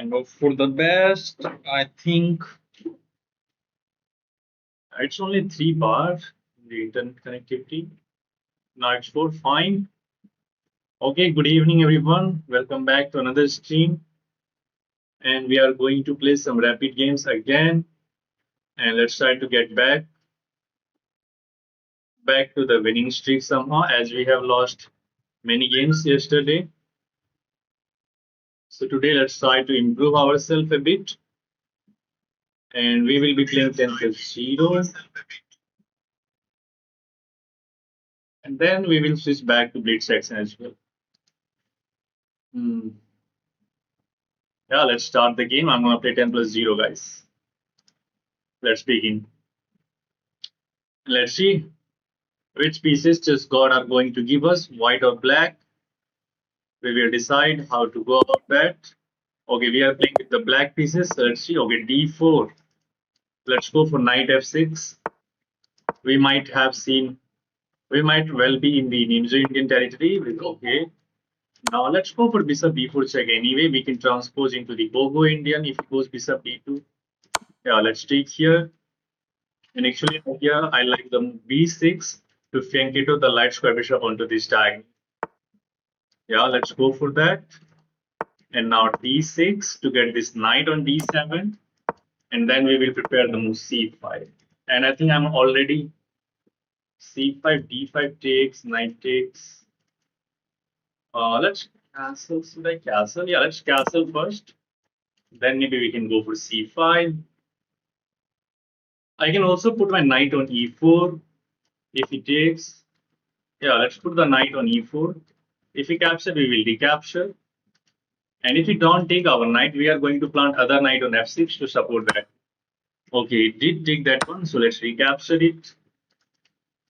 and hope for the best. I think it's only 3 bars, the internet connectivity. Now it's 4, fine. Okay, good evening, everyone. Welcome back to another stream. And we are going to play some rapid games again. And let's try to get back to the winning streak somehow, as we have lost many games yesterday. So today, let's try to improve ourselves a bit. And we will be playing 10 plus 0. And then we will switch back to Blitz section as well. Hmm. Yeah, let's start the game. I'm gonna play 10 plus 0, guys. Let's begin. Let's see which pieces chess god are going to give us, white or black. We will decide how to go about that. Okay, we are playing with the black pieces. So let's see. Okay, d4. Let's go for knight f6. We might have seen, we might well be in the Ninja Indian territory. With okay. Now let's go for bishop b4 check. Anyway, we can transpose into the Gogo Indian if it goes bishop d2. Yeah, let's take here. And actually here I like the b6 to fianchetto the light square bishop onto this diagonal. Yeah, let's go for that. And now d6 to get this knight on d7. And then we will prepare the move c5. And I think I'm already c5, d5 takes, knight takes. Let's castle. Should I castle? Yeah, let's castle first. Then maybe we can go for c5. I can also put my knight on e4 if he takes. Yeah, let's put the knight on e4. If we capture, we will recapture. And if we don't take our knight, we are going to plant other knight on f6 to support that. Okay, it did take that one, so let's recapture it.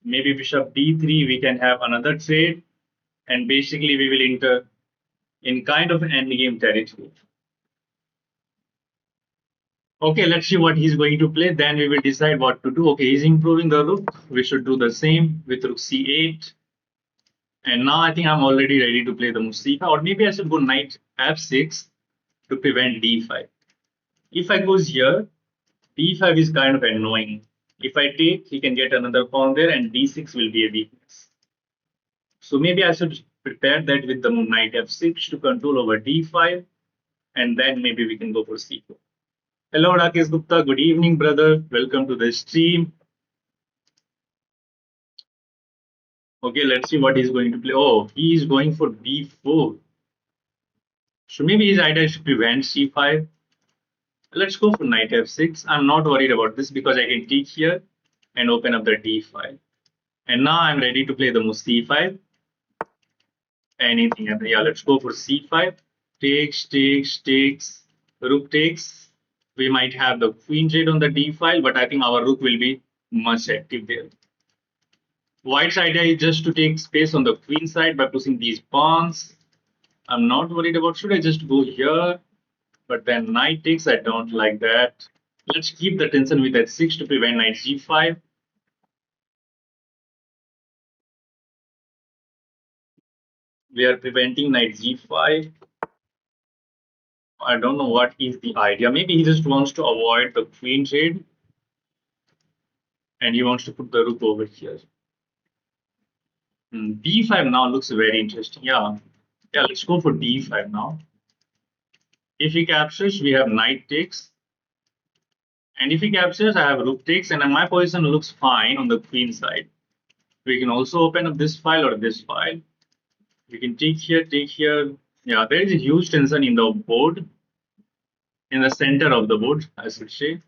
Maybe bishop d3, we can have another trade. And basically, we will enter in kind of endgame territory. Okay, let's see what he's going to play. Then we will decide what to do. Okay, he's improving the rook. We should do the same with rook c8. And now I think I'm already ready to play the move c5. Or maybe I should go knight f6 to prevent d5. If I goes here, d5 is kind of annoying. If I take, he can get another pawn there, and d6 will be a weakness. So maybe I should prepare that with the knight f6 to control over d5, and then maybe we can go for c4. Hello, Rakesh Gupta. Good evening, brother. Welcome to the stream. Okay, let's see what he's going to play. Oh, he is going for b4. So maybe his idea is to prevent c5. Let's go for knight f6. I'm not worried about this because I can take here and open up the d5. And now I'm ready to play the move c5. Anything. Yeah, let's go for c5. Takes, rook takes. We might have the queen trade on the d file, but I think our rook will be much active there. White's idea is just to take space on the queen side by pushing these pawns. I'm not worried about should I just go here, but then knight takes. I don't like that. Let's keep the tension with h6 to prevent knight g5. We are preventing knight g5. I don't know what is the idea. Maybe he just wants to avoid the queen trade and he wants to put the rook over here. d5 now looks very interesting. Yeah, let's go for d5 now. If he captures, we have knight takes. And if he captures, I have rook takes, and my position looks fine on the queen side. We can also open up this file or this file. We can take here, take here. Yeah, there is a huge tension in the board, in the center of the board, I should say.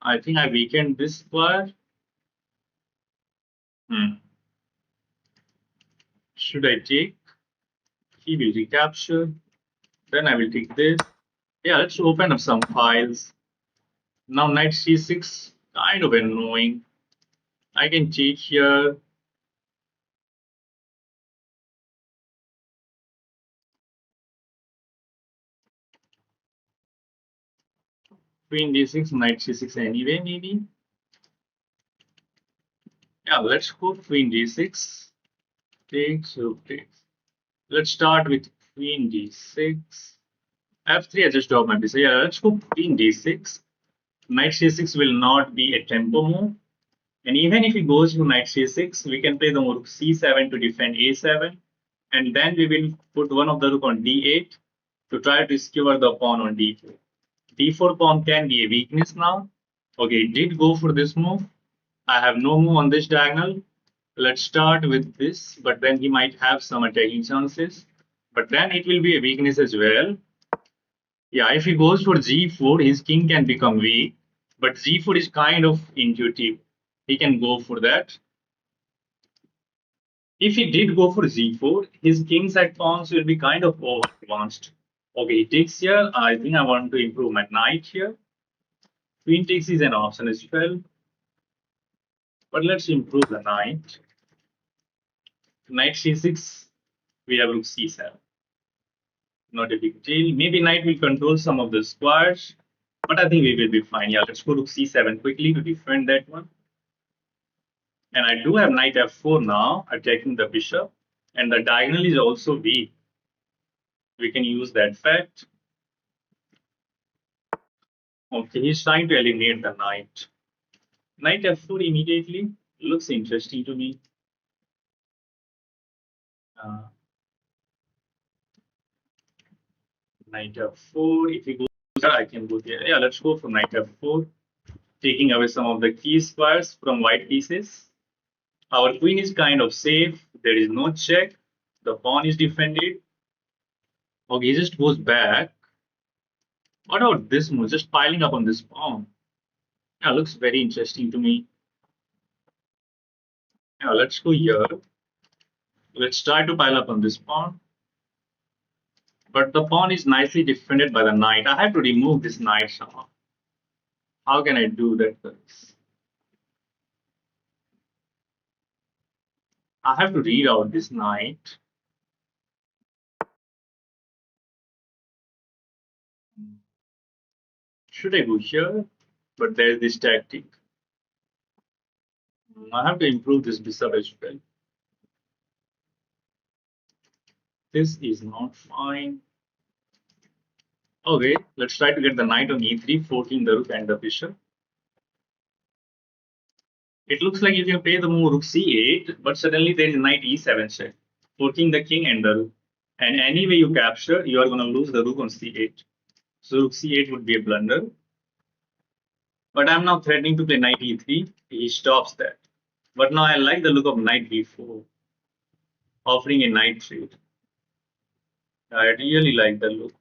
I think I weakened this square. Should I take? He will recapture. Then I will take this. Yeah, let's open up some files. Now knight c6, kind of annoying. I can take here. Queen d6, knight c6 anyway, maybe. Yeah, let's go queen d6. Takes, rook takes. Let's start with queen d6. f3, I just drop my bishop. Yeah, let's go queen d6. Knight c6 will not be a tempo move. And even if he goes to knight c6, we can play the rook c7 to defend a7. And then we will put one of the rook on d8 to try to skewer the pawn on d4. D4 pawn can be a weakness now. Okay, it did go for this move. I have no move on this diagonal. Let's start with this, but then he might have some attacking chances. But then it will be a weakness as well. Yeah, if he goes for g4, his king can become weak. But g4 is kind of intuitive. He can go for that. If he did go for g4, his king side pawns will be kind of over advanced. Okay, he takes here. I think I want to improve my knight here. Queen takes is an option as well. But let's improve the knight. Knight c6, we have rook c7. Not a big deal. Maybe knight will control some of the squares, but I think we will be fine. Yeah, let's go rook c7 quickly to defend that one. And I do have knight f4 now, attacking the bishop. And the diagonal is also weak. We can use that fact. Okay, he's trying to eliminate the knight. Knight f4 immediately looks interesting to me. Uh, Knight f4. If he goes there, I can go there. Yeah, let's go for knight f4, taking away some of the key squares from white pieces. Our queen is kind of safe. There is no check. The pawn is defended. Okay, he just goes back. What about this move? Just piling up on this pawn. Yeah, looks very interesting to me. Yeah, let's go here. Let's try to pile up on this pawn. But the pawn is nicely defended by the knight. I have to remove this knight somehow. How can I do that, guys? I have to read out this knight. Should I go here? But there's this tactic. I have to improve this bishop as well. This is not fine. Okay, let's try to get the knight on e3, forking the rook and the bishop. It looks like you can play the move rook c8, but suddenly there is knight e7 check, forking the king and the rook. And any way you capture, you are going to lose the rook on c8. So rook c8 would be a blunder. But I'm now threatening to play knight e3. He stops that. But now I like the look of knight b4, offering a knight trade. I really like the look.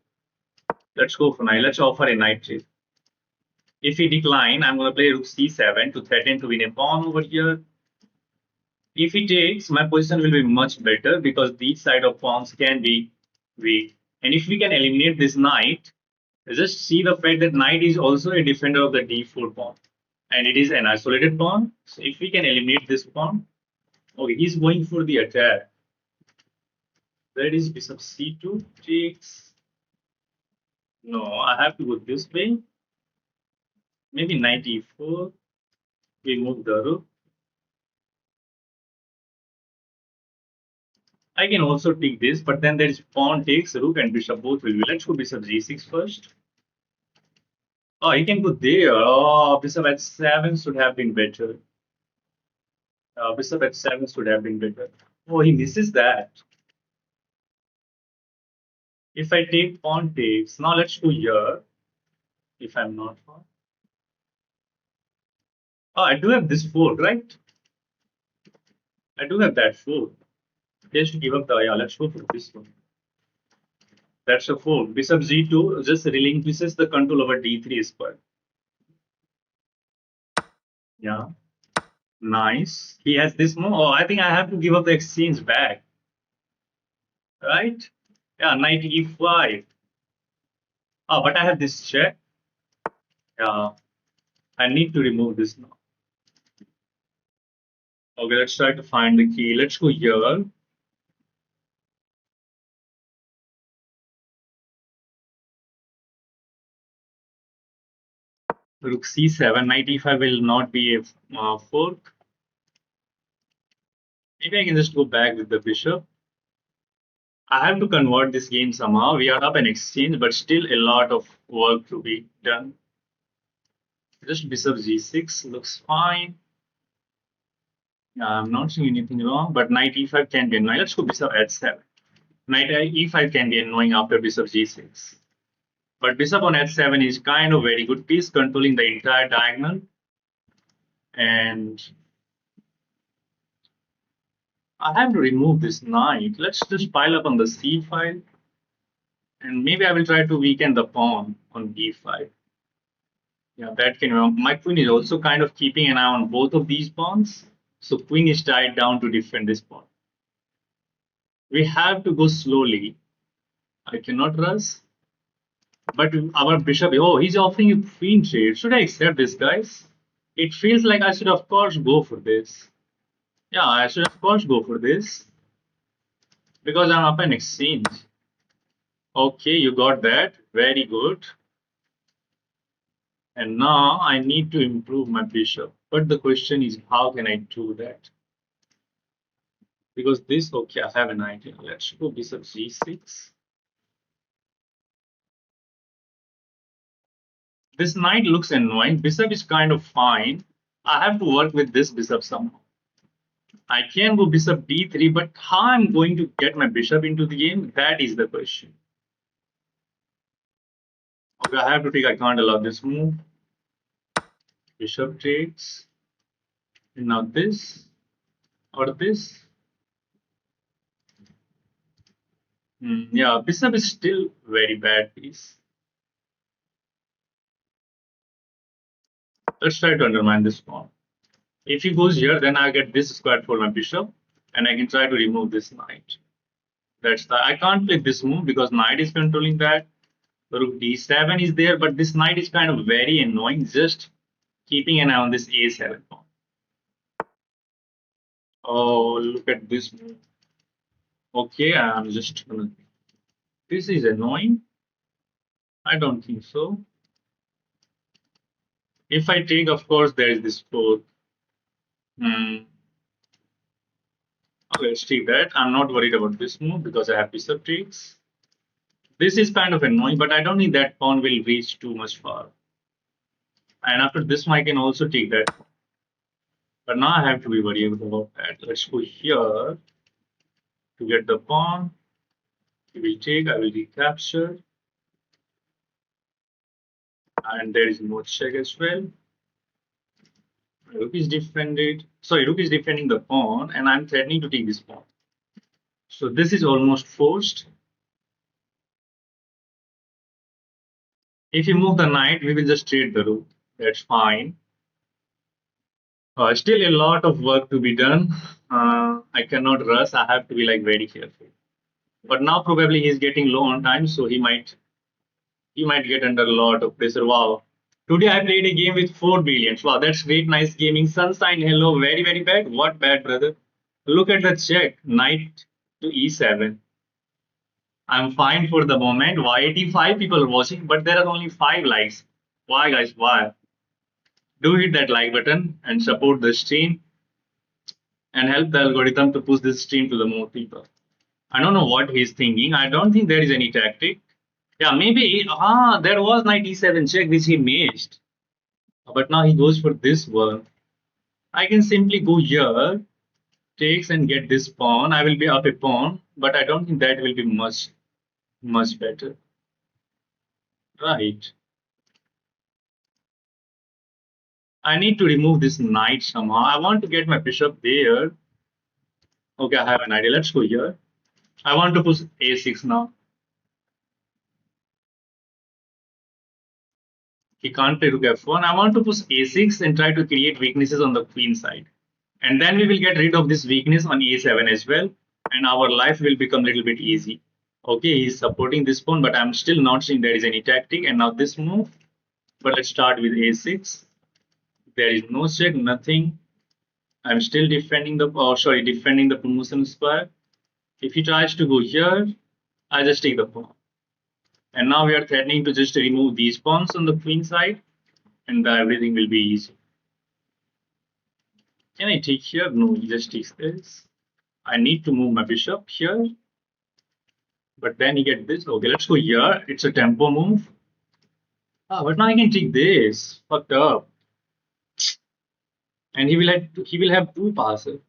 Let's go for knight. Let's offer a knight trade. If he decline, I'm going to play rook c7 to threaten to win a pawn over here. If he takes, my position will be much better because these side of pawns can be weak. And if we can eliminate this knight, just see the fact that knight is also a defender of the d4 pawn. And it is an isolated pawn. So if we can eliminate this pawn, okay, he's going for the attack. That is bishop c2 takes. No, I have to go this way. Maybe knight e4. We move the rook. I can also take this, but then there is pawn takes, rook and bishop both will be. Let's go bishop g6 first. Oh, he can go there. Oh, bishop h7 should have been better. Bishop h7 should have been better. Oh, he misses that. If I take pawn takes, now let's go here. If I'm not wrong. Oh, I do have this fold, right? I do have that fold. Just to give up the, yeah, let's go for this one. That's a fold. Bishop g2 just relinquishes the control over d3 square. Yeah, nice. He has this move. Oh, I think I have to give up the exchange back. Right? Yeah, knight e5. Oh, but I have this check. Yeah, I need to remove this now. Okay, let's try to find the key. Let's go here. Rook c7, knight e5 will not be a fork. Maybe I can just go back with the bishop. I have to convert this game somehow. We are up an exchange, but still a lot of work to be done. Just bishop g6 looks fine. Yeah, I'm not seeing anything wrong, but knight e5 can be annoying. Let's go bishop h7. Knight e5 can be annoying after bishop g6. But bishop on h7 is kind of very good piece, controlling the entire diagonal. And I have to remove this knight. Let's just pile up on the c file. And maybe I will try to weaken the pawn on b5. Yeah, that can work. My queen is also kind of keeping an eye on both of these pawns. So queen is tied down to defend this pawn. We have to go slowly. I cannot rush. But our bishop, oh, he's offering you queen trade. Should I accept this, guys? It feels like I should, of course, go for this. Yeah, I should, of course, go for this. Because I'm up an exchange. Okay, you got that. Very good. And now I need to improve my bishop. But the question is, how can I do that? Because this, okay, I have an idea. Let's go bishop g6. This knight looks annoying. Bishop is kind of fine. I have to work with this bishop somehow. I can go bishop b3, but how I'm going to get my bishop into the game, that is the question. Okay, I have to take, I can't allow this move. Bishop takes. And now this or this. Yeah, bishop is still very bad piece. Let's try to undermine this pawn. If he goes here, then I get this square for my bishop, and I can try to remove this knight. That's the I can't play this move because knight is controlling that. Rook d7 is there, but this knight is kind of very annoying. Just keeping an eye on this a7 pawn. Oh, look at this move. Okay, I'm just gonna. This is annoying. I don't think so. If I take, of course, there is this fork. Hmm. Okay, let's take that. I'm not worried about this move because I have bishop takes. This is kind of annoying, but I don't think that pawn will reach too much far. And after this one, I can also take that. But now I have to be worried about that. Let's go here to get the pawn. We will take, I will recapture. And there is no check as well. Rook is defended. Sorry, Rook is defending the pawn, and I'm threatening to take this pawn. So this is almost forced. If you move the knight, we will just trade the rook. That's fine. Still a lot of work to be done. I cannot rush. I have to be like very careful. But now probably he's getting low on time, so he might get under a lot of pressure. Wow. Today I played a game with 4 billions. Wow, that's great, nice gaming. Sunshine, hello, very, very bad. What bad, brother? Look at the check. Knight to e7. I'm fine for the moment. Why 85 people are watching, but there are only 5 likes. Why, guys? Why? Do hit that like button and support the stream and help the algorithm to push this stream to the more people. I don't know what he's thinking. I don't think there is any tactic. Yeah, maybe. There was knight e7 check which he missed. But now he goes for this one. I can simply go here, takes and get this pawn. I will be up a pawn, but I don't think that will be much better. Right. I need to remove this knight somehow. I want to get my bishop there. Okay, I have an idea. Let's go here. I want to push a6 now. He can't play rook f1. I want to push a6 and try to create weaknesses on the queen side. And then we will get rid of this weakness on a7 as well. And our life will become a little bit easy. Okay, he's supporting this pawn, but I'm still not seeing there is any tactic. And now this move. But let's start with a6. There is no check, nothing. I'm still defending defending the promotion square. If he tries to go here, I just take the pawn. And now we are threatening to just remove these pawns on the queen side, and everything will be easy. Can I take here? No, he just takes this. I need to move my bishop here. But then he get this. Okay, let's go here. It's a tempo move. Ah, but now I can take this. Fucked up. And he will have two passes.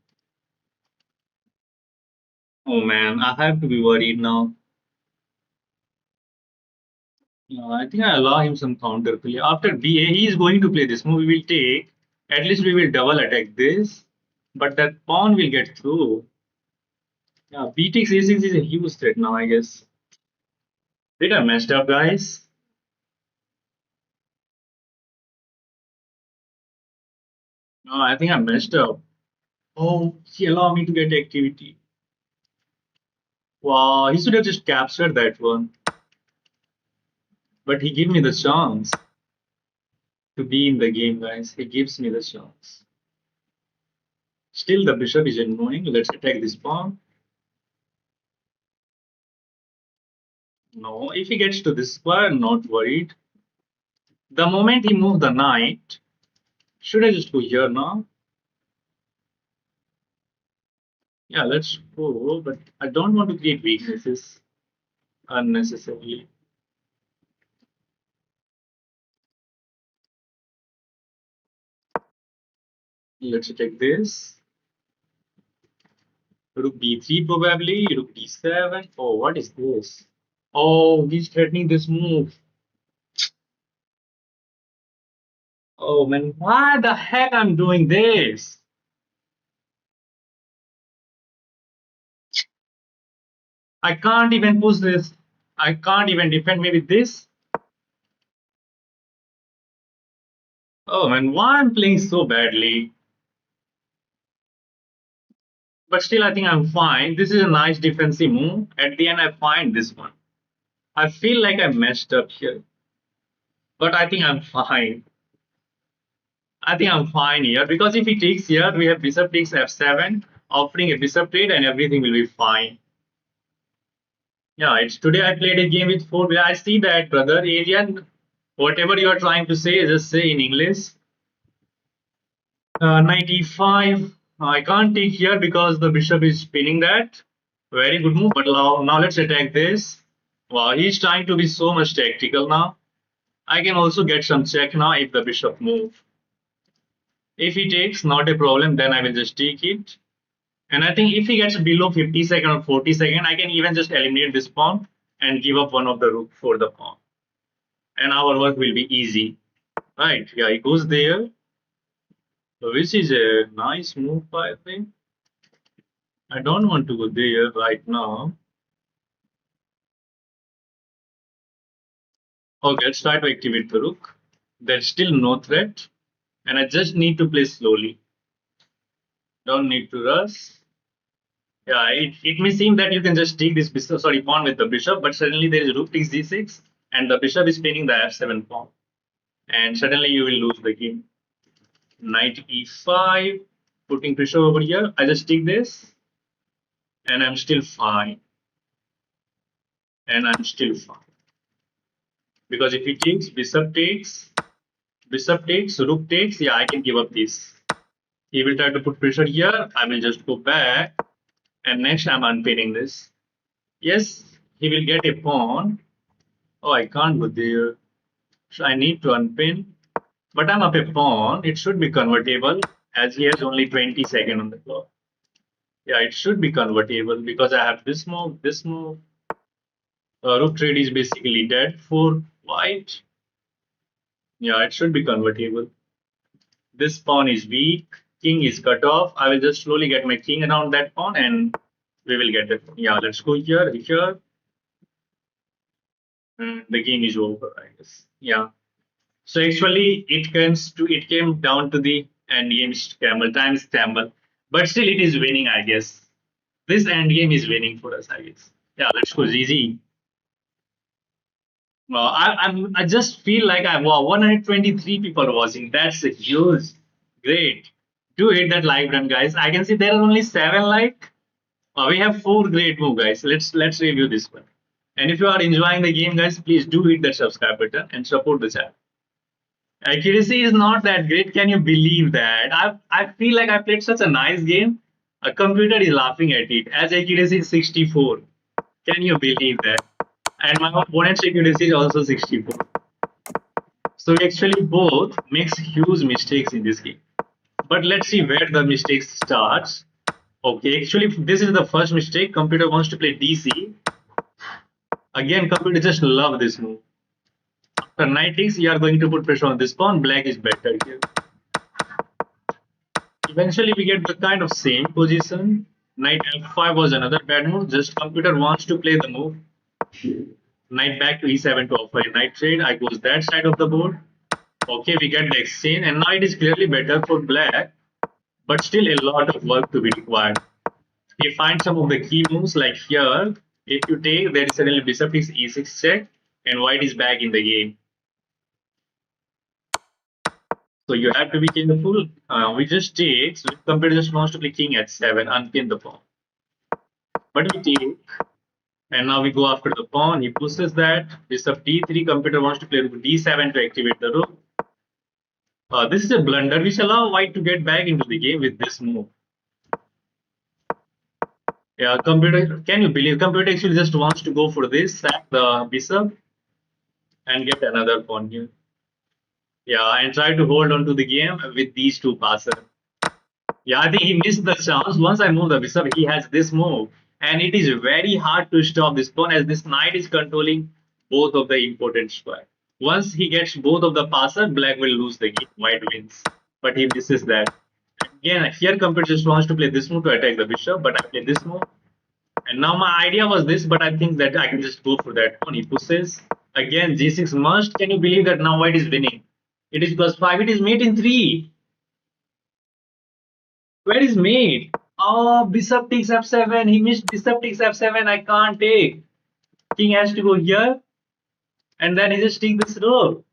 Oh man, I have to be worried now. I think I allow him some counter play. After BA, he is going to play this move. We will take. At least we will double attack this. But that pawn will get through. Yeah, B takes A6 is a huge threat now, I guess. Did I messed up, guys? No, I think I messed up. Oh, he allowed me to get activity. Wow, he should have just captured that one. But he gave me the chance to be in the game, guys. He gives me the chance. Still, the bishop is annoying. Let's attack this pawn. No, if he gets to this square, not worried. The moment he moved the knight, should I just go here now? Yeah, let's go, but I don't want to create weaknesses unnecessarily. Let's check this. Rook b3 probably, rook d7. Oh, what is this? Oh, he's threatening this move. Oh man, why the heck I'm doing this? I can't even push this. I can't even defend me with this. Oh man, why I'm playing so badly? But still, I think I'm fine. This is a nice defensive move. At the end, I find this one. I feel like I messed up here, but I think I'm fine. I think I'm fine here because if he takes here, we have bishop takes f7, offering a bishop trade, and everything will be fine. Yeah, it's today I played a game with four. I see that, brother. Adrian, whatever you are trying to say, just say in English. 95. I can't take here because the bishop is spinning that. Very good move, but now let's attack this. Wow, he's trying to be so much tactical now. I can also get some check now if the bishop move. If he takes, not a problem, then I will just take it. And I think if he gets below 50 second or 40 second, I can even just eliminate this pawn and give up one of the rook for the pawn. And our work will be easy. Right, yeah, he goes there, which is a nice move, I think. I don't want to go there right now. Okay, let's try to activate the rook. There's still no threat, and I just need to play slowly. Don't need to rush. Yeah, it may seem that you can just take this bishop, sorry, pawn with the bishop, but suddenly there is rook takes d6, and the bishop is pinning the f7 pawn, and suddenly you will lose the game. Knight e5, putting pressure over here. I just take this, and I'm still fine. And I'm still fine. Because if he takes, bishop takes, rook takes, yeah, I can give up this. He will try to put pressure here. I will just go back, and next I'm unpinning this. Yes, he will get a pawn. Oh, I can't go there. So I need to unpin. But I'm up a pawn. It should be convertible as he has only 20 seconds on the clock. Yeah, it should be convertible because I have this move, this move. Rook trade is basically dead for white. Yeah, it should be convertible. This pawn is weak. King is cut off. I will just slowly get my king around that pawn and we will get it. Yeah, let's go here, here. And the game is over, I guess. Yeah. So actually, it came down to the end game scramble times scramble, but still it is winning, I guess. This end game is winning for us, I guess. Yeah, let's go ZZ. I just feel like I wow 123 people watching. That's a huge, great. Do hit that like button, guys. I can see there are only 7 like. We have 4 great move, guys. Let's review this one. And if you are enjoying the game, guys, please do hit that subscribe button and support the channel. Accuracy is not that great. Can you believe that? I feel like I played such a nice game. A computer is laughing at it. As accuracy is 64. Can you believe that? And my opponent's accuracy is also 64. So we actually both makes huge mistakes in this game. But let's see where the mistake starts. Okay, actually, this is the first mistake. Computer wants to play DC. Again, computer just love this move. After knight takes, you are going to put pressure on this pawn. Black is better here. Eventually, we get the kind of same position. Knight f5 was another bad move. Just computer wants to play the move. Knight back to e7 to offer a knight trade. I goes that side of the board. Okay, we get the exchange, and now it is clearly better for black, but still a lot of work to be required. You find some of the key moves like here. If you take, there is suddenly bishop is e6 check, and white is back in the game. So you have to be careful. We just take, so computer just wants to play king h7, unpin the pawn. But we take, and now we go after the pawn. He pushes that. Bishop d3, computer wants to play rook d7 to activate the rook. This is a blunder which allow white to get back into the game with this move. Yeah, computer, can you believe computer actually just wants to go for this, sack the bishop, and get another pawn here. Yeah, and try to hold on to the game with these two passes. Yeah, I think he missed the chance. Once I move the bishop, he has this move. And it is very hard to stop this pawn as this knight is controlling both of the important square. Once he gets both of the passer, black will lose the game. White wins. But he misses that. Again, here computer just wants to play this move to attack the bishop, but I play this move. And now my idea was this, but I think that I can just go for that one. He pushes. Again, g6 must. Can you believe that now white is winning? It is +5. It is mate in 3. Where is mate? Oh, bishop takes f7. He missed bishop takes f7. I can't take. King has to go here. And then he just takes this rook.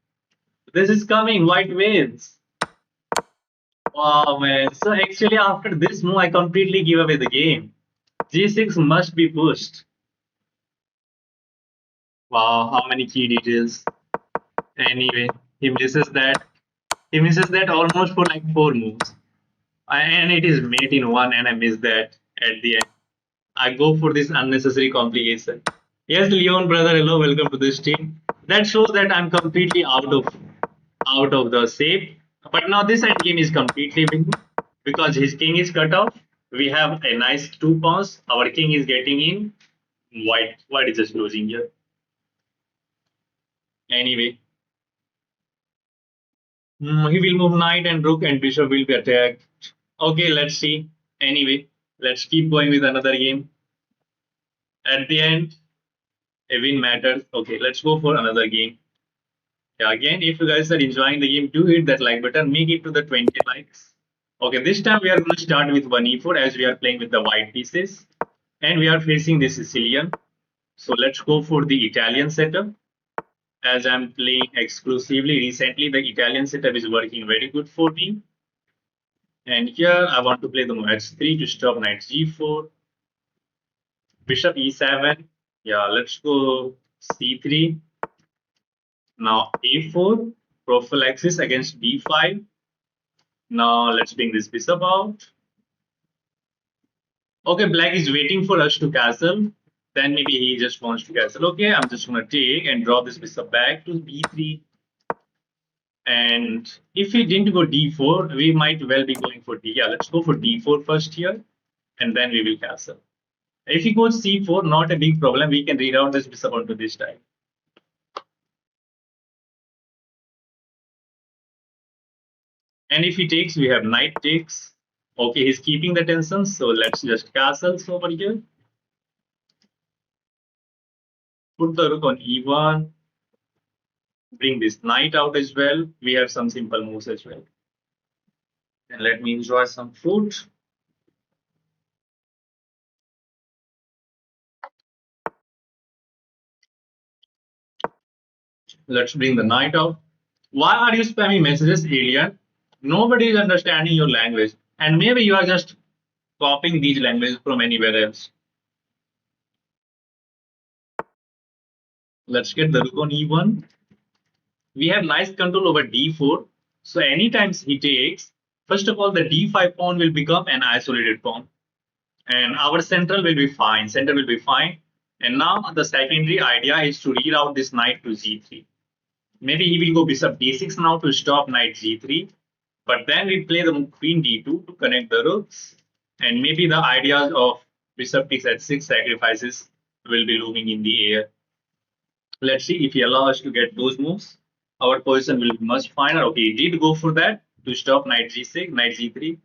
This is coming. White wins. Wow, man. So actually, after this move, I completely give away the game. g6 must be pushed. Wow, how many key details. Anyway, he misses that. He misses that almost for like 4 moves. And it is mate in 1, and I miss that at the end. I go for this unnecessary complication. Yes, Leon brother, hello, welcome to this team. That shows that I'm completely out of the shape. But now this end game is completely winning because his king is cut off. We have a nice 2 pawns. Our king is getting in. White is just losing here. Anyway, he will move knight and rook and bishop will be attacked. Okay, let's see. Anyway, let's keep going with another game. At the end, a win matters. Okay, let's go for another game. Yeah, again, if you guys are enjoying the game, do hit that like button. Make it to the 20 likes. Okay, this time we are going to start with 1e4 as we are playing with the white pieces. And we are facing the Sicilian. So let's go for the Italian setup. As I'm playing exclusively recently, the Italian setup is working very good for me. And here I want to play the move h3 to stop knight g4. Bishop e7. Yeah, let's go c3. Now a4. Prophylaxis against b5. Now let's bring this bishop out. Okay, black is waiting for us to castle. Then maybe he just wants to castle. Okay, I'm just going to take and drop this bishop back to b3. And if he didn't go d4, we might well be going for d. Yeah, let's go for d4 first here. And then we will castle. If he goes c4, not a big problem. We can read out this bishop onto this time. And if he takes, we have knight takes. Okay, he's keeping the tension. So let's just castle over here. Put the rook on e1. Bring this knight out as well. We have some simple moves as well. And let me enjoy some food. Let's bring the knight out. Why are you spamming messages, alien? Nobody is understanding your language. And maybe you are just copying these languages from anywhere else. Let's get the rook on e1. We have nice control over d4. So anytime he takes, first of all, the d5 pawn will become an isolated pawn. And our central will be fine. Center will be fine. And now the secondary idea is to reroute this knight to g3. Maybe he will go bishop d6 now to stop knight g3, but then we play the queen d2 to connect the rooks. And maybe the ideas of bishop takes h6 sacrifices will be looming in the air. Let's see if he allows us to get those moves. Our position will be much finer. Okay, he did go for that to stop knight g6, knight g3.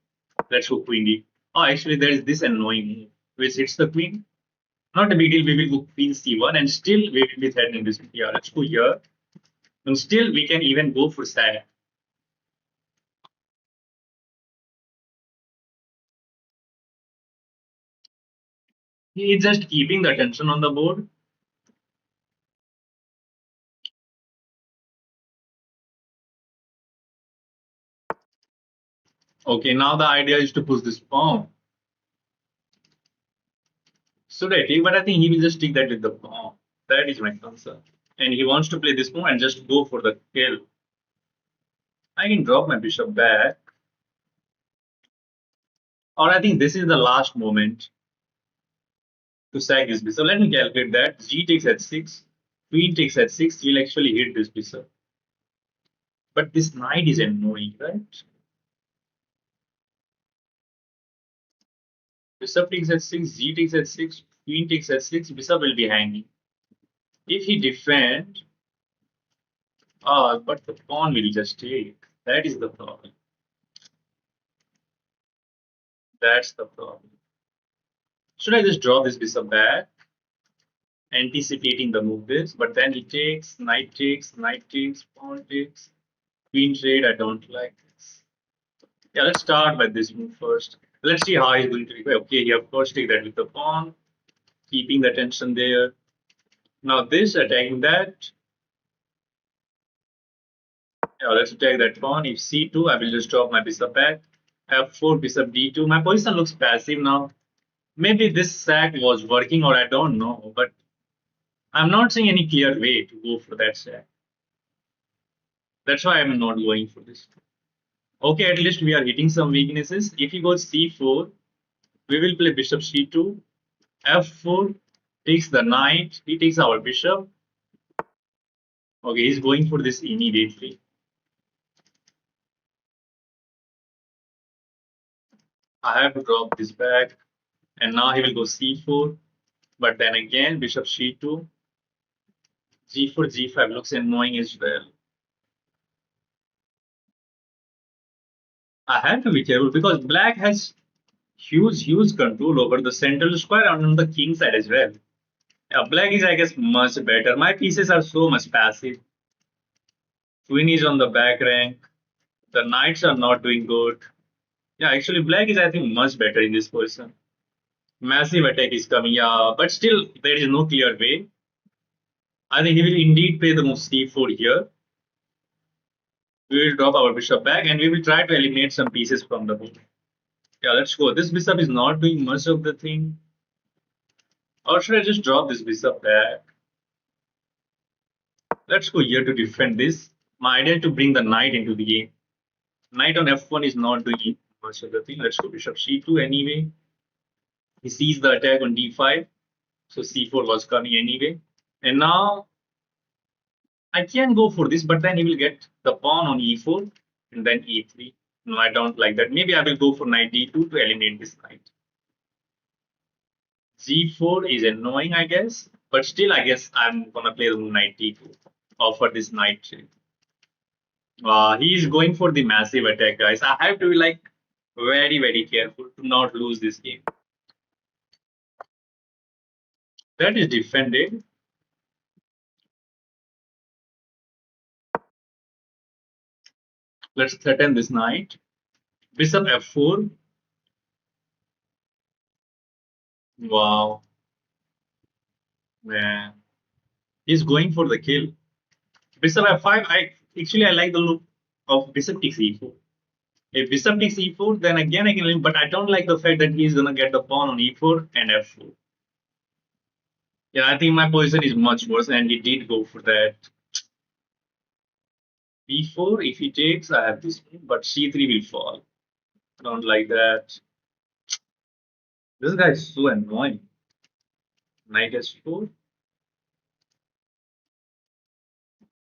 Let's go queen d. Oh, actually, there is this annoying move which hits the queen. Not a big deal. We will go queen c1 and still we will be threatening this. Yeah, let's go here. And still we can even go for sack. He is just keeping the attention on the board. Okay, now the idea is to push this pawn. Should I take? But I think he will just take that with the pawn. That is my concern. And he wants to play this move and just go for the kill. I can drop my bishop back. Or I think this is the last moment to sack this bishop. Let me calculate that. G takes h6. Queen takes h6. We'll actually hit this bishop. But this knight is annoying, right? Bishop takes h6. G takes h6. Queen takes h6. Bishop will be hanging. If he defend, but the pawn will just take. That is the problem. That's the problem. Should I just draw this bishop back, anticipating the move this? But then he takes, knight takes, pawn takes, queen trade. I don't like this. Yeah, let's start by this move first. Let's see how he's going to reply. Okay, you of course take that with the pawn, keeping the tension there. Now this attacking that. Yeah, let's attack that pawn. If c2, I will just drop my bishop back. F4, bishop d2. My position looks passive now. Maybe this sack was working or I don't know, but I'm not seeing any clear way to go for that sack. That's why I'm not going for this. Okay, at least we are hitting some weaknesses. If he goes c4, we will play bishop c2. F4 takes the knight. He takes our bishop. Okay, he's going for this immediately. I have to drop this back. And now he will go c4. But then again, bishop c2. g4, g5 looks annoying as well. I have to be careful because black has huge control over the central square and on the king side as well. Yeah, black is, I guess, much better. My pieces are so much passive. Queen is on the back rank. The knights are not doing good. Yeah, actually, black is, I think, much better in this position. Massive attack is coming, yeah, but still, there is no clear way. I think he will indeed play the move c4 here. We will drop our bishop back and we will try to eliminate some pieces from the board. Yeah, let's go. This bishop is not doing much of the thing. Or should I just drop this bishop back? Let's go here to defend this. My idea is to bring the knight into the game. Knight on f1 is not doing much of the thing. Let's go bishop c2 anyway. He sees the attack on d5. So c4 was coming anyway. And now I can go for this, but then he will get the pawn on e4 and then e3. No, I don't like that. Maybe I will go for knight d2 to eliminate this knight. g4 is annoying, I guess. But still, I guess I'm going to play the knight d2. Offer this knight trade. He is going for the massive attack, guys. I have to be like very careful to not lose this game. That is defended. Let's threaten this knight. Bishop f4. Wow. Man. He's going for the kill. Bishop f5. I like the look of bishop takes e4. If bishop takes e4, then again I can win, but I don't like the fact that he's gonna get the pawn on e4 and f4. Yeah, I think my position is much worse, and he did go for that. b4, if he takes, I have this move, but c3 will fall. I don't like that. This guy is so annoying. Knight s4,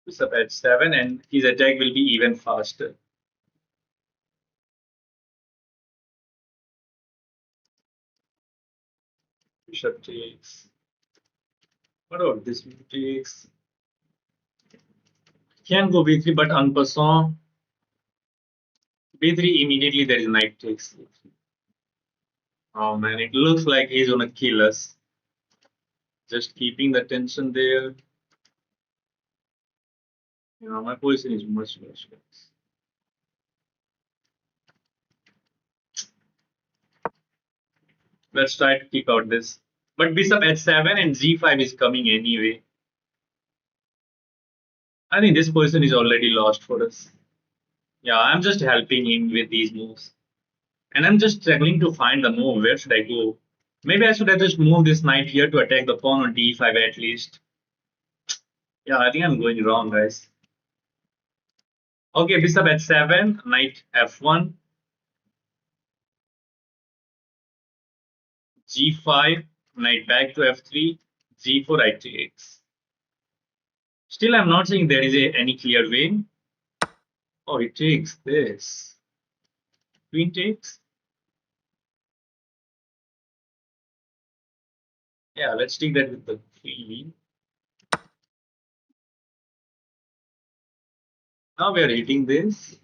bishop h7, and his attack will be even faster. Bishop takes. What about this? Takes. Can go b3, but en passant, b3 immediately there is knight takes. Oh man, it looks like he's gonna kill us. Just keeping the tension there. My position is much worse. Let's try to keep out this. But bishop h7 and g5 is coming anyway. I think this position is already lost for us. Yeah, I'm just helping him with these moves. And I'm just struggling to find the move. Where should I go? Maybe I should have just moved this knight here to attack the pawn on d5 at least. Yeah, I think I'm going wrong, guys. Okay, bishop h7, knight f1, g5, knight back to f3, g4, I takes. Still, I'm not saying there is any clear way. Oh, it takes this. Queen takes. Yeah, let's take that with the queen. Now we are hitting this.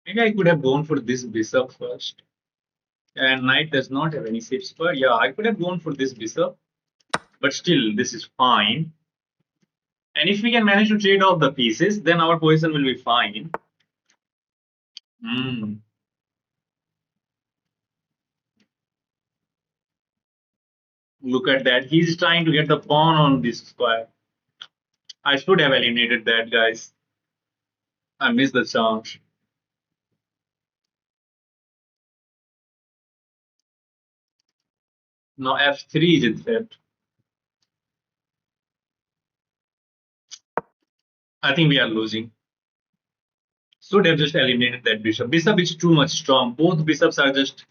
Maybe I could have gone for this bishop first. And knight does not have any safe square. Yeah, I could have gone for this bishop. But still, this is fine. And if we can manage to trade off the pieces, then our position will be fine. Hmm. Look at that. He's trying to get the pawn on this square. I should have eliminated that, guys. I missed the chance. Now f3 is in threat. I think we are losing. Should have just eliminated that bishop. Bishop is too much strong. Both bishops are just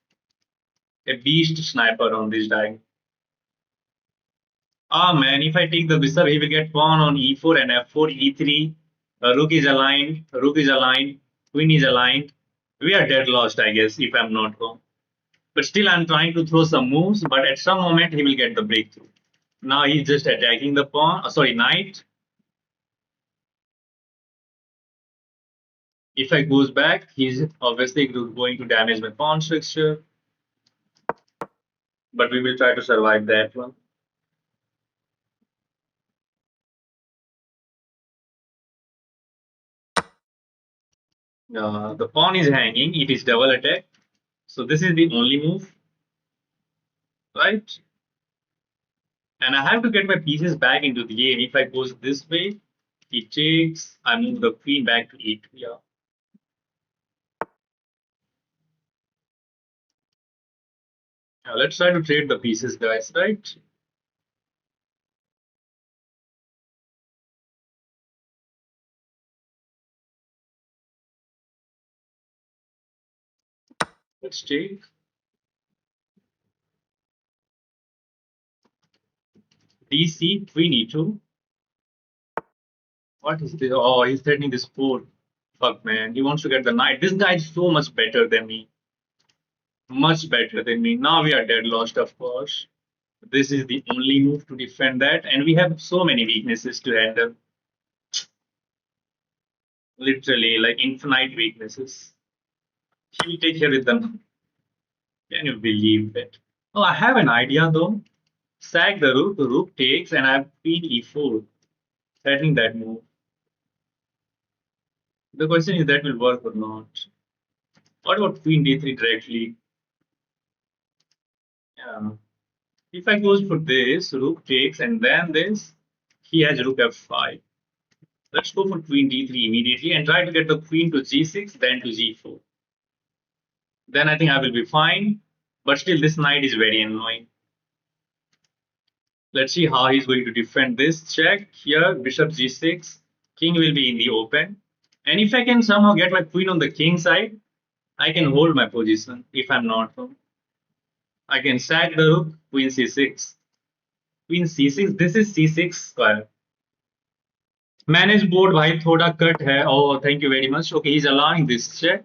a beast sniper on this diagonal. Ah man, if I take the bishop, he will get pawn on e4 and f4, e3. Rook is aligned. Rook is aligned. Queen is aligned. We are dead lost, I guess, if I'm not wrong. But still, I'm trying to throw some moves. But at some moment, he will get the breakthrough. Now he's just attacking the pawn. Sorry, knight. If I goes back, he's obviously going to damage my pawn structure. But we will try to survive that one. The pawn is hanging. It is double attack. So this is the only move, right? And I have to get my pieces back into the game. If I goes this way, he takes. I move the queen back to e2. Yeah. Now let's try to trade the pieces, guys. Right? Let's take. DC queen e2. What is this? Oh, he's threatening this four. Fuck, man. He wants to get the knight. This guy is so much better than me. Much better than me. Now we are dead lost, of course. This is the only move to defend that. And we have so many weaknesses to handle. Literally, like infinite weaknesses. He will take care with them. Can you believe that? Oh, I have an idea though. Sack the rook takes, and I have queen e4. Threatening that move. The question is that will work or not. What about queen d3 directly? Yeah. If I goes for this, rook takes, and then this, he has rook f5. Let's go for queen d3 immediately and try to get the queen to g6, then to g4. Then I think I will be fine. But still, this knight is very annoying. Let's see how he's going to defend this. Check here, bishop g6. King will be in the open. And if I can somehow get my queen on the king side, I can hold my position if I'm not wrong. I can sack the rook, queen c6. Queen c6, this is c6 square. Manage board भाई थोड़ा cut है. Oh, thank you very much. Okay, he's allowing this check,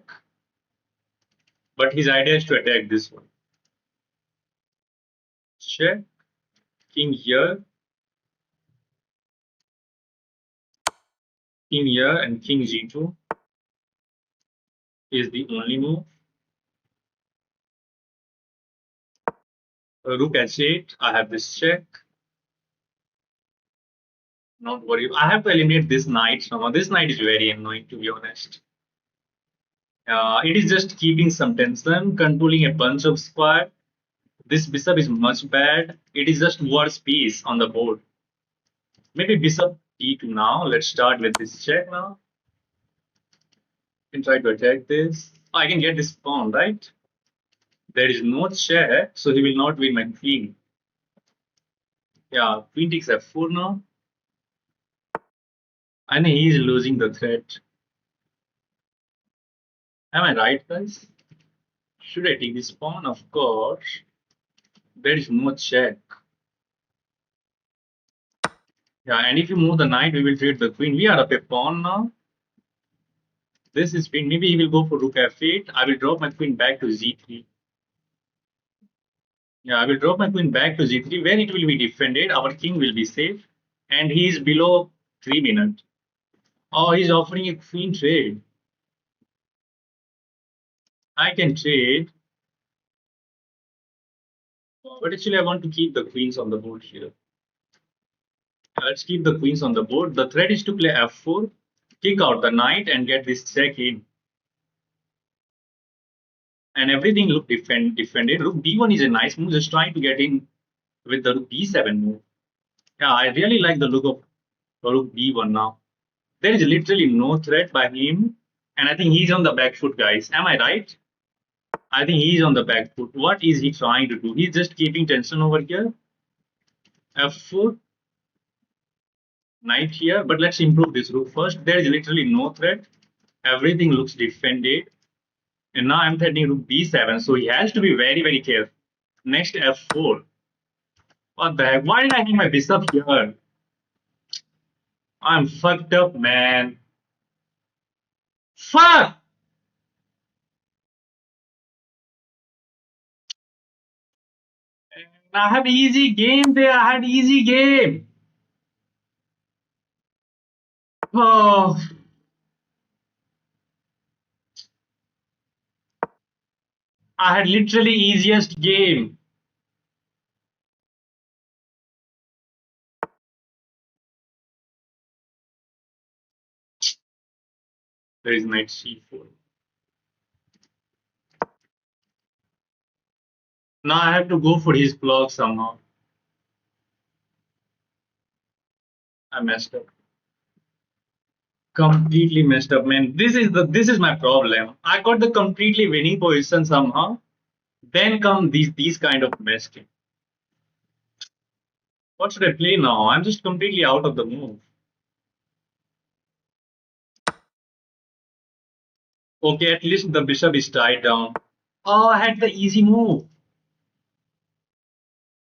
but his idea is to attack this one. Check, king here, and king g2 is the only move. Rook h8, I have this check. Not worry. I have to eliminate this knight somehow. This knight is very annoying, to be honest. It is just keeping some tension, controlling a bunch of square. This bishop is much bad. It is just worse piece on the board. Maybe bishop d2 now. Let's start with this check now. I can try to attack this. Oh, I can get this pawn, right? There is no check, so he will not win my queen. Yeah, queen takes f4 now. I think he is losing the threat. Am I right, guys? Should I take this pawn? Of course. There is no check. Yeah, and if you move the knight, we will trade the queen. We are up a pawn now. This is queen. Maybe he will go for rook f8. I will drop my queen back to z3. Yeah, I will drop my queen back to z3 where it will be defended. Our king will be safe. And he is below 3 minutes. Oh, he's offering a queen trade. I can trade. But actually, I want to keep the queens on the board here. Let's keep the queens on the board. The threat is to play f4, kick out the knight, and get this check in. And everything looked defended. Rook b1 is a nice move, just trying to get in with the rook b7 move. Yeah, I really like the look of rook b1 now. There is literally no threat by him, and I think he's on the back foot, guys. Am I right? I think he's on the back foot. What is he trying to do? He's just keeping tension over here. f4, knight here, but let's improve this rook first. There is literally no threat. Everything looks defended. And now I'm threatening rook b7, so he has to be very, very careful. Next f4. What the heck? Why did I hang my bishop here? I'm fucked up, man. Fuck! I had easy game there. I had easy game. Oh, I had literally easiest game. There is knight c4. Now I have to go for his block somehow. I messed up. Completely messed up, man. This is my problem. I got the completely winning position somehow. Then come these kind of mess. What should I play now? I'm just completely out of the move. Okay, at least the bishop is tied down. Oh, I had the easy move.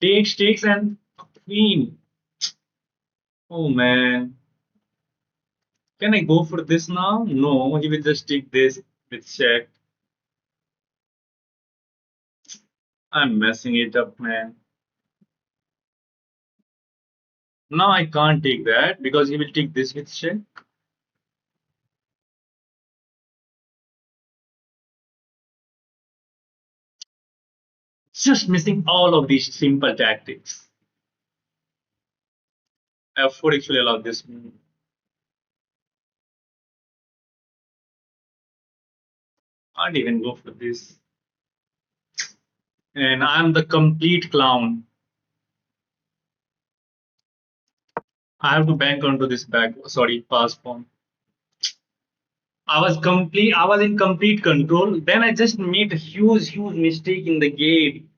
Takes, and queen. Oh man. Can I go for this now? No, he will just take this with check. I'm messing it up, man. Now I can't take that because he will take this with check. Just missing all of these simple tactics. F4 actually allowed this move. Can't even go for this. And I'm the complete clown. I have to bank onto this back. Sorry, pass pawn. I was in complete control. Then I just made a huge mistake in the game.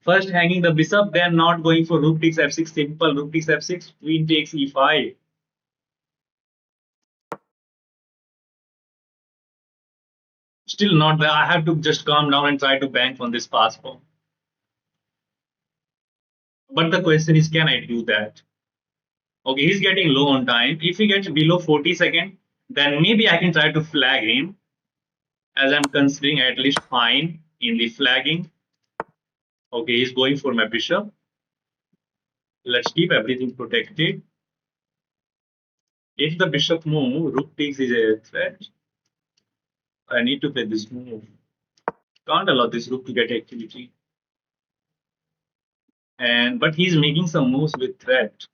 First hanging the bishop, then not going for rook takes f6 simple, rook takes f6, queen takes e5. Still not there. I have to just calm down and try to bank on this pass pawn. But the question is, can I do that? Okay, he's getting low on time. If he gets below 40 seconds, then maybe I can try to flag him, as I'm considering at least fine in the flagging. Okay, he's going for my bishop. Let's keep everything protected. If the bishop move, rook takes is a threat. I need to play this move. Can't allow this rook to get activity. And but he's making some moves with threat.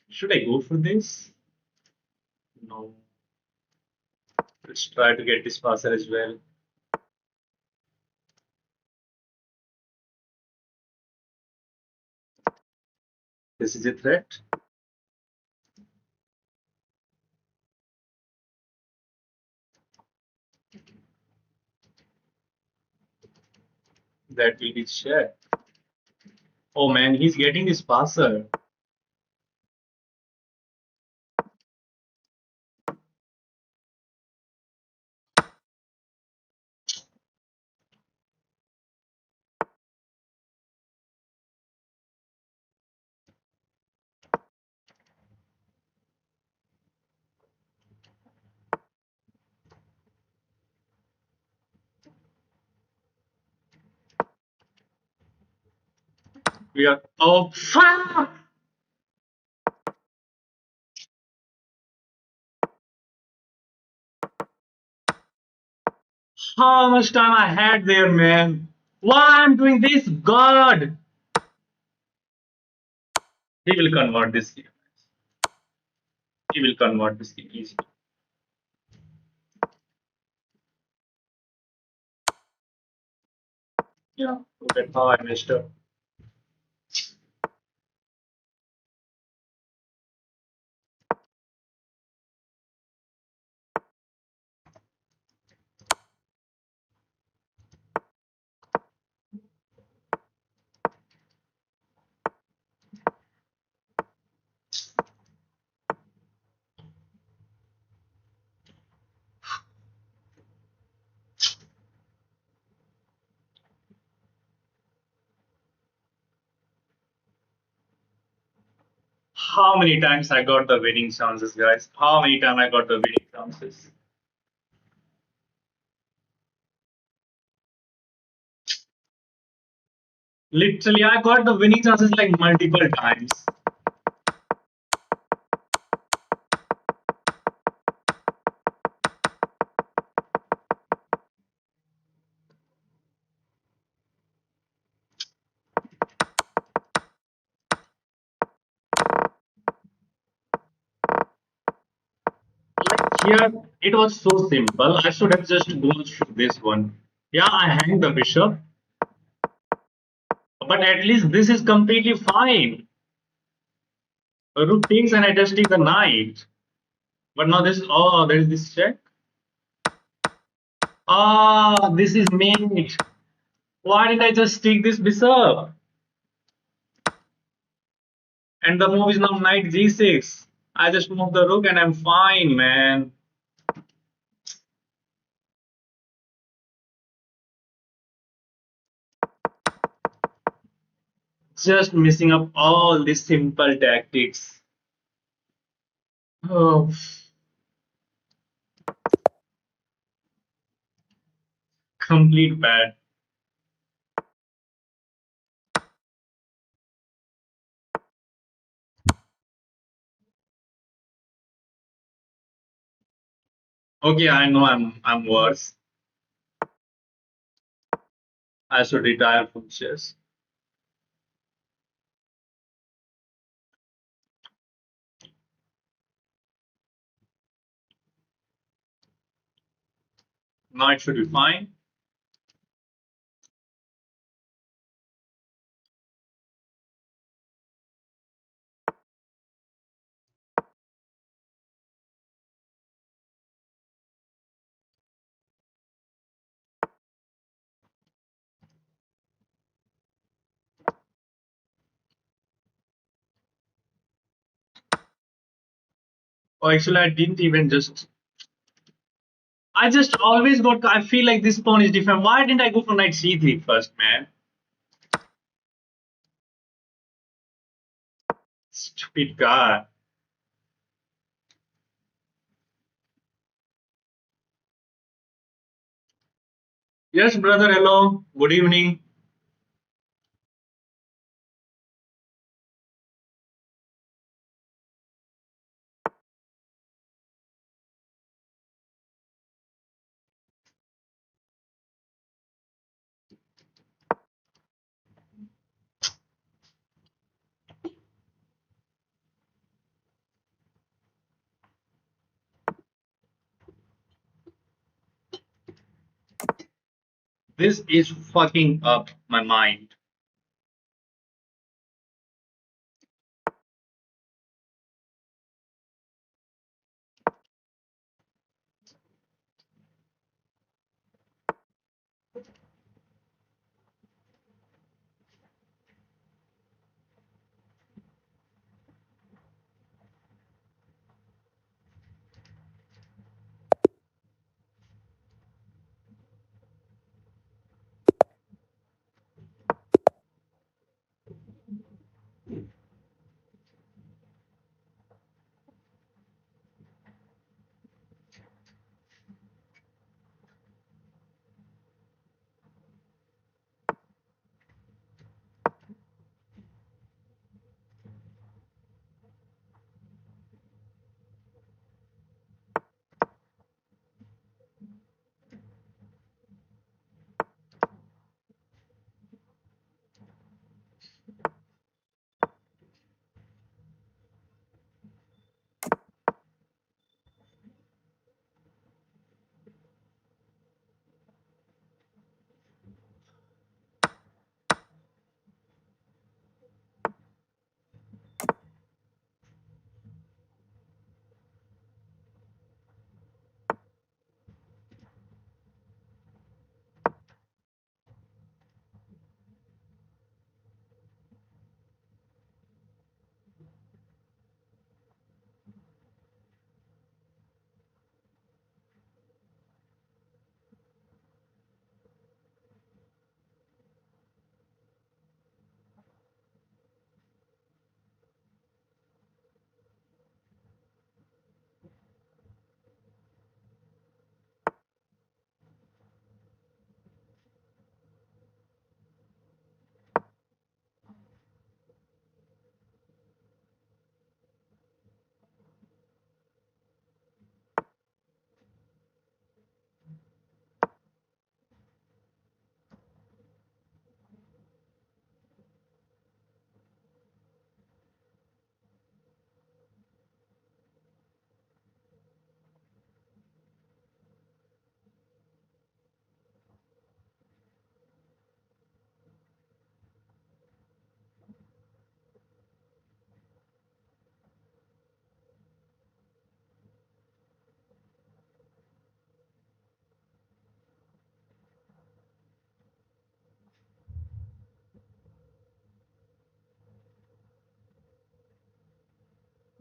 Should I go for this? No. Let's try to get this passer as well. This is a threat. That will be check. Oh man, he's getting this passer. We are oh fuck! How much time I had there, man? Why I'm doing this? God! He will convert this game. He will convert this game easily. Yeah, look at how I messed up. How many times I got the winning chances, guys? How many times I got the winning chances? Literally, I got the winning chances like multiple times. Like here, it was so simple. I should have just gone through this one. Yeah, I hanged the bishop, but at least this is completely fine. A rook takes and I just take the knight. But now this, oh, there is this check. Ah, this is mate. Why did I just take this bishop? And the move is now knight g6. I just move the rook and I'm fine, man. Just messing up all these simple tactics. Oh, complete bad. Okay, I know I'm worse. I should retire from chess. Now it should be fine. Oh, actually, I didn't even just. I just always got. I feel like this pawn is different. Why didn't I go for knight c3 first, man? Stupid guy. Yes, brother. Hello. Good evening. This is fucking up my mind.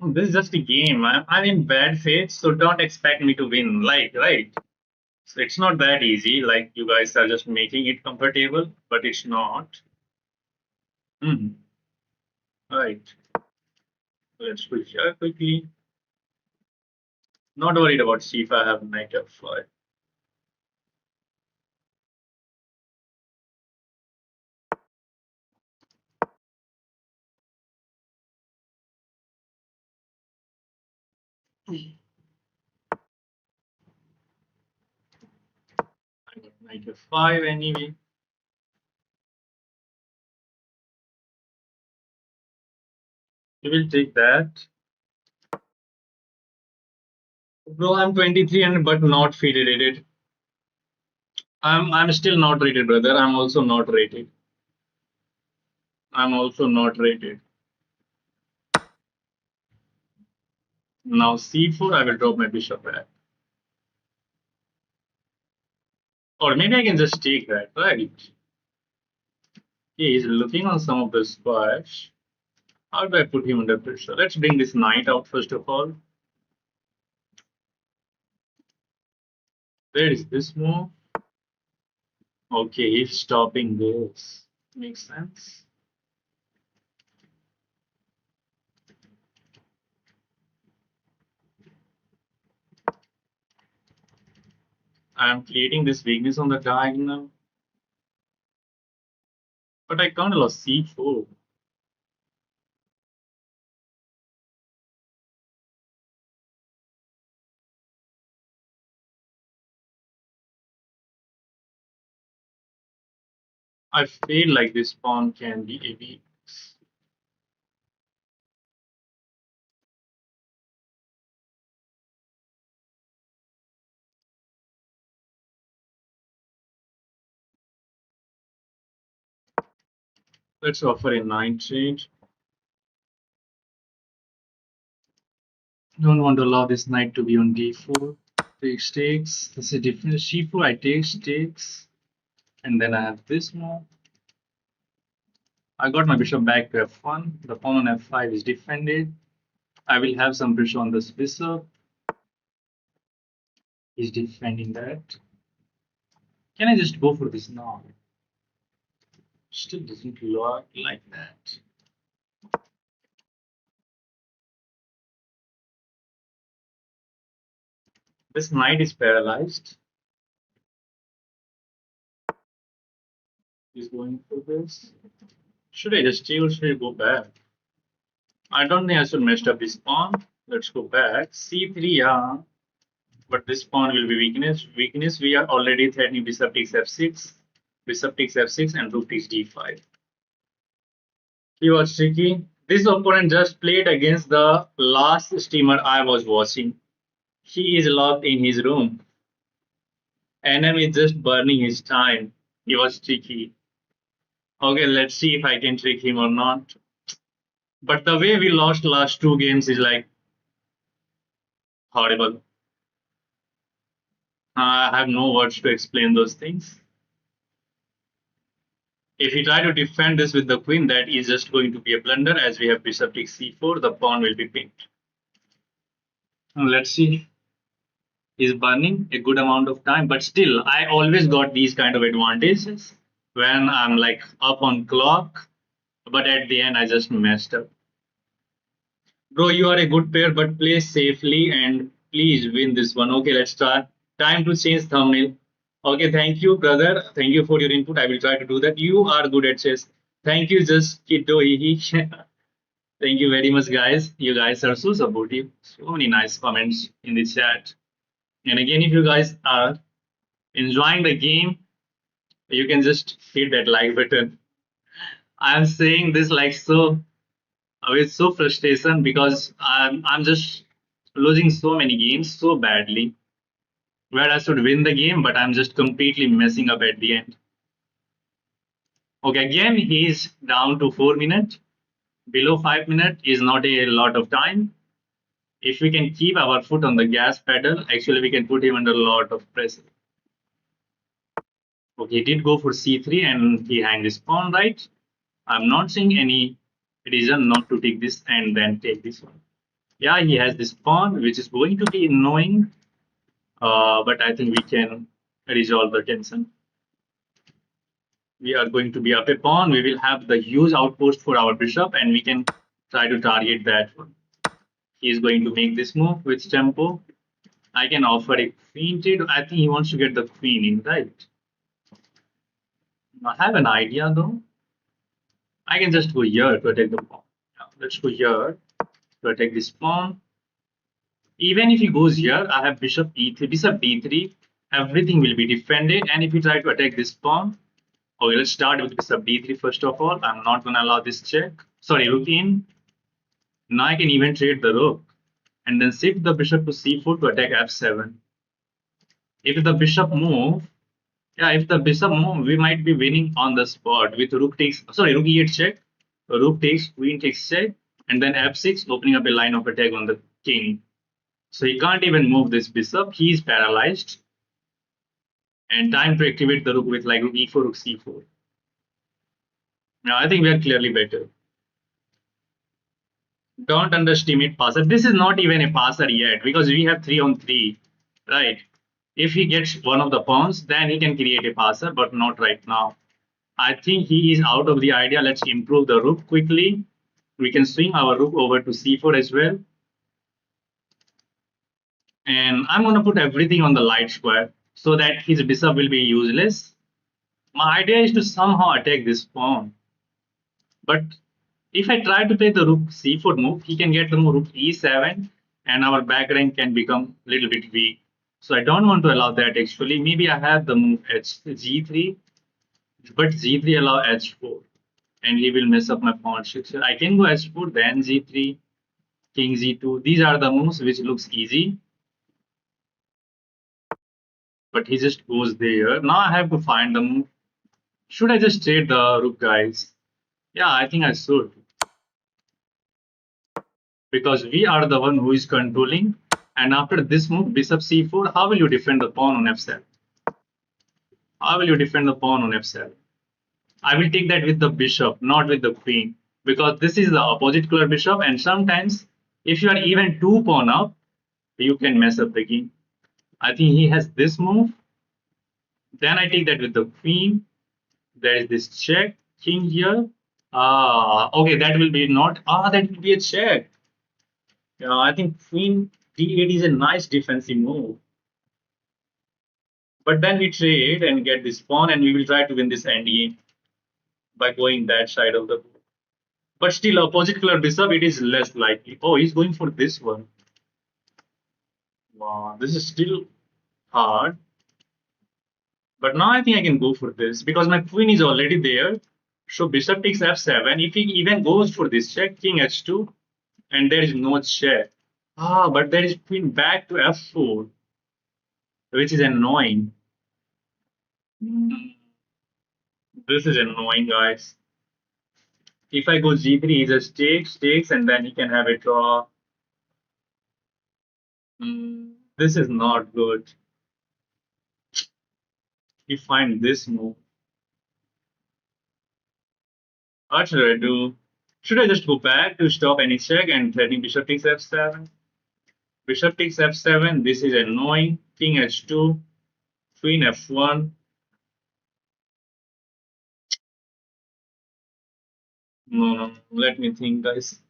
This is just a game. I'm in bad faith, so don't expect me to win. Like, right? So it's not that easy. Like you guys are just making it comfortable, but it's not. Mhm. Right. Let's switch here quickly. Not worried about C if I have knight f5. I got knight f5 anyway. We will take that. Bro, I'm 23 and but not FIDE rated. I'm still not rated, brother. I'm also not rated. I'm also not rated. Now c4, I will drop my bishop back. Or maybe I can just take that, right? He is looking on some of the squares. How do I put him under pressure? Let's bring this knight out first of all. Where is this move? Okay, he's stopping this. Makes sense. I'm creating this weakness on the diagonal, but I can't allow c4. I feel like this pawn can be a weakness. Let's offer a 9 trade. Don't want to allow this knight to be on d4. Takes takes. This is different. c4. I takes, and then I have this move. I got my bishop back to f1. The pawn on f5 is defended. I will have some pressure on this bishop. He's defending that. Can I just go for this now? Still doesn't look like that. This knight is paralyzed. He's going for this. Should I just stay or should I go back? I don't think I should mess up this pawn. Let's go back. c3, yeah. But this pawn will be weakness. Weakness, we are already threatening bishop takes f6. Bishop takes f6 and rook takes d5. He was tricky. This opponent just played against the last streamer I was watching. He is locked in his room. Enemy is just burning his time. He was tricky. Okay, let's see if I can trick him or not. But the way we lost last two games is like horrible. I have no words to explain those things. If we try to defend this with the queen, that is just going to be a blunder. As we have bishop takes c4, the pawn will be pinned. Now let's see. He's burning a good amount of time, but still, I always got these kind of advantages when I'm like up on clock. But at the end, I just messed up. Bro, you are a good player, but play safely and please win this one. Okay, let's start. Time to change thumbnail. Okay, thank you, brother. Thank you for your input. I will try to do that. You are good at chess. Thank you, just kiddo. Thank you very much, guys. You guys are so supportive. So many nice comments in the chat. And again, if you guys are enjoying the game, you can just hit that like button. I'm saying this like so with so frustration because I'm just losing so many games so badly where I should win the game, but I'm just completely messing up at the end. Okay, again, he's down to 4 minutes. Below 5 minutes is not a lot of time. If we can keep our foot on the gas pedal, actually we can put him under a lot of pressure. Okay, he did go for c3 and he hanged his pawn, right? I'm not seeing any reason not to take this and then take this one. Yeah, he has this pawn, which is going to be annoying, but I think we can resolve the tension. We are going to be up a pawn. We will have the huge outpost for our bishop, and we can try to target that one. He is going to make this move with tempo. I can offer a queen trade. I think he wants to get the queen in, right? I have an idea though. I can just go here to attack the pawn. Yeah, let's go here to attack this pawn. Even if he goes here, I have bishop e3, bishop d3. Everything will be defended. And if you try to attack this pawn, okay, let's start with bishop d3 first of all. I'm not going to allow this check. Sorry, rook in. Now I can even trade the rook and then shift the bishop to c4 to attack f7. If the bishop move, yeah, if the bishop move, we might be winning on the spot with rook takes, sorry, rook e8 check, rook takes, queen takes check, and then f6, opening up a line of attack on the king. So he can't even move this bishop. He is paralyzed. And time to activate the rook with like rook e4, rook c4. Now I think we are clearly better. Don't underestimate passer. This is not even a passer yet because we have 3 on 3, right? If he gets one of the pawns, then he can create a passer, but not right now. I think he is out of the idea. Let's improve the rook quickly. We can swing our rook over to c4 as well. And I'm going to put everything on the light square. so that his bishop will be useless. My idea is to somehow attack this pawn. But if I try to play the rook c4 move, he can get the move rook e7 and our back rank can become a little bit weak. So I don't want to allow that actually. Maybe I have the move g3, but g3 allow h4 and he will mess up my pawn structure. I can go h4, then g3, king g2. These are the moves which looks easy, but he just goes there. Now I have to find the move. Should I just trade the rook, guys? Yeah, I think I should. Because we are the one who is controlling. And after this move, bishop c4, how will you defend the pawn on f7? How will you defend the pawn on f7? I will take that with the bishop, not with the queen. Because this is the opposite color bishop. And sometimes, if you are even two pawn up, you can mess up the game. I think he has this move. Then I take that with the queen. There is this check, king here. Okay, that will be not. That will be a check. I think queen d8 is a nice defensive move. But then we trade and get this pawn, and we will try to win this endgame by going that side of the board. But still, opposite color bishop, it is less likely. Oh, he's going for this one. Wow, this is still hard. But now I think I can go for this because my queen is already there. So bishop takes f7. If he even goes for this check, king h2, and there is no check. But there is queen back to f4, which is annoying. This is annoying, guys. If I go g3, he just takes, and then he can have a draw. This is not good. We find this move. What should I do? Should I just go back to stop any check and threatening bishop takes f7? Bishop takes f7. This is annoying. King h2. Queen f1. No. Let me think, guys.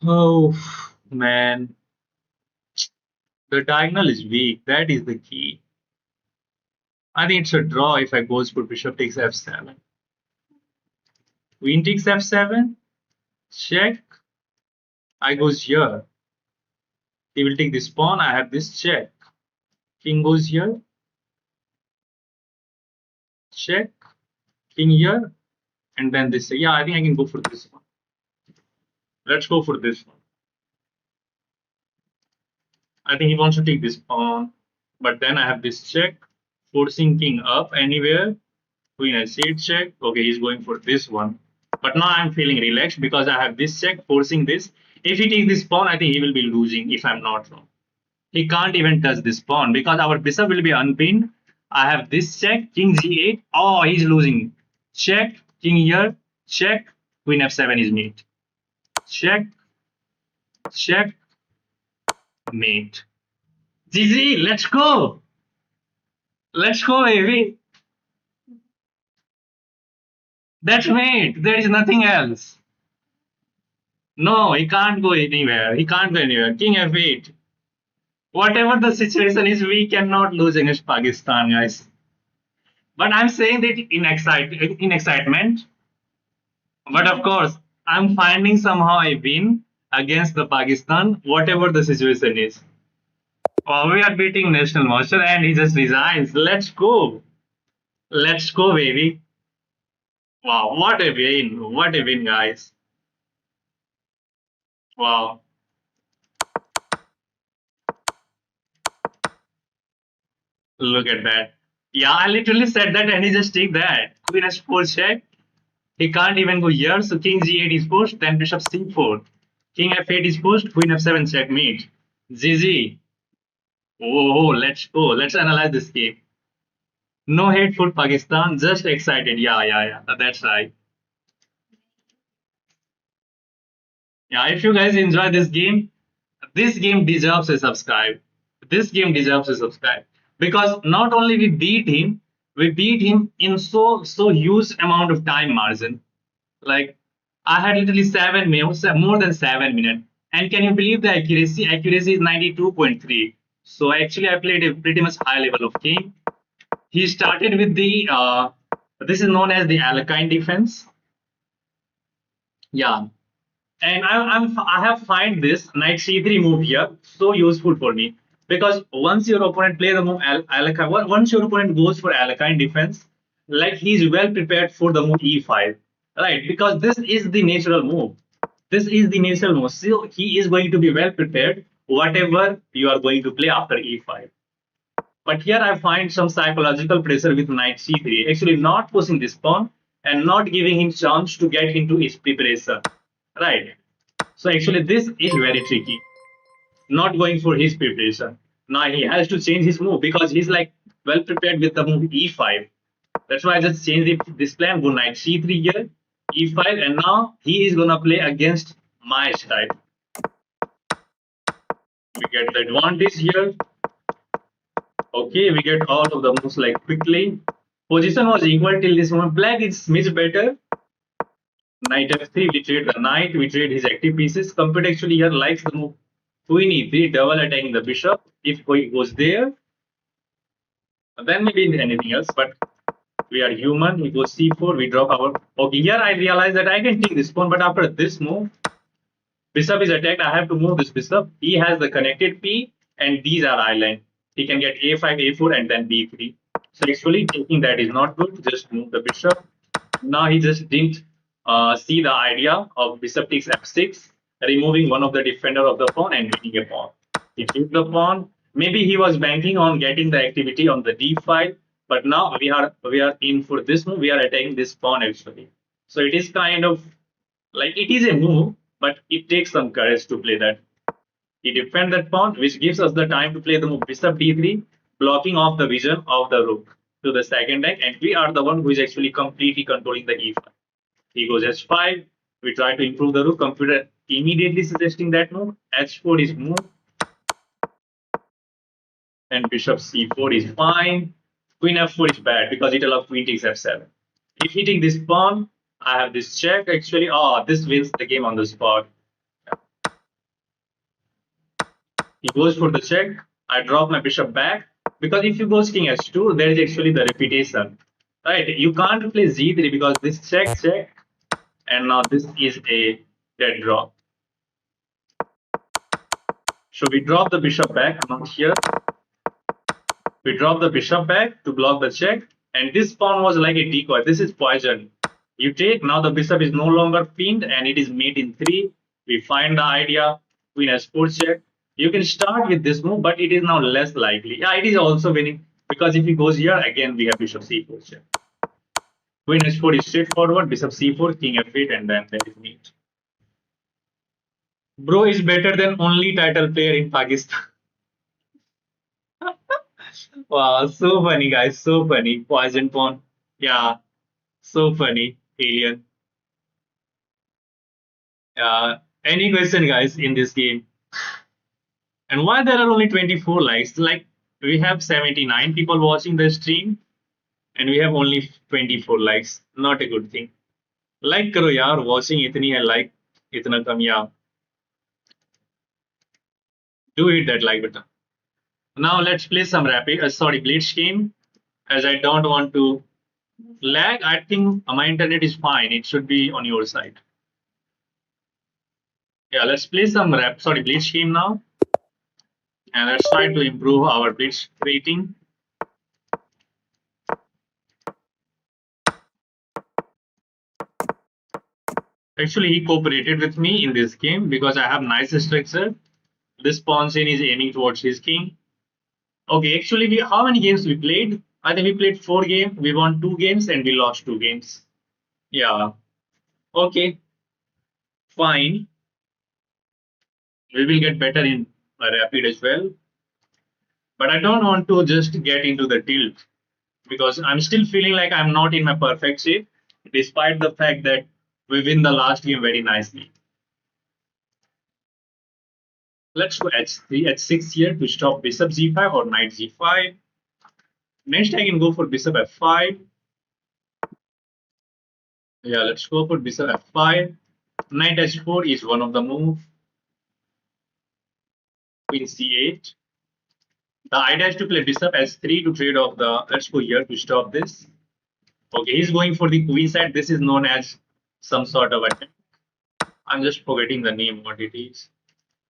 Oh, man. The diagonal is weak. That is the key. I think it's a draw if I goes for bishop takes f7. Queen takes f7. Check. I goes here. He will take this pawn. I have this check. King goes here. Check. King here. And then this. Yeah, I think I can go for this one. Let's go for this one. I think he wants to take this pawn. But then I have this check. Forcing king up anywhere. Queen h8 check. Okay, he's going for this one. But now I'm feeling relaxed because I have this check forcing this. If he takes this pawn, I think he will be losing if I'm not wrong. He can't even touch this pawn because our bishop will be unpinned. I have this check, king g8. Oh, he's losing. Check, king here, check, queen f7 is mate. Check, check, mate. GG, let's go. Let's go, baby. That's mate. There is nothing else. No, he can't go anywhere. He can't go anywhere. King f8. Whatever the situation is, we cannot lose against Pakistan, guys. But I'm saying that in excitement. But of course, I'm finding somehow a win against the Pakistan, whatever the situation is. Oh, we are beating National Master and he just resigns. Let's go. Let's go, baby. Wow, what a win. What a win, guys. Wow. Look at that. Yeah, I literally said that and he just take that. Queen h4 check. He can't even go here, so king g8 is pushed, then bishop c4. King f8 is pushed, queen f7 checkmate. GG. Oh, let's go. Let's analyze this game. No hate for Pakistan, just excited. Yeah. That's right. Yeah, if you guys enjoy this game deserves a subscribe. This game deserves a subscribe because not only we beat him in so huge amount of time margin. Like I had literally 7 minutes, more than 7 minutes. And can you believe the accuracy? Accuracy is 92.3. So actually, I played a pretty much high level of game. He started with the this is known as the Alakine defense. Yeah, and I have find this knight c3 move here so useful for me because once your opponent play the move Alakine, once your opponent goes for Alakine defense, like he's well prepared for the move e5, right? Because this is the natural move. This is the natural move. So he is going to be well prepared whatever you are going to play after e5. But here I find some psychological pressure with knight c3, actually not pushing this pawn and not giving him chance to get into his preparation. Right. So actually this is very tricky. Not going for his preparation. Now he has to change his move because he's like well prepared with the move e5. That's why I just changed this plan, go knight c3 here, e5, and now he is gonna play against my style. We get the advantage here. Okay, we get all of the moves like quickly. Position was equal till this moment. Black is much better. Knight f3, we trade the knight, we trade his active pieces. Computer actually here likes the move queen e3, double attacking the bishop. If he goes there, then maybe anything else. But we are human. He goes c4, we drop our. Okay, here I realize that I can take this pawn, but after this move, bishop is attacked. I have to move this bishop. He has the connected p, and these are island. He can get a5, a4, and then b3. So actually, taking that is not good. Just move the bishop. Now he just didn't see the idea of bishop takes f6, removing one of the defender of the pawn and winning a pawn. He took the pawn. Maybe he was banking on getting the activity on the d5, but now we are in for this move. We are attacking this pawn actually. So it is kind of like it is a move, but it takes some courage to play that. He defends that pawn, which gives us the time to play the move bishop d3, blocking off the vision of the rook to the second rank, and we are the one who is actually completely controlling the e5. He goes h5. We try to improve the rook. Computer immediately suggesting that move. h4 is move, and bishop c4 is fine. Queen f4 is bad because it allows queen takes f7. If hitting this pawn, I have this check. Actually, this wins the game on the spot. He goes for the check. I drop my bishop back because if you go king h2, there is actually the repetition. Right? You can't play z3 because this check, and now this is a dead drop. So we drop the bishop back, not here. We drop the bishop back to block the check, and this pawn was like a decoy. This is poison. You take, now the bishop is no longer pinned and it is mate in 3. We find the idea, queen h4 check. You can start with this move, but it is now less likely. Yeah, it is also winning because if he goes here, again we have bishop c4 check. Queen h4 is straightforward, bishop c4, king f8, and then there is mate. Bro is better than only title player in Pakistan. Wow, so funny, guys. So funny. Poison pawn. Yeah, so funny. Alien. Any question, guys, in this game? And why there are only 24 likes? Like, we have 79 people watching the stream, and we have only 24 likes. Not a good thing. Like karo yaar, watching itni hai like itna kam yeah. Do hit that like button. Now let's play some rapid. Sorry, Blitz game. As I don't want to lag, I think my internet is fine. It should be on your side. Yeah, let's play some Blitz game now. And let's try to improve our Blitz rating. Actually, he cooperated with me in this game because I have nice structure. This pawn chain is aiming towards his king. Okay, actually, how many games we played? I think we played 4 games. We won 2 games and we lost 2 games. Yeah. Okay. Fine. We will get better in rapid as well. But I don't want to just get into the tilt because I'm still feeling like I'm not in my perfect shape, despite the fact that we win the last game very nicely. Let's go h3, h6 here to stop bishop g5 or knight g5. Next, I can go for bishop f5. Yeah, let's go for bishop f5. Knight h4 is one of the move. Queen c8. The idea is to play bishop s3 to trade off the. Let's go here to stop this. Okay, he's going for the queen side. This is known as some sort of attack. I'm just forgetting the name, what it is.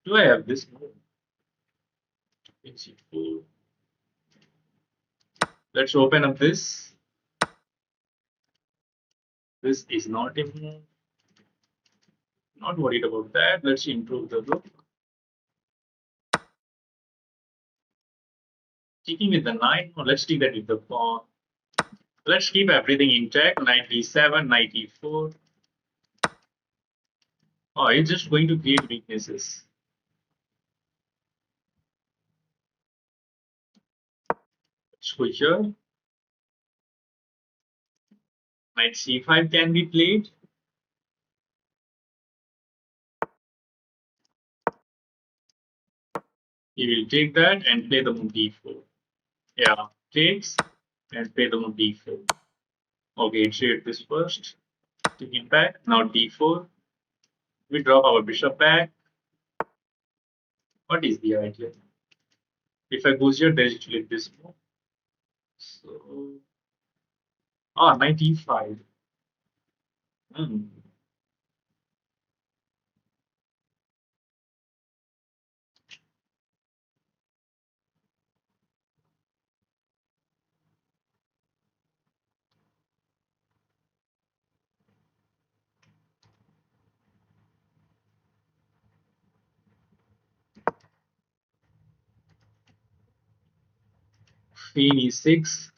Do I have this move? C4. Let's open up this. This is not a move. Not worried about that. Let's improve the look. Sticking with the knight. No, let's stick that with the pawn. Let's keep everything intact. Knight d7, knight e4. Oh, it's just going to create weaknesses. Let's go here. Knight c5 can be played. He will take that and play the move d4. Yeah, takes and play the move d4. Okay, trade this first. Take it back. Now d4. We drop our bishop back. What is the idea? If I go here, there is actually this move. So, knight e5. Hmm. Queen e6.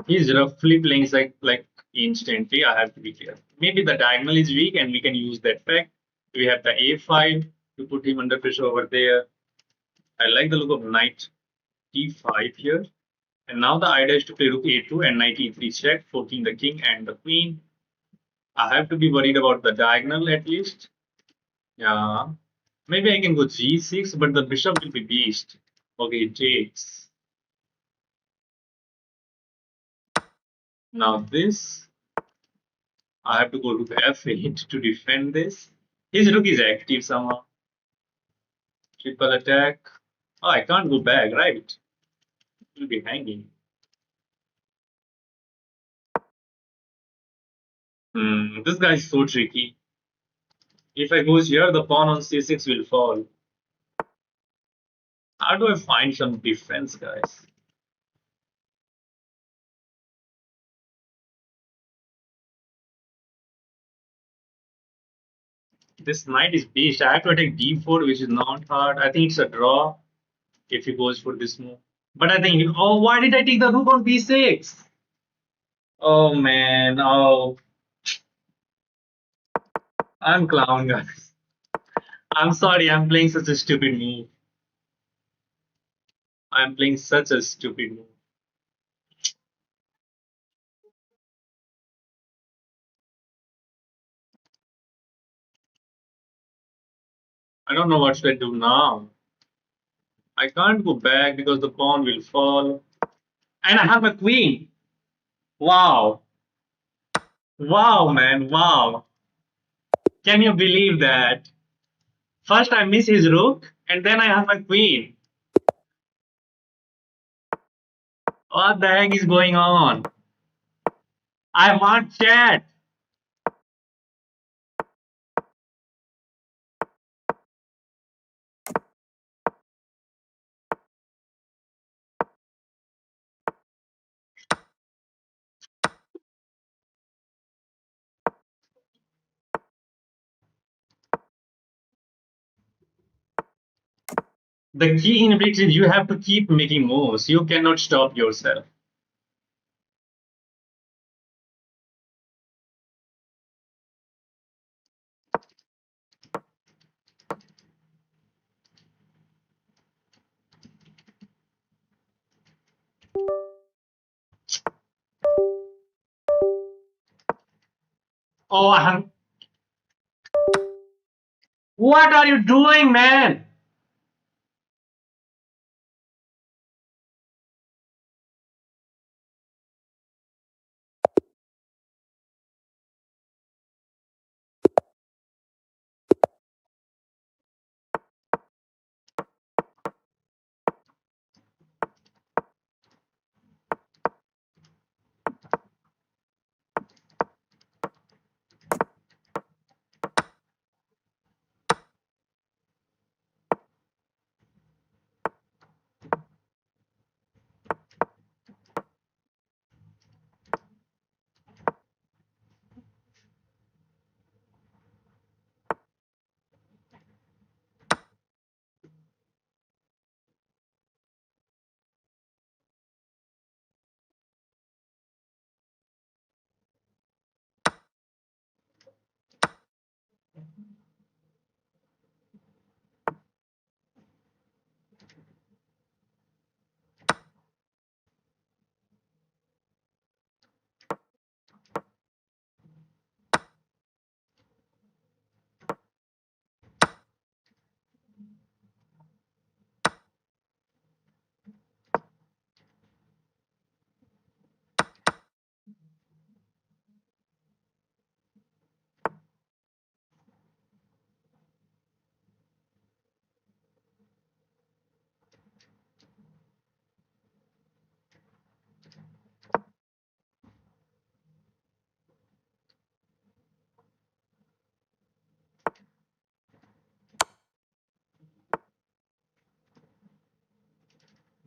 He's roughly playing like instantly. I have to be clear. Maybe the diagonal is weak, and we can use that fact. We have the a5 to put him under pressure over there. I like the look of knight d5 here. And now the idea is to play rook a2 and knight e3 check, forking the king and the queen. I have to be worried about the diagonal at least. Yeah. Maybe I can go g6, but the bishop will be beast. Okay, it takes. Now this, I have to go to f8 to defend this. His rook is active somehow. Triple attack. Oh, I can't go back, right? He'll be hanging. This guy is so tricky. If I go here, the pawn on c6 will fall. How do I find some defense, guys? This knight is beast. I have to attack d4, which is not hard. I think it's a draw if he goes for this move. But I think, oh, why did I take the rook on b6? Oh man, oh, I'm clown, guys. I'm sorry, I'm playing such a stupid move. I'm playing such a stupid move. I don't know what should I do now. I can't go back because the pawn will fall. And I have a queen. Wow. Wow, man. Wow. Can you believe that? First I miss his rook, and then I have a queen. What the heck is going on? I want chat. The key in Blitz is you have to keep making moves. You cannot stop yourself. Oh, what are you doing, man?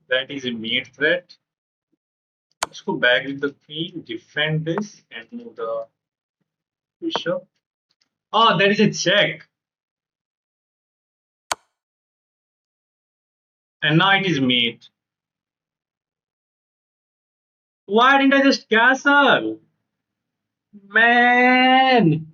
That is a mate threat. Let's go back with the queen, defend this, and move the bishop. Oh, that is a check. And now it is mate. Why didn't I just castle? Man!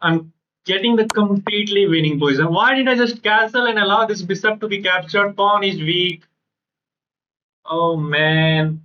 I'm getting the completely winning position. Why did I just castle and allow this bishop to be captured? Pawn is weak. Oh man.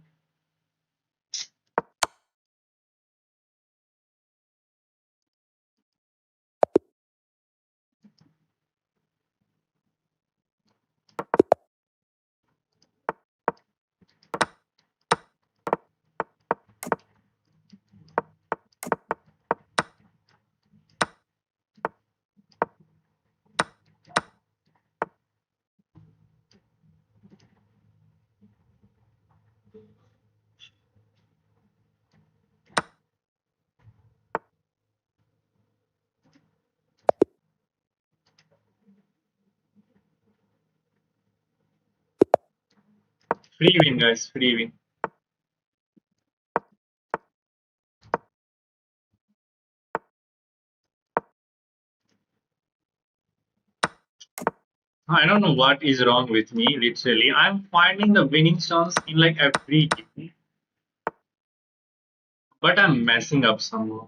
Free win, guys. Free win. I don't know what is wrong with me, literally. I'm finding the winning chance in like every game, but I'm messing up somehow.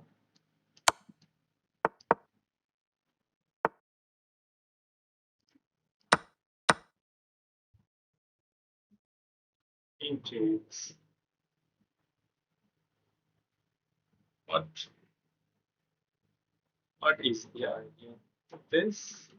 Intakes. What? What is the idea? This?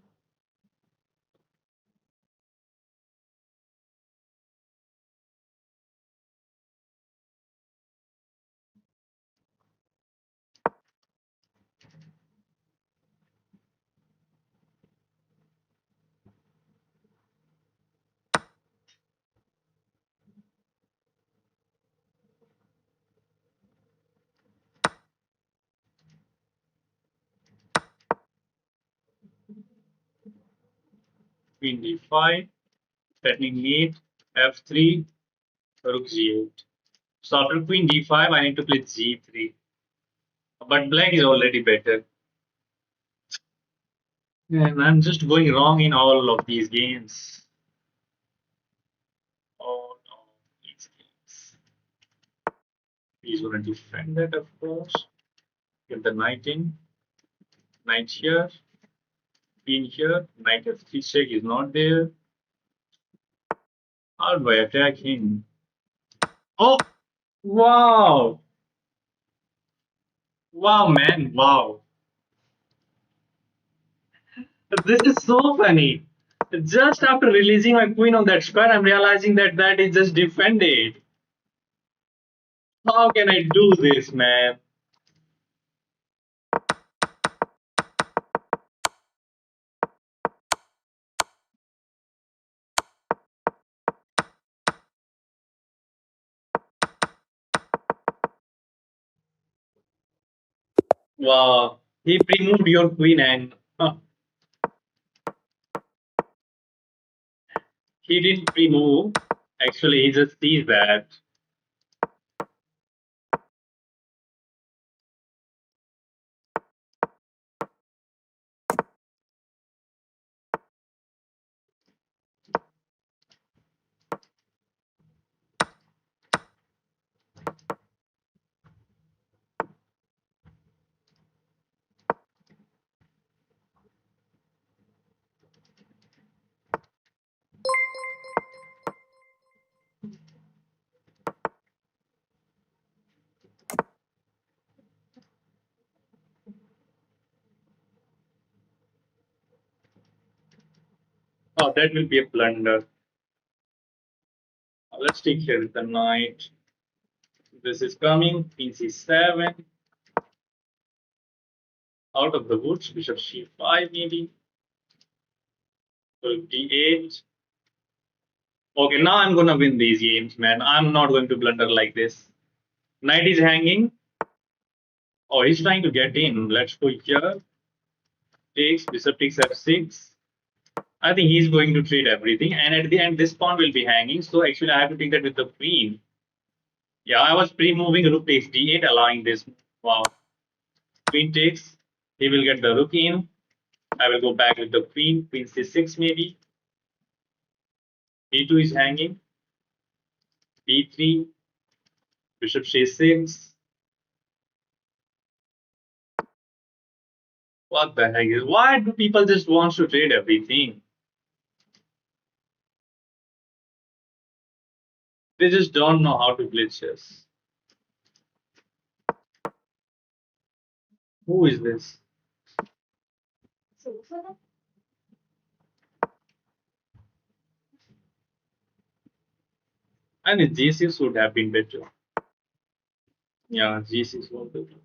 Queen d5, threatening mate, f3, rook g8. So after queen d5, I need to play g3. But black is already better. And I'm just going wrong in all of these games. All of these games. He's going to defend that, of course. Get the knight in. Knight here. Queen here. Knight f3 check is not there. How do I attack him? Oh! Wow! Wow, man. Wow. This is so funny. Just after releasing my queen on that square, I'm realizing that that is just defended. How can I do this, man? Wow. He pre-moved your queen and he didn't pre-move. Actually, he just sees that. Oh, that will be a blunder. Let's take here with the knight. This is coming. Queen c7. Out of the woods. Bishop c5 maybe. Rook d8. Okay, now I'm gonna win these games, man. I'm not going to blunder like this. Knight is hanging. Oh, he's trying to get in. Let's go here. Takes. Bishop takes f6. I think he's going to trade everything. And at the end, this pawn will be hanging. So actually, I have to take that with the queen. Yeah, I was pre-moving rook takes d8, allowing this. Wow. Queen takes. He will get the rook in. I will go back with the queen. Queen c6 maybe. d2 is hanging. d3. Bishop c6. What the heck is? Why do people just want to trade everything? They just don't know how to play chess. Who is this? I think G6 would have been better. Yeah, G6 was better.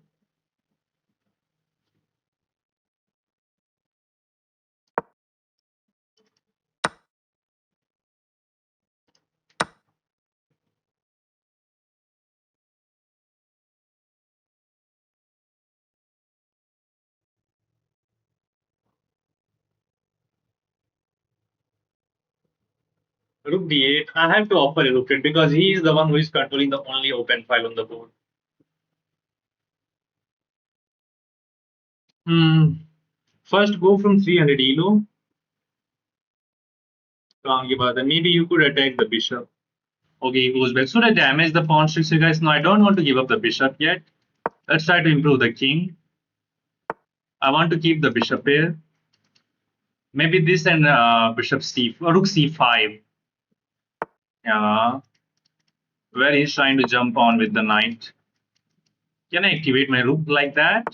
Rook d8. I have to offer a rook trade because he is the one who is controlling the only open file on the board. Hmm. First, go from 300 elo. काम की बात है. Maybe you could attack the bishop. Okay, he goes back. Should I damage the pawn structure, guys? No, I don't want to give up the bishop yet. Let's try to improve the king. I want to keep the bishop here. Maybe this and bishop c, rook c5. Yeah, where he's trying to jump on with the knight. Can I activate my rook like that?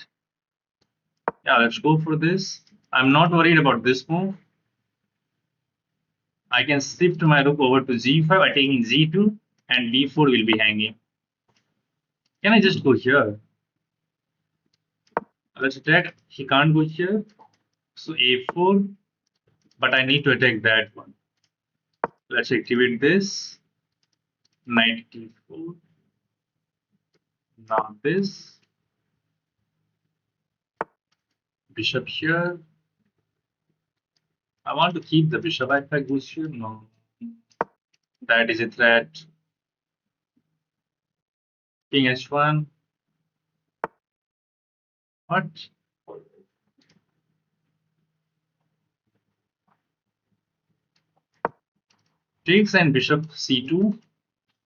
Yeah, let's go for this. I'm not worried about this move. I can shift my rook over to g5 by taking g2 and d4 will be hanging. Can I just go here? Let's attack. He can't go here. So a4, but I need to attack that one. Let's activate this. Knight d4. Now this. Bishop here. I want to keep the bishop. If I go here, no. That is a threat. King h1. What? Takes and bishop c2.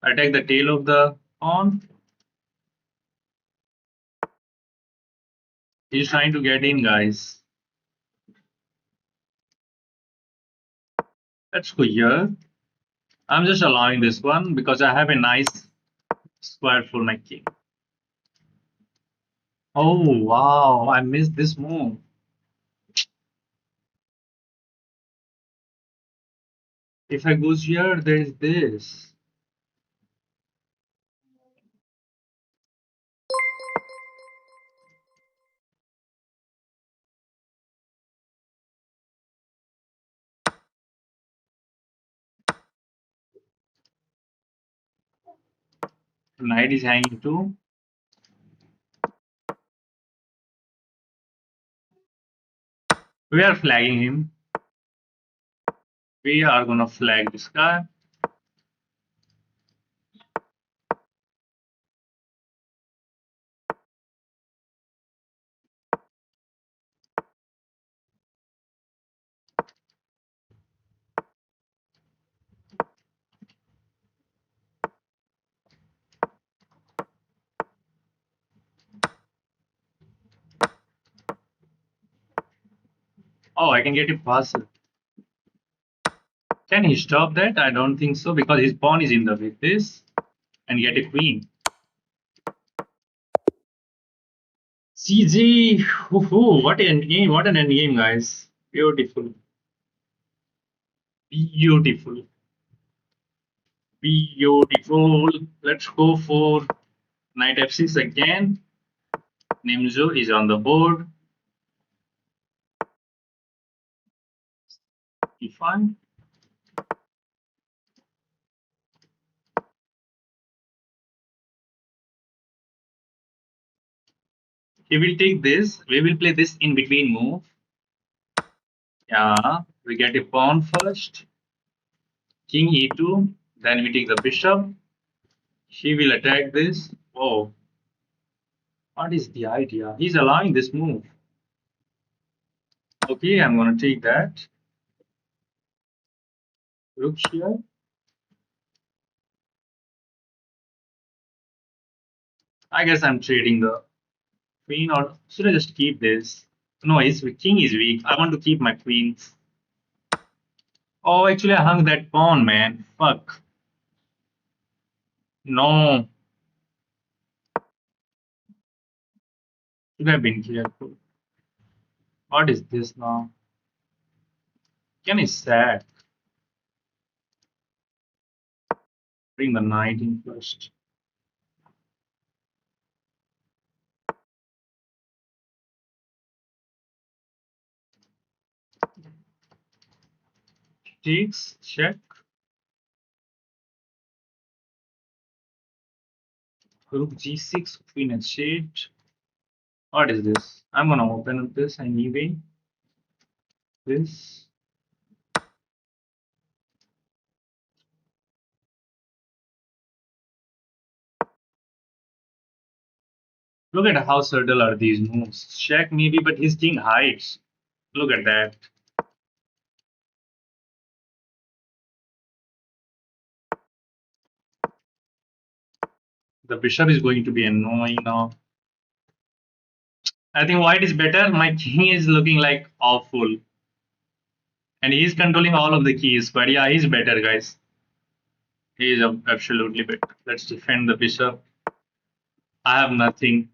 Attack the tail of the pawn. He's trying to get in, guys. Let's go here. I'm just allowing this one because I have a nice square for my king. Oh, wow. I missed this move. If I goes here, there is this. Knight is hanging too. We are flagging him. We are gonna flag this guy. Oh, I can get it past. Can he stop that? I don't think so because his pawn is in the way. This and get a queen. CG. What an endgame! What an endgame, guys! Beautiful, beautiful, beautiful. Let's go for Knight f6 again. Nimzo is on the board. E5. He will take this. We will play this in between move. Yeah, we get a pawn first. King e2. Then we take the bishop. He will attack this. Oh, what is the idea? He's allowing this move. Okay, I'm gonna take that. Rook here. I guess I'm trading the queen, or should I just keep this? No, his king is weak. I want to keep my queen. Oh, actually, I hung that pawn, man. Fuck. No, should have been careful. What is this now? Ken is sad. Bring the knight in first. Takes, check. Rook g6, queen h8. What is this? I'm gonna open up this anyway. This. Look at how subtle are these moves. Check maybe, but his king hides. Look at that. The bishop is going to be annoying now. I think white is better. My king is looking like awful. And he's controlling all of the keys. But yeah, he's better, guys. He is absolutely better. Let's defend the bishop. I have nothing.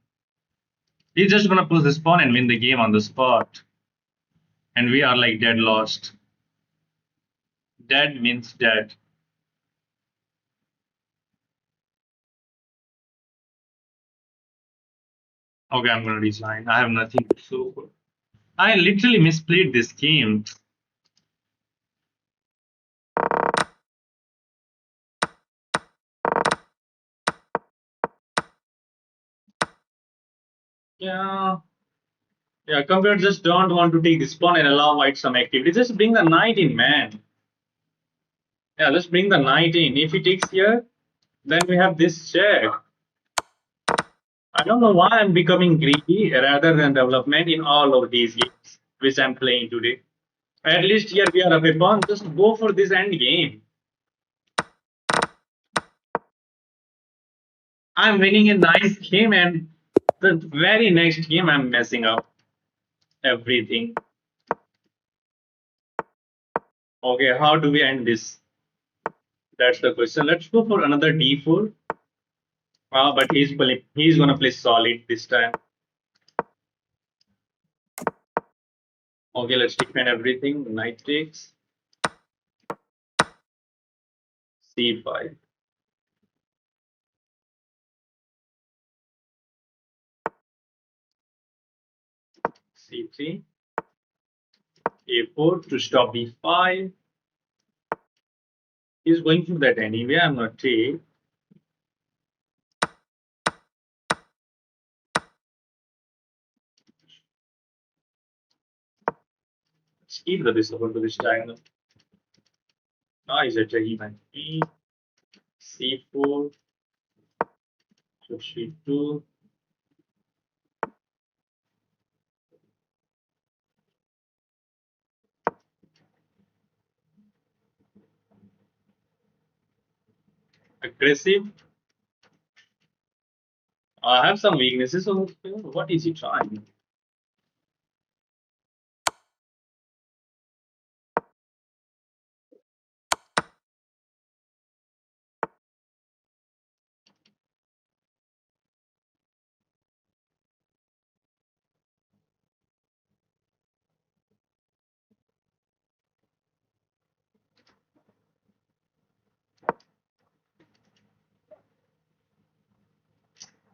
He's just gonna push this pawn and win the game on the spot. And we are like dead lost. Dead means dead. Okay, I'm gonna resign. I have nothing to show for. I literally misplayed this game. Yeah. Yeah, computer just don't want to take this pawn and allow white some activity. Just bring the knight in, man. Yeah, let's bring the knight in. If he takes here, then we have this check. I don't know why I'm becoming greedy rather than development in all of these games which I'm playing today. At least here we are up a pawn. Just go for this end game. I'm winning a nice game, and the very next game I'm messing up everything. Okay, how do we end this? That's the question. Let's go for another d4. But he's gonna play solid this time. Okay, let's defend everything. Knight takes c5, c3, a4 to stop b5. He's going for that anyway. I'm not take. Let's keep the bishop to this diagonal. Now he's attacking my queen. c4 to c2. Aggressive. I have some weaknesses. So what is he trying?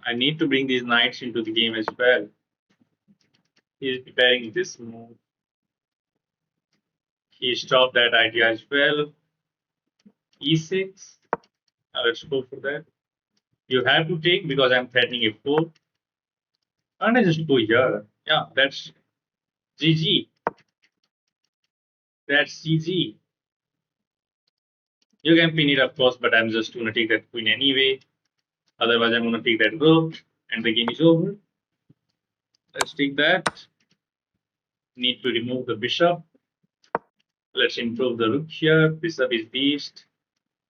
I need to bring these knights into the game as well. He's preparing this move. He stopped that idea as well. E6. Let's go for that. You have to take because I'm threatening a 4. And I just go here. Yeah, that's GG. That's GG. You can pin it, of course, but I'm just going to take that queen anyway. Otherwise, I'm going to take that rook, and the game is over. Let's take that. Need to remove the bishop. Let's improve the rook here. Bishop is beast.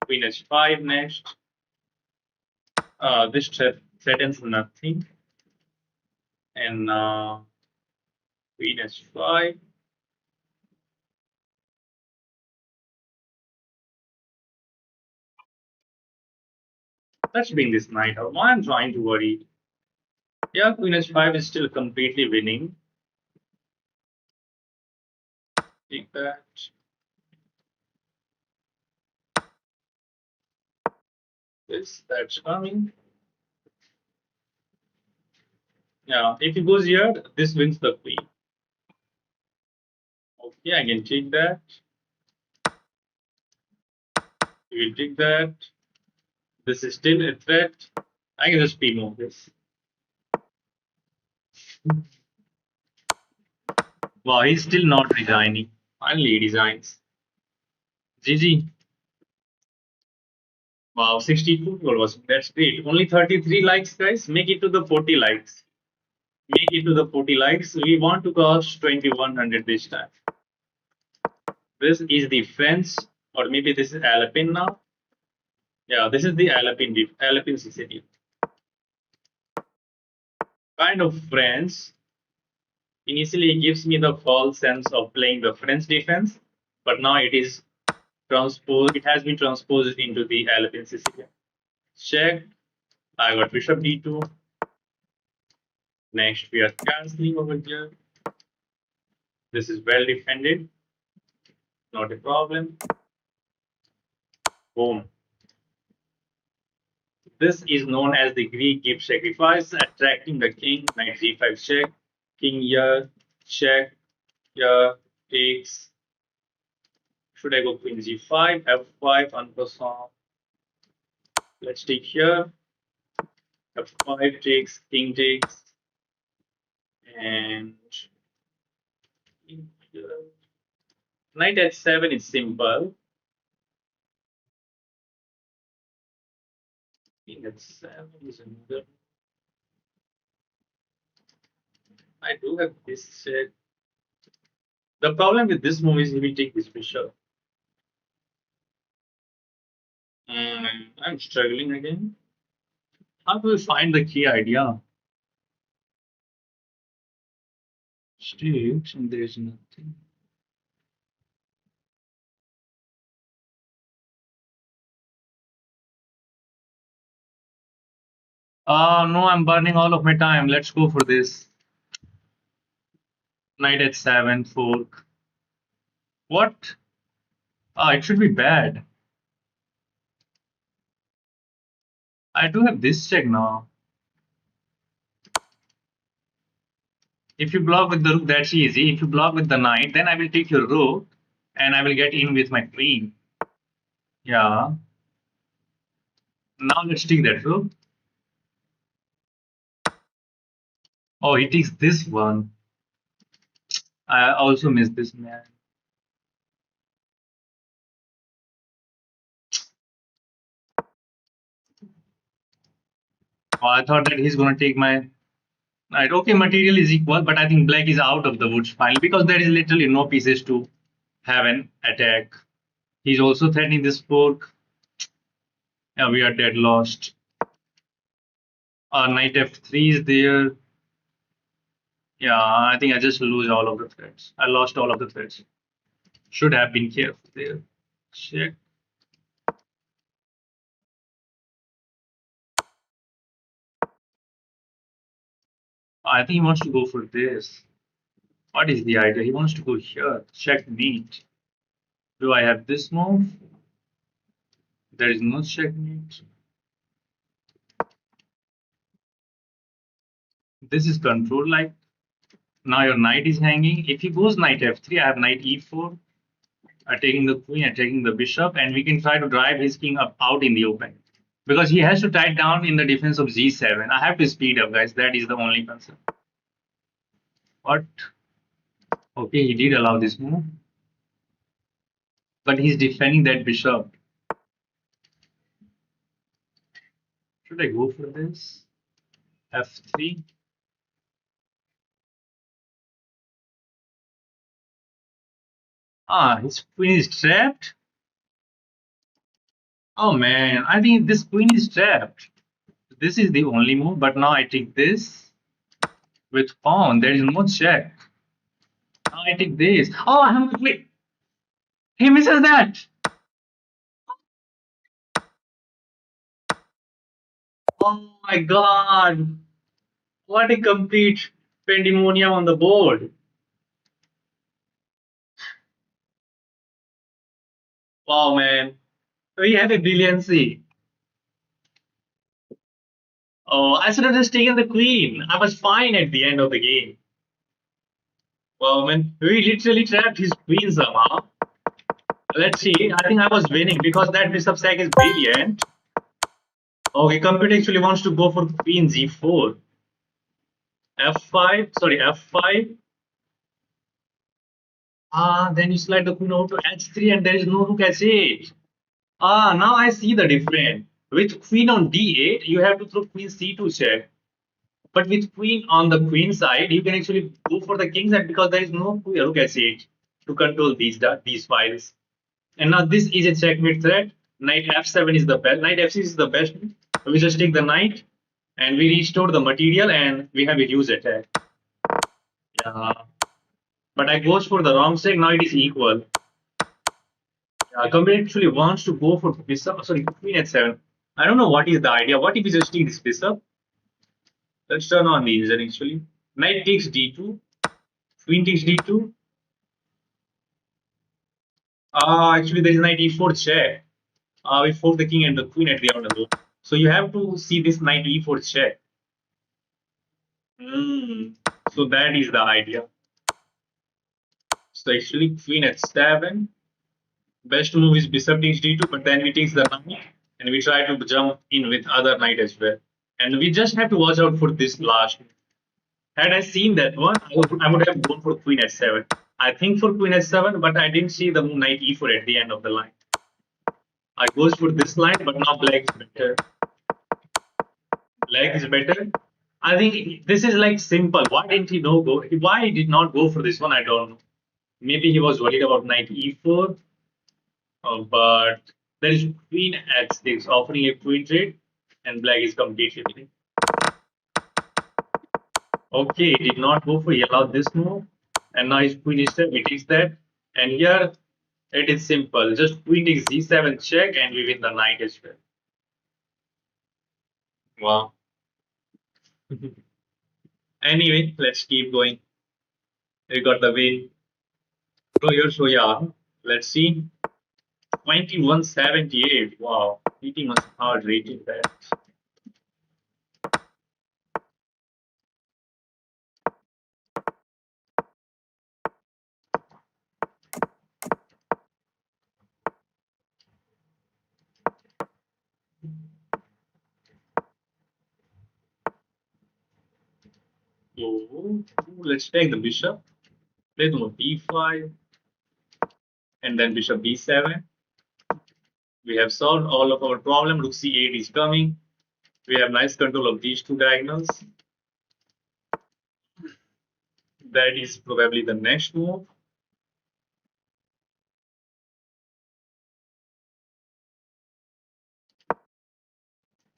Queen h5 next. This threatens nothing. And queen h5. Let's bring this knight out. Why I'm trying to worry. Yeah, queen h5 is still completely winning. Take that. That's coming. Yeah, if he goes here, this wins the queen. Okay, I can take that. You will take that. This is still a threat. I can just remove this. Wow, he's still not resigning. Finally, he resigns. GG. Wow, 62 people watching. That's great. Only 33 likes, guys. Make it to the 40 likes. Make it to the 40 likes. We want to cross 2100 this time. This is the French, or maybe this is Alpine now. Yeah, this is the Alpine Sicily. Kind of French. Initially, it gives me the false sense of playing the French defense, but now it is transposed. It has been transposed into the Alpine Sicily. Check. I got Bishop D2. Next, we are canceling over here. This is well defended. Not a problem. Boom. This is known as the Greek gift sacrifice, attracting the king. Knight g5 check. King here. Check. Here. Takes. Should I go queen g5? F5 en passant. Let's take here. F5 takes. King takes. And knight h7 is simple. King h7 is another. I do have this check. The problem with this move is he will take this bishop. I'm struggling again. How do we find the key idea? Sticks and there's nothing. No, I'm burning all of my time. Let's go for this. Knight h7, fork. What? It should be bad. I do have this check now. If you block with the rook, that's easy. If you block with the knight, then I will take your rook and I will get in with my queen. Yeah. Now let's take that rook. Oh, he takes this one. I also missed this man. Oh, I thought that he's going to take my knight. Okay, material is equal, but I think black is out of the woods finally because there is literally no pieces to have an attack. He's also threatening this fork. Yeah, we are dead lost. Knight f3 is there. Yeah, I think I just lose all of the threats. I lost all of the threats. Should have been careful there. Check. I think he wants to go for this. What is the idea? He wants to go here. Checkmate. Do I have this move? There is no checkmate. This is controlled like now your knight is hanging. If he goes knight f3, I have knight e4, attacking the queen, attacking the bishop, and we can try to drive his king up out in the open. Because he has to tie it down in the defense of g7. I have to speed up, guys. That is the only concern. But okay, he did allow this move, but he's defending that bishop. Should I go for this? F3. Ah, his queen is trapped. Oh man, I think this queen is trapped. This is the only move, but now I take this with pawn. There is no check. Now I take this. Oh, I have a queen. He misses that. Oh my god. What a complete pandemonium on the board. Wow, man. We have a brilliancy. Oh, I should have just taken the queen. I was fine at the end of the game. Wow, man. We literally trapped his queen somehow. Let's see. I think I was winning because that bishop sack is brilliant. Okay, computer actually wants to go for queen g4. f5, sorry, f5. Ah, then you slide the queen over to h3 and there is no rook h8. Ah, now I see the difference. With queen on d8, you have to throw queen c2 check. But with queen on the queen side, you can actually go for the king side because there is no rook h8 to control these files. And now this is a checkmate threat. Knight f7 is the best. Knight f6 is the best. We just take the knight and we restore the material and we have a huge attack. Yeah. But I goes for the wrong check. Now it is equal. Company actually wants to go for bishop. Sorry, queen h7. I don't know what is the idea. What if we just take this bishop? Let's turn on the engine actually. Knight takes d2. Queen takes d2. Actually, there is knight e4 check. We force the king and the queen at the outer row. So you have to see this knight e4 check. So that is the idea. So actually, queen at 7. Best move is bishop takes d2, but then we take the knight and we try to jump in with other knight as well. And we just have to watch out for this last. Had I seen that one, I would have gone for queen h7. I think for queen h7, but I didn't see the knight e4 at the end of the line. I goes for this line, but now black is better. Black is better. I think this is like simple. Why didn't he no go? Why he did not go for this one? I don't know. Maybe he was worried about knight e4, but there is queen h6 offering a queen trade, and black is completely winning. Okay, he did not go for. He allowed this move, and now his queen is he takes that, and here it is simple. Just queen takes g7 check, and we win the knight as well. Wow. Anyway, let's keep going. We got the win. So here, so yeah, let's see. 2178. Wow, beating us hard rating that. So let's take the bishop. Play the move b5 and then bishop b7. We have solved all of our problem. Rook c8 is coming. We have nice control of these two diagonals. That is probably the next move.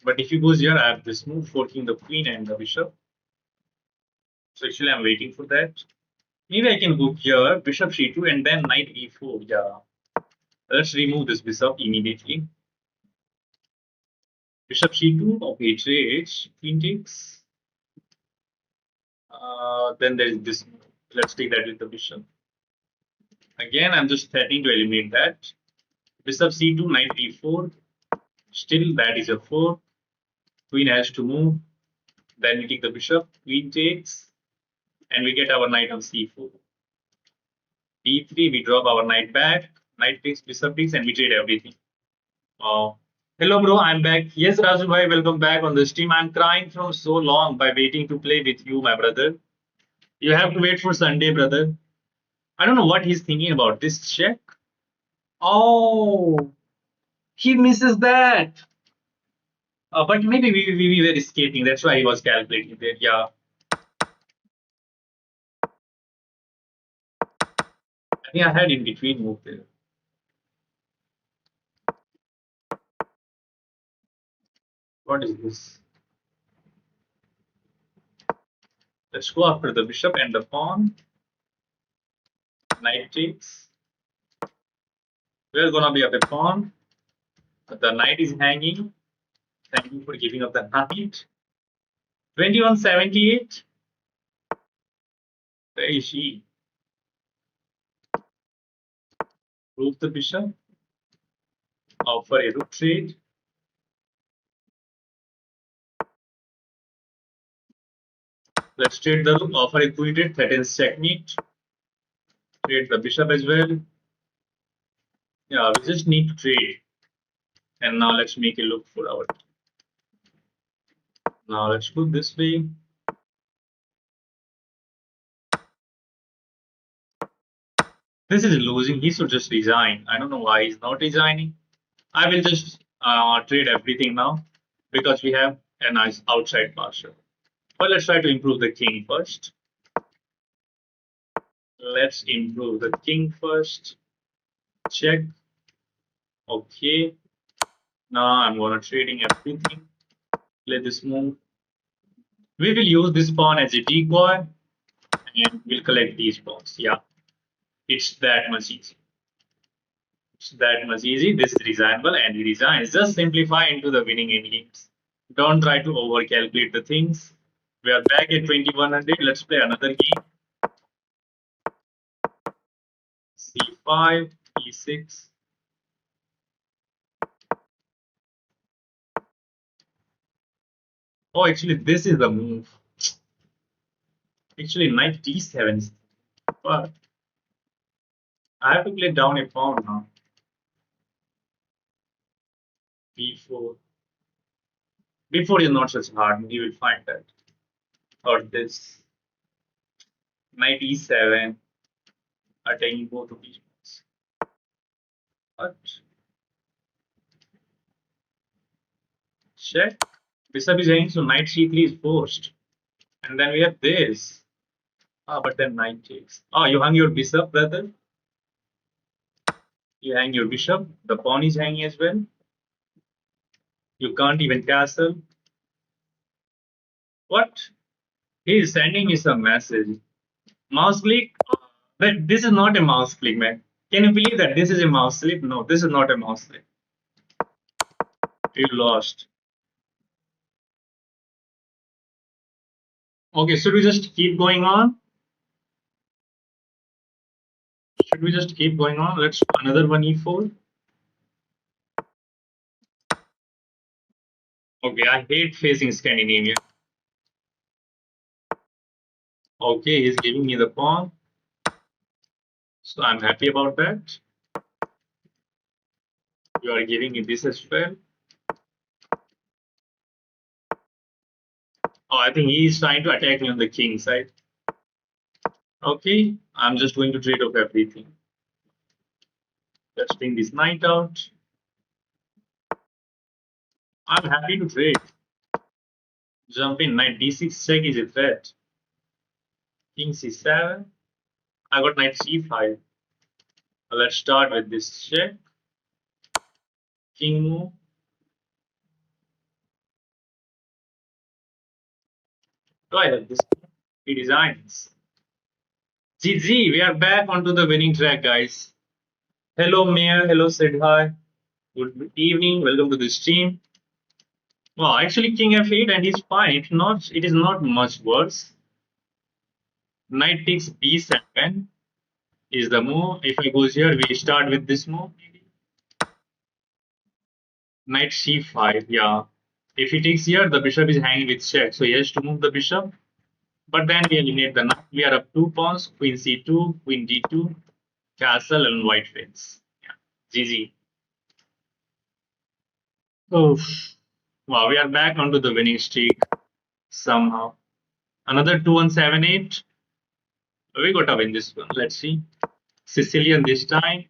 But if he goes here, I have this move, forking the queen and the bishop. So actually, I'm waiting for that. Maybe I can go here, bishop c2, and then knight e4. Yeah. Let's remove this bishop immediately. Bishop c2, okay, trades, queen takes. Then there is this. Let's take that with the bishop. Again, I'm just threatening to eliminate that. Bishop c2, knight e4. Still, that is a 4. Queen has to move. Then we take the bishop, queen takes, and we get our knight on c4. d3, we drop our knight back, knight takes, bishop takes, and we trade everything. Wow. Hello, bro. I'm back. Yes, Raju bhai, welcome back on the stream. I'm crying from so long by waiting to play with you, my brother. You have to wait for Sunday, brother. I don't know what he's thinking about. This check. Oh, he misses that. But maybe we were escaping. That's why he was calculating there. Yeah. I think I had in between move there. What is this? Let's go after the bishop and the pawn. Knight takes. We're gonna be up a pawn. But the knight is hanging. Thank you for giving up the knight. 2178. Where is she? Move the bishop. Offer a rook trade. Let's trade the rook. Offer a queen trade. Threatens checkmate. Trade the bishop as well. Yeah, we just need to trade. And now let's make a look for our. Now let's put this way. This is losing. He should just resign. I don't know why he's not resigning. I will just trade everything now because we have a nice outside partial. But let's try to improve the king first. Let's improve the king first. Check. Okay. Now I'm gonna trading everything. Play this move. We will use this pawn as a decoy and we'll collect these pawns. Yeah, it's that much easy. It's that much easy. This is resignable and he resigns. Just simplify into the winning endgames. Don't try to over calculate the things. We are back at 2100. Let's play another game. C5, E6. Oh, actually, this is the move. Actually, knight D7. But I have to play down a pawn now. B4. B4 is not such hard. You will find that. Or this. Knight E7. Attacking both of these pawns. But check. Bishop is hanging, so knight C3 is forced. And then we have this. Ah, but then knight takes. Oh, you hung your bishop, brother. You hang your bishop. The pawn is hanging as well. You can't even castle. What? He is sending me some message. Mouse click? But this is not a mouse click, man. Can you believe that this is a mouse click? No, this is not a mouse click. You lost. Okay, should we just keep going on? Should we just keep going on? Let's another one e4. Okay, I hate facing Scandinavia. Okay, he's giving me the pawn. So I'm happy about that. You are giving me this as well. Oh, I think he is trying to attack me on the king side. Okay, I'm just going to trade off everything. Let's bring this knight out. I'm happy to trade. Jump in, knight d6 check is a threat. King c7. I got knight c5. Let's start with this check. King move. Do I have this? He designs. GG, we are back onto the winning track, guys. Hello, Mayor. Hello, Sidhai. Good evening. Welcome to the stream. Well, actually, King f8 and he's fine. It is not much worse. Knight takes b7 is the move. If I goes here, we start with this move. Knight c5, yeah. If he takes here, the bishop is hanging with check, so he has to move the bishop. But then we eliminate the knight. We are up 2 pawns, queen c2, queen d2, castle, and white wins. Yeah. GG. Oh, wow, we are back onto the winning streak somehow. Another 2-1-7-8. We got to win this one. Let's see. Sicilian this time.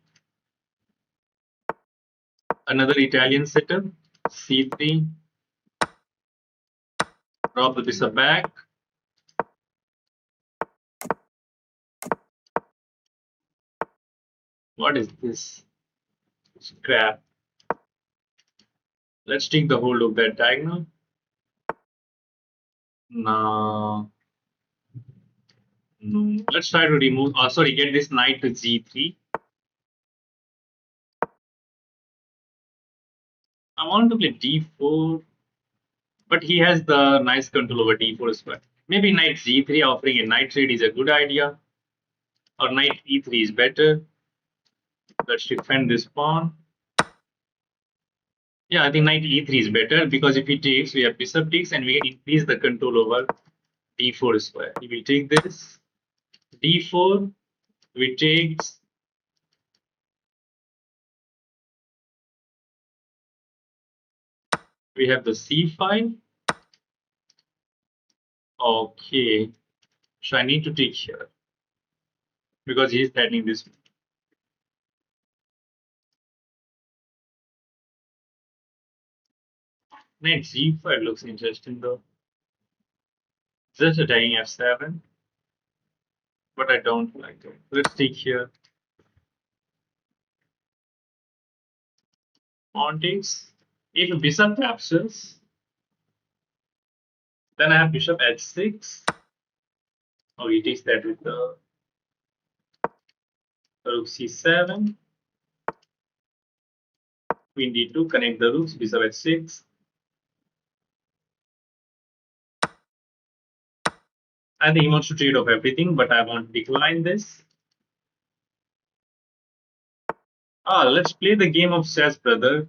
Another Italian setup. c3. Drop the bishop back. What is this? Scrap. Let's take the hold of that diagonal. No. No. Let's try to remove. Oh, sorry, get this knight to g3. I want to play d4, but he has the nice control over d4 as well. Maybe knight g3 offering a knight trade is a good idea, or knight e3 is better. Let's defend this pawn. Yeah, I think knight e3 is better because if he takes, we have bishop takes and we can increase the control over d4 square. He will take this. d4, we take. We have the c5. Okay, so I need to take here because he is threatening this. Knight g5 looks interesting though. Just attacking f7, but I don't like it. Let's take here. Pawn takes. If bishop captures, then I have bishop h6. Oh, he takes that with the rook c7. Queen d2, connect the rooks, bishop h6. I think he wants to trade off everything, but I won't decline this. Let's play the game of chess, brother.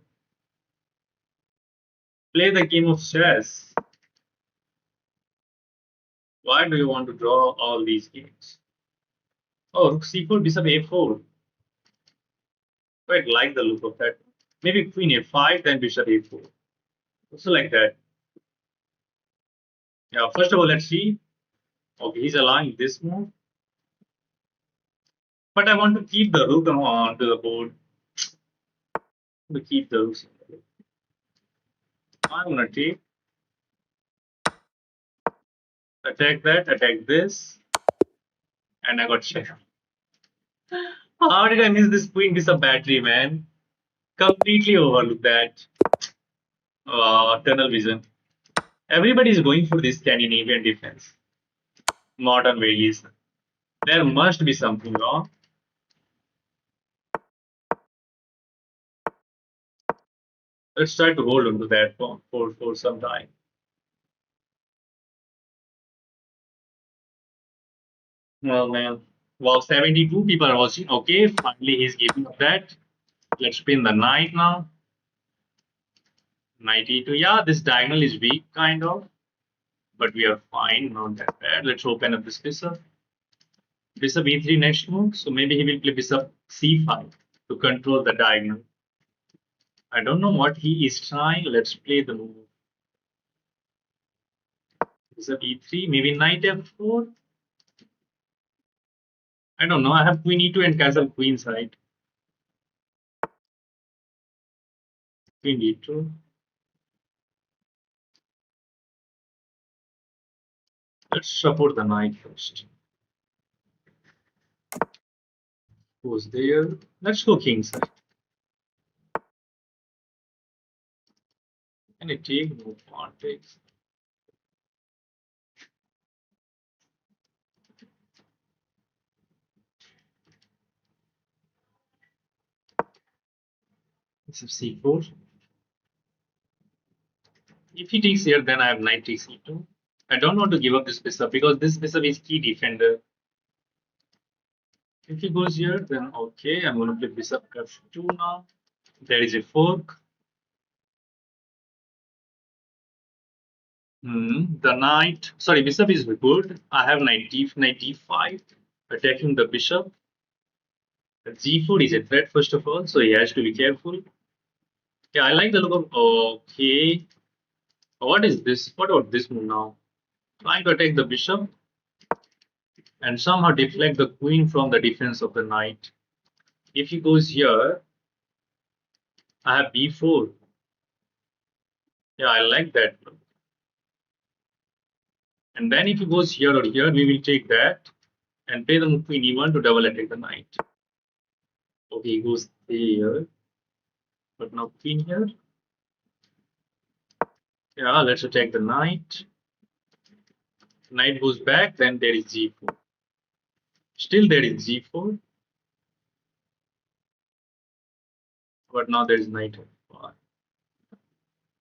Play the game of chess. Why do you want to draw all these games? Oh, rook c4, bishop a4. Quite like the look of that. Maybe queen a5, then bishop a4. Also like that. Yeah, first of all, let's see. Okay, he's allowing this move. But I want to keep the rook onto the board. To keep the rooks. I'm gonna take, attack that, attack this, and I got checked. How did I miss this queen bishop battery, man? Completely overlooked that. Tunnel vision. Everybody is going for this Scandinavian defense. Modern variation. There must be something wrong. Let's try to hold on to that for some time. Well, man. Wow, 72 people are watching. Okay, finally he's giving up that. Let's spin the knight now. 92. Yeah, this diagonal is weak, kind of. But we are fine, not that bad. Let's open up this bishop. Bishop e3 next move. So maybe he will play bishop c5 to control the diagonal. I don't know what he is trying. Let's play the move. Bishop e3, maybe knight f4. I don't know. I have queen e2 and castle queen side. Queen d2. Let's support the knight first. Who's there? Let's go king side. Can it take? No pawn takes. Bishop c4. If he takes here, then I have knight takes e2. I don't want to give up this bishop because this bishop is key defender. If he goes here, then okay, I'm going to play bishop f2 now. There is a fork. The knight, sorry, bishop is good. I have knight d5, attacking the bishop. G4 is a threat, first of all, so he has to be careful. Yeah, I like the look of. Okay. What is this? What about this move now? Trying to attack the bishop and somehow deflect the queen from the defense of the knight. If he goes here, I have b4. Yeah, I like that. And then if he goes here or here, we will take that and play the queen e1 to double attack the knight. Okay, he goes here, but now queen here. Yeah, let's attack the knight. Knight goes back, then there is g4. Still there is g4, but now there is knight f5.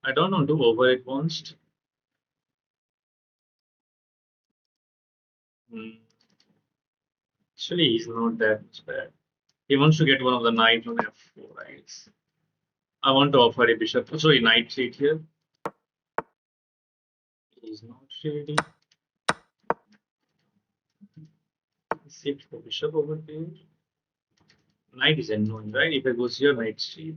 I don't want to over advanced. Hmm. Actually, he's not that much bad. He wants to get one of the knight on f4, I guess. I want to offer a bishop. Sorry, knight trade here. He's not ready. Shift the bishop over there. Knight is annoying, right? If I goes here, knight c.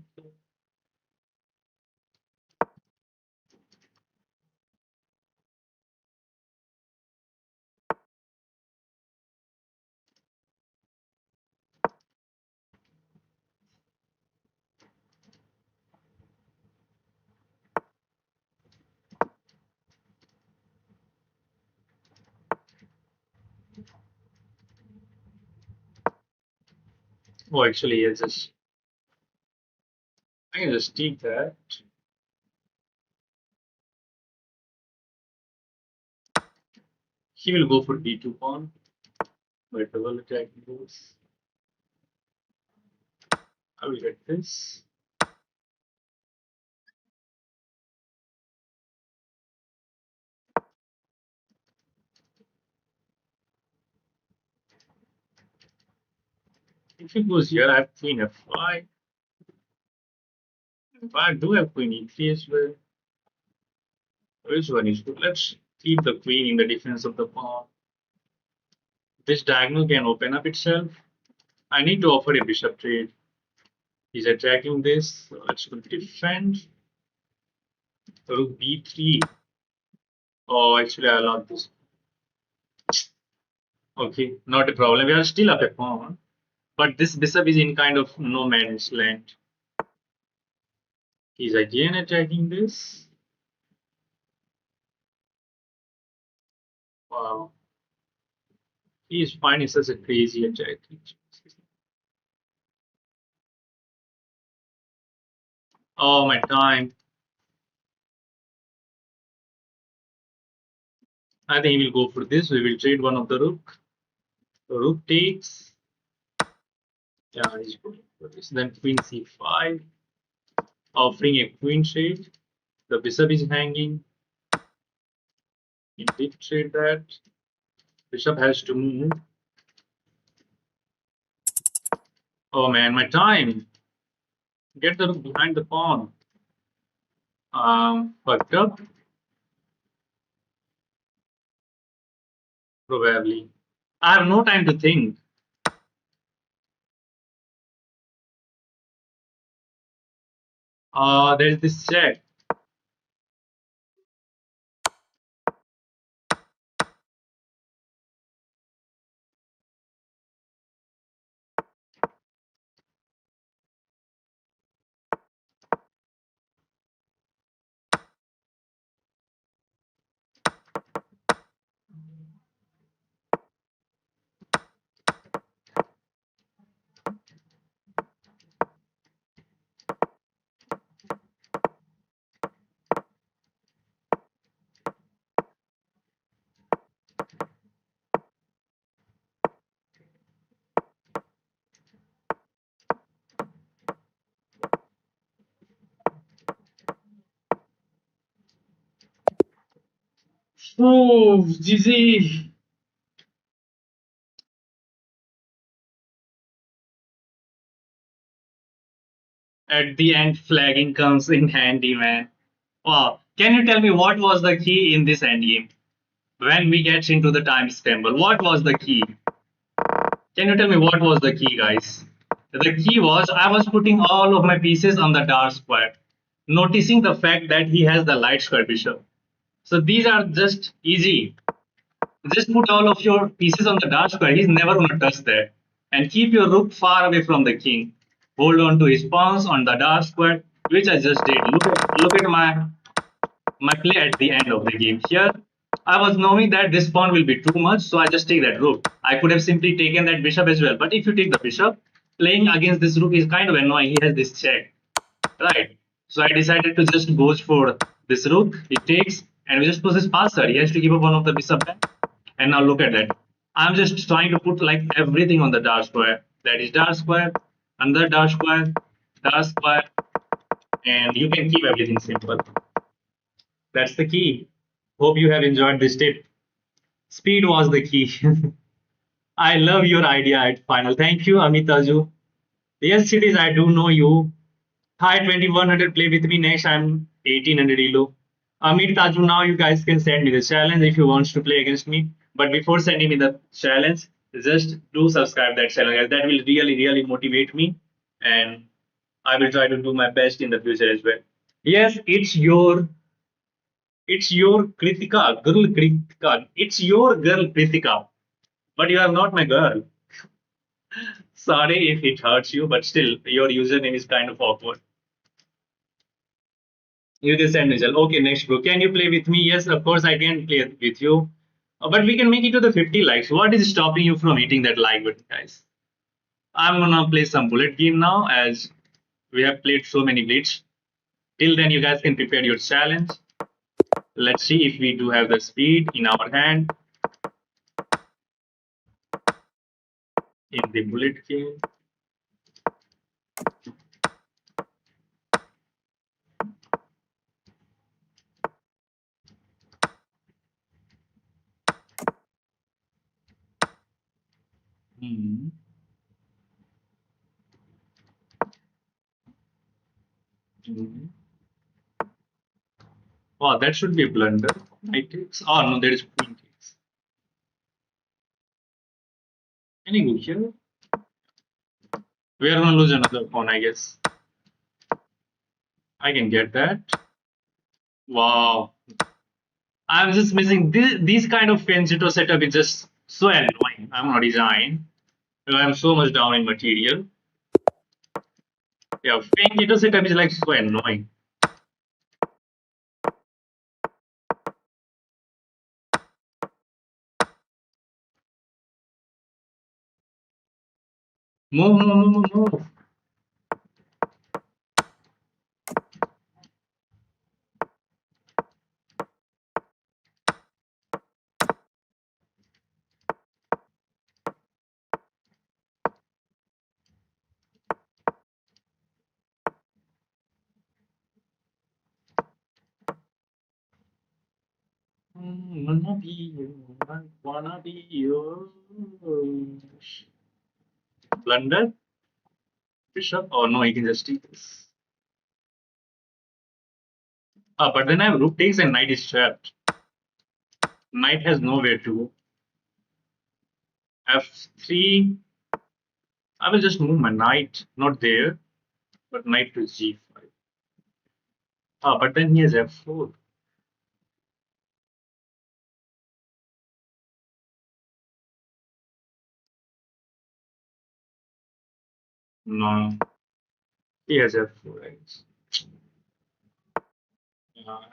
Oh, actually, I can just take that. He will go for d2 pawn. But double attack goes. I will get this. If he goes here, I have queen f5. If I do have queen e3 as well. Which one is good? Let's keep the queen in the defense of the pawn. This diagonal can open up itself. I need to offer a bishop trade. He's attacking this. So let's go defend. Rook b3. Oh, actually, I love this. Okay, not a problem. We are still up a pawn. But this bishop is in kind of no man's land. He's again attacking this. Wow. He is finding such a crazy attack. Oh, my time. I think he will go for this. We will trade one of the rook. The rook takes. Yeah, he's going for this. Then queen c5, offering a queen trade. The bishop is hanging. He did trade that. Bishop has to move. Oh man, my time. Get the rook behind the pawn. Fucked up. Probably. I have no time to think. There's this check. Oh, GG. At the end, flagging comes in handy, man. Wow. Can you tell me what was the key in this endgame? When we get into the time scramble, what was the key? Can you tell me what was the key, guys? The key was I was putting all of my pieces on the dark square, noticing the fact that he has the light square bishop. So these are just easy. Just put all of your pieces on the dark square. He's never going to touch that. And keep your rook far away from the king. Hold on to his pawns on the dark square, which I just did. Look at my play at the end of the game. Here, I was knowing that this pawn will be too much, so I just take that rook. I could have simply taken that bishop as well. But if you take the bishop, playing against this rook is kind of annoying. He has this check, right? So I decided to just go for this rook. He takes, and we just put this passer. He has to give up one of the bishop back. And now look at that. I'm just trying to put like everything on the dark square. That is dark square, another dark square, and you can keep everything simple. That's the key. Hope you have enjoyed this tip. Speed was the key. I love your idea at final. Thank you, Amitaju. Yes, cities, I do know you. Hi, 2100, play with me next. I'm 1800 elo. Amit Taju, now you guys can send me the challenge if you want to play against me. But before sending me the challenge, just do subscribe that channel, guys. That will really, really motivate me. And I will try to do my best in the future as well. Yes, it's your Kritika, girl Kritika. It's your girl Kritika. But you are not my girl. Sorry if it hurts you, but still, your username is kind of awkward. You can send result. Okay, next bro. Can you play with me? Yes, of course I can play with you. But we can make it to the 50 likes. What is stopping you from hitting that like button, guys? I'm gonna play some bullet game now as we have played so many blitz. Till then, you guys can prepare your challenge. Let's see if we do have the speed in our hand in the bullet game. Hmm. Hmm. Oh, that should be a blunder. Knight takes. Oh no, there is queen takes. Any good here? We are gonna lose another pawn, I guess. I can get that. Wow. I'm just missing these kind of Fenjito setup is just so annoying. I'm not design. I'm so much down in material. Yeah, Fenjito setup is like so annoying. Move, move, move, move, move. Wanna be you, wanna be yours. Blunder, bishop. Oh no, he can just take this. Ah, but then I have rook takes and knight is trapped. Knight has nowhere to go. F3. I will just move my knight, not there, but knight to g5. Ah, but then he has f4. No, he has f4, I guess.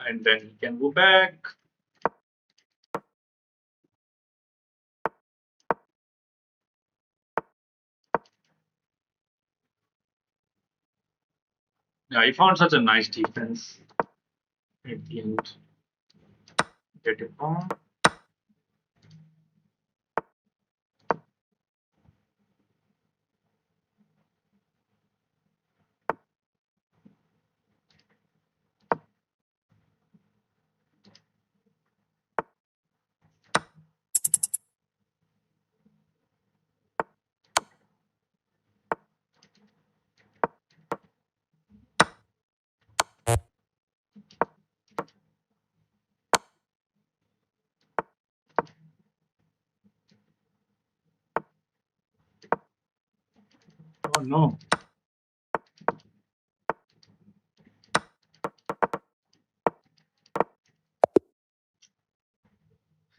And then he can go back. Yeah, he found such a nice defense at the end. Get it on. Oh no.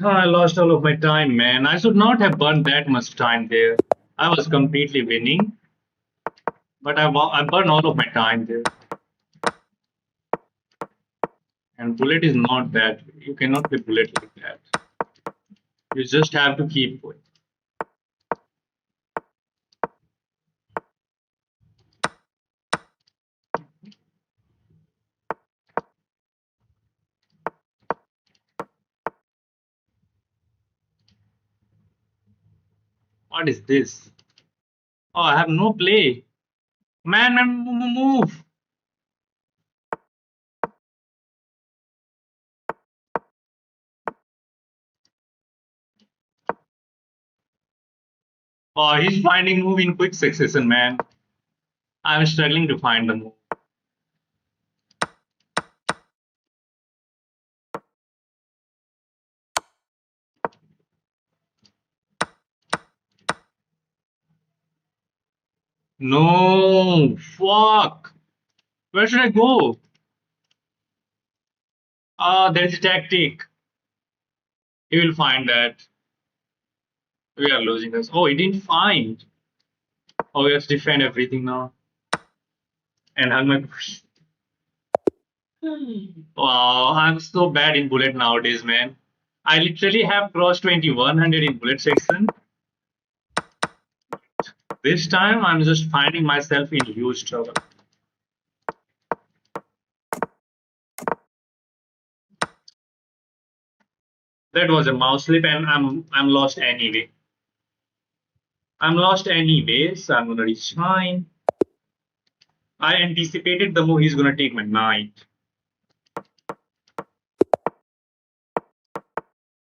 I lost all of my time, man. I should not have burned that much time there. I was completely winning, but I burned all of my time there. And bullet is not that. You cannot play bullet like that. You just have to keep going. What is this? Oh, I have no play. Man, move. Oh, he's finding move in quick succession, man. I'm struggling to find the move. No, fuck. Where should I go? Ah, there's a tactic. He will find that. We are losing this. Oh, he didn't find. Oh, we have to defend everything now. And hug my. Wow, I'm so bad in bullet nowadays, man. I literally have crossed 2100 in bullet section. This time, I'm just finding myself in huge trouble. That was a mouse slip, and I'm lost anyway. I'm lost anyway, so I'm gonna reach mine. I anticipated the move he's gonna take my knight.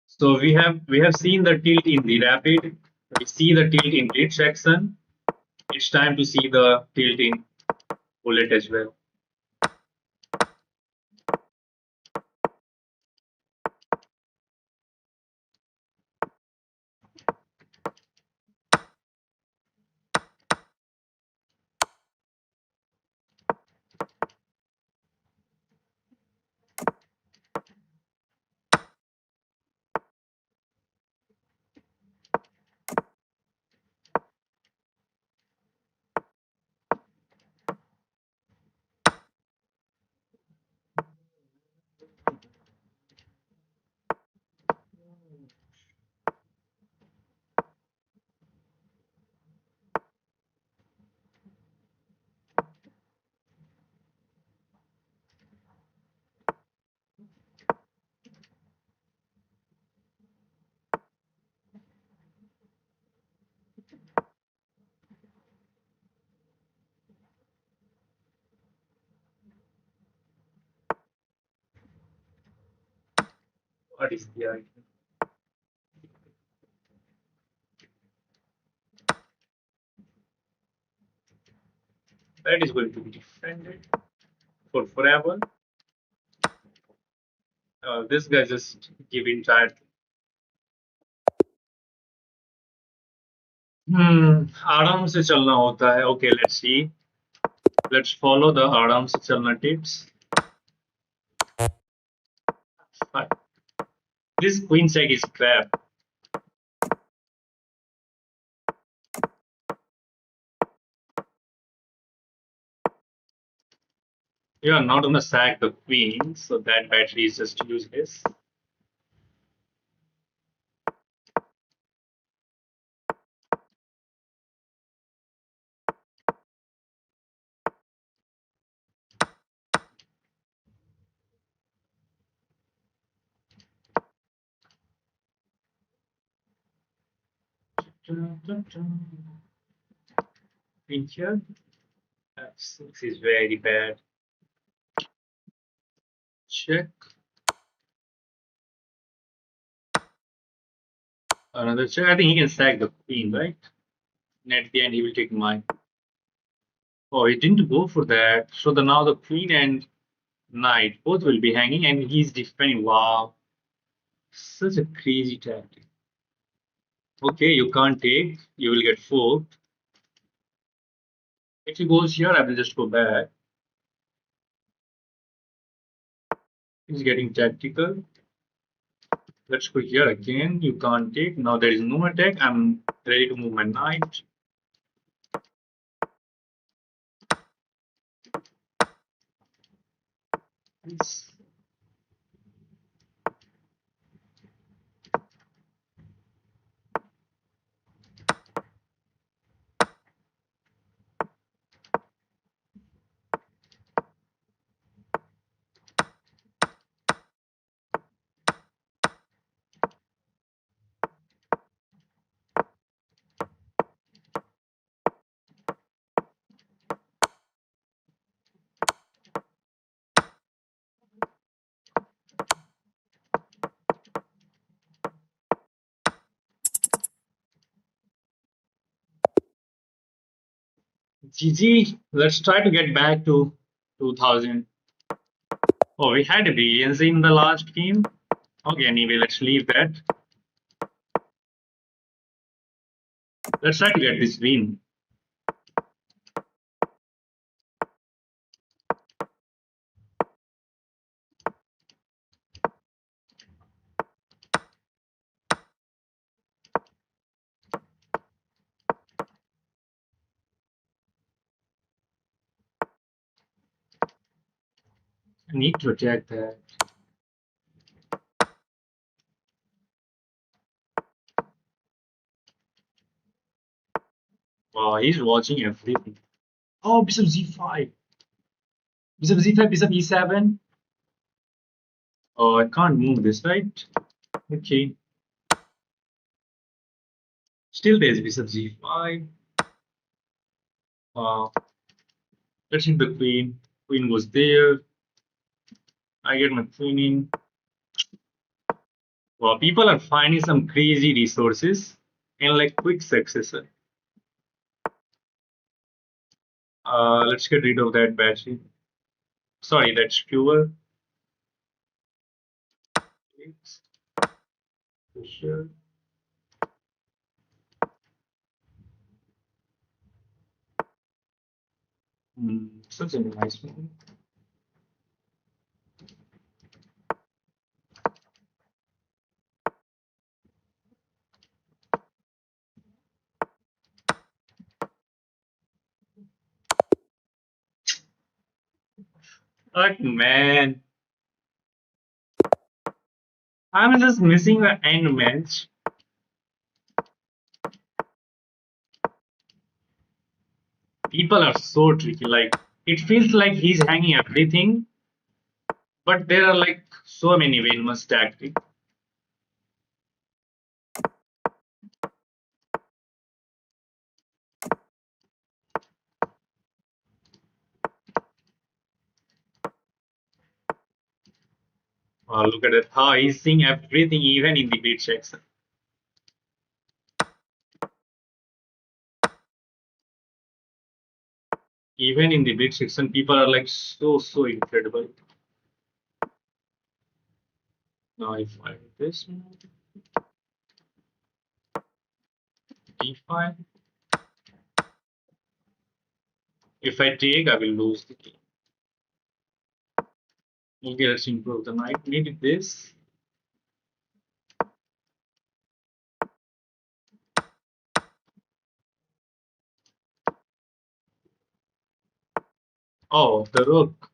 So we have seen the tilt in the rapid. We see the tilt in Blitz section. It's time to see the tilt in bullet as well. What is the idea? That is going to be defended for forever. This guy just giving tired. आराम से चलना होता है. Okay, let's see. Let's follow the आराम से चलना tips. But this queen check is crap. You are not gonna sack the queen, so that battery is just useless. Queen here. F6 is very bad. Check. Another check. I think he can sack the queen, right? And at the end, he will take mine. Oh, he didn't go for that. So now the queen and knight both will be hanging, and he's defending. Wow, such a crazy tactic. Okay, you can't take. You will get forked. If he goes here, I will just go back. He's getting tactical. Let's go here again. You can't take. Now there is no attack. I'm ready to move my knight. Yes. GG. Let's try to get back to 2000. Oh, we had a brilliance in the last game. Okay, anyway, let's leave that. Let's try to get this win. I need to attack that. Wow, he's watching everything. Oh, bishop z5. Bishop z5, bishop e7. Oh, I can't move this, right? Okay. Still there's bishop z5. Uh, let's hit the queen. Queen goes there. I get my queen in. Wow, people are finding some crazy resources in like quick successor. Let's get rid of that battery. Sorry, that's fuel. Sure. Such a nice one. Like man, I'm just missing the end match. People are so tricky. Like it feels like he's hanging everything, but there are like so many famous tactics. Look at it, how he's seeing everything, even in the beat section. Even in the beat section, people are like so incredible. Now if I do this d5, if I take, I will lose the game. Okay, let's improve the knight. Maybe this. Oh, the rook.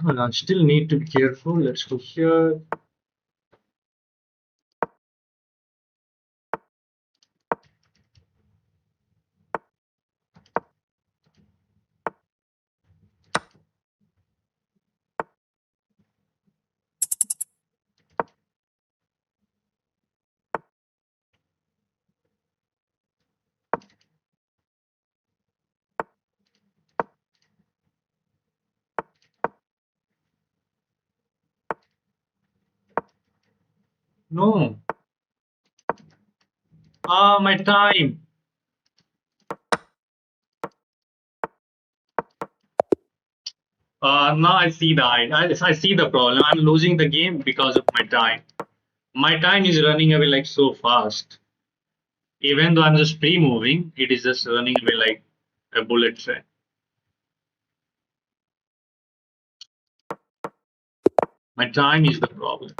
Well, I still need to be careful. Let's go here. No. Ah, my time. Now I see I see the problem. I'm losing the game because of my time. My time is running away like so fast. Even though I'm just pre-moving, it is just running away like a bullet train. My time is the problem.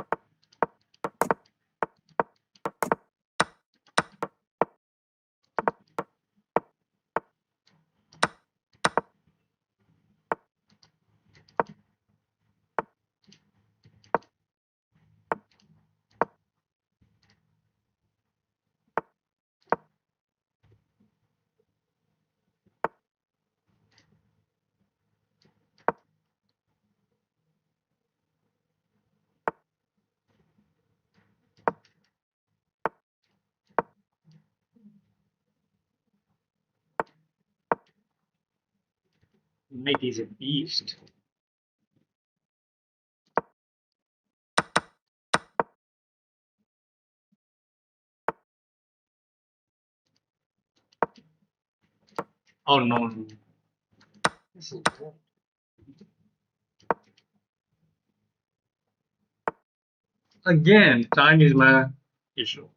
Night is a beast. Oh no, no. This is bad. Again, time is my issue.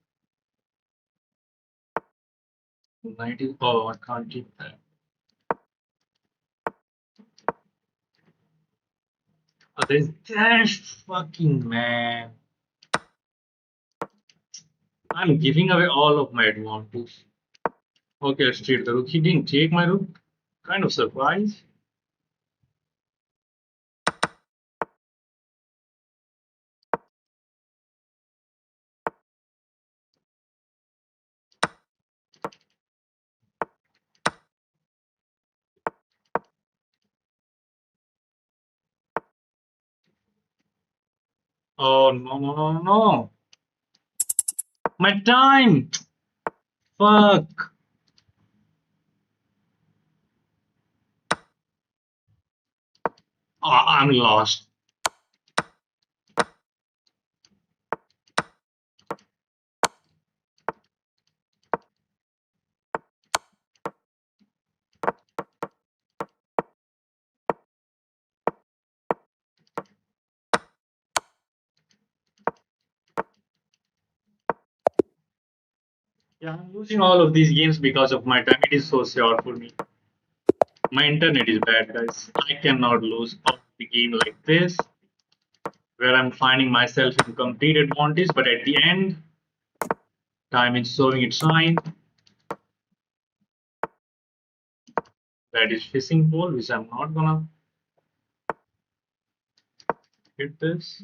Night is oh I can't keep that. Oh, there's that fucking man. I'm giving away all of my advantage. Okay, let's trade the rook. He didn't take my rook. Kind of surprise. Oh no no no no! My time! Fuck! Oh, I'm lost. Yeah, I'm losing all of these games because of my time. It is so sad for me. My internet is bad, guys. I cannot lose all the game like this, where I'm finding myself in complete advantage, but at the end, time is showing its sign. That is fishing pole, which I'm not gonna hit this.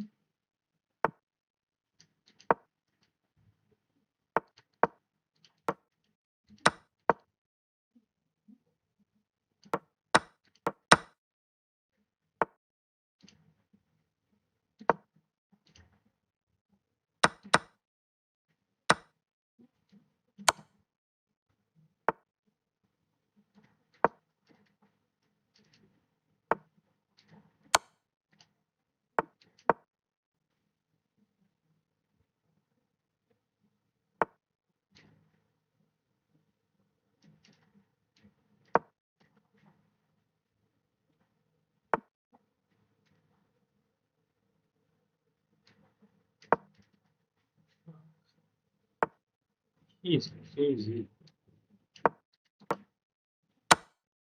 Easy, easy.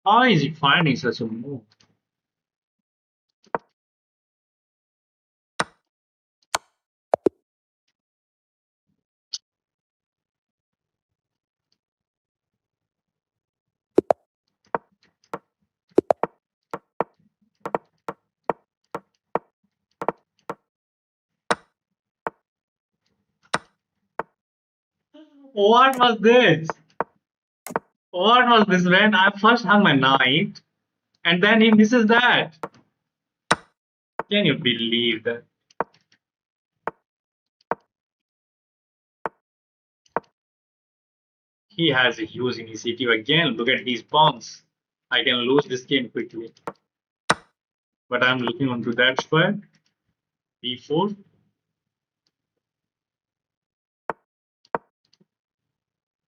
How is he finding such a move? What was this? What was this when I first hung my knight and then he misses that? Can you believe that? He has a huge initiative again. Look at these pawns. I can lose this game quickly. But I'm looking onto that square. B4.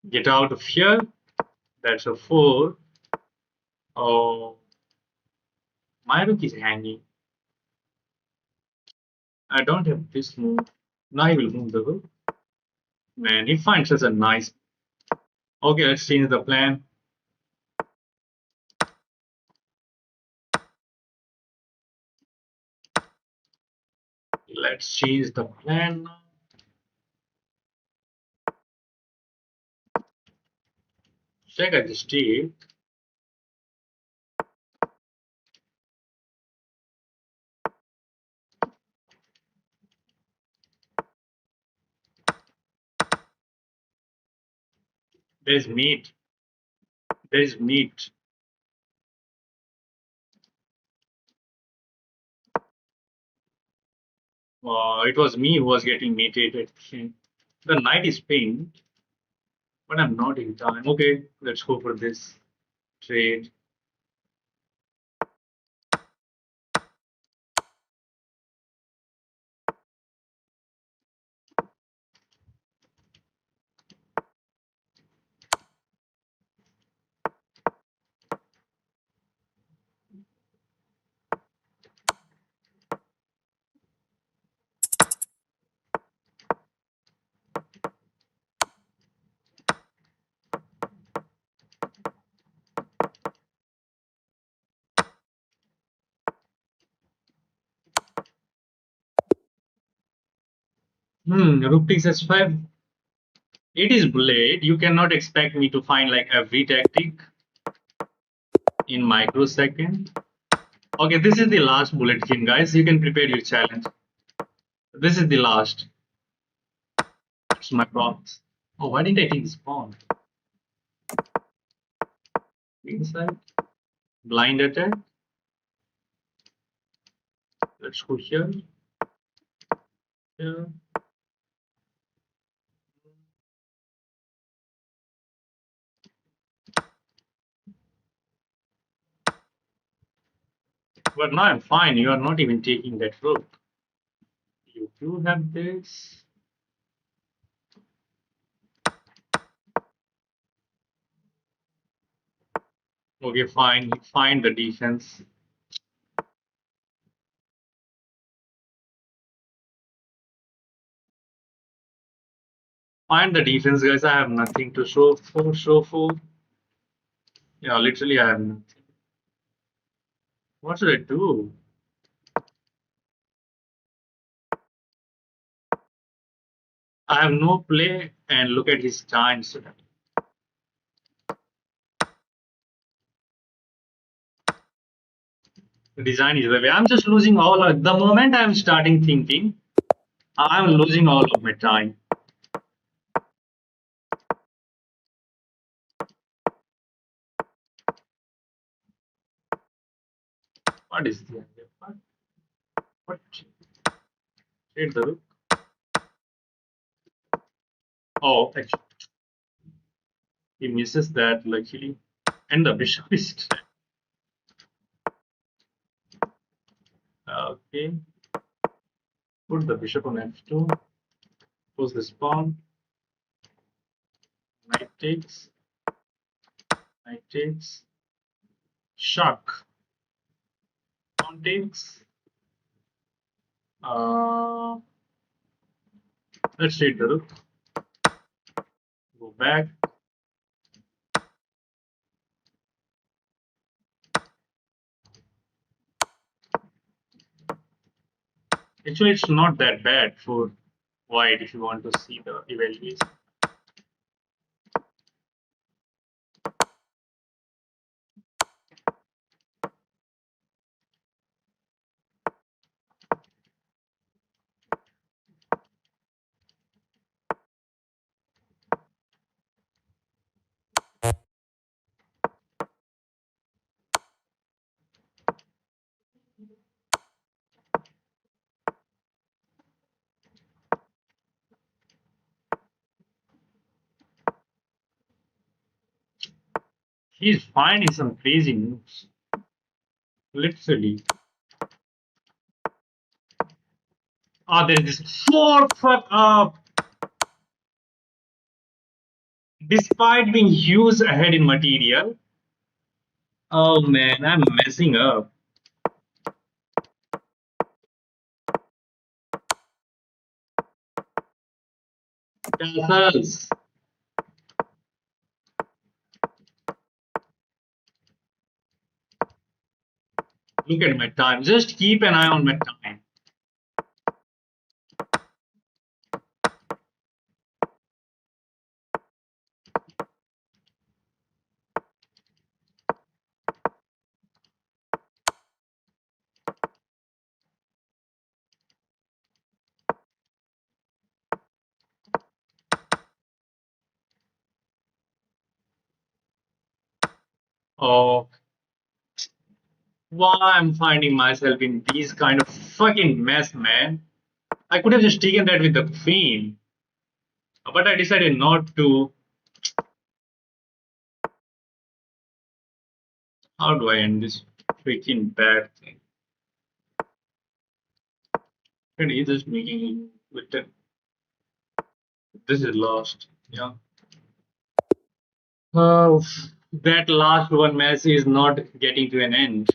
Get out of here. That's a 4. Oh, my rook is hanging. I don't have this move. Now I will move the rook. Man, he finds such a nice. Okay, let's change the plan. Let's change the plan now. Check at the state. There's meat. There's meat. It was me who was getting mutated. The knight is pinned, but I'm not in time. Okay, let's go for this trade. Rook takes h5. It is bullet. You cannot expect me to find like every tactic in microsecond. Okay, this is the last bullet game, guys. You can prepare your challenge. This is the last. It's my promise. Oh, why didn't I take this pawn? Inside. Blind attack. Let's go here. Here. But now I'm fine. You are not even taking that rook. You do have this. Okay, fine. Find the defense. Find the defense, guys. I have nothing to show for. Show for. Yeah, literally, I have nothing. What should I do? I have no play, and look at his time. The design is the way. I'm just losing all. The moment I'm starting thinking, I'm losing all of my time. What is the idea? What? Trade the rook. Oh, actually, he misses that luckily, and the bishop is trapped. Okay, put the bishop on f2. Pose this pawn. Knight takes. Knight takes. Shock. Pawn takes. Uh, let's trade the rook. Go back. Actually, it's not that bad for white if you want to see the evaluation. He's finding some crazy moves. Literally. Ah, there is this 4 fuck up. Despite being huge ahead in material, oh man, I'm messing up. Castles. Look at my time. Just keep an eye on my time. Oh, why I'm finding myself in these kind of fucking mess, man. I could have just taken that with the queen, but I decided not to. How do I end this freaking bad thing? And he's just making it with the, this is lost. Yeah. Oh, that last one mess is not getting to an end.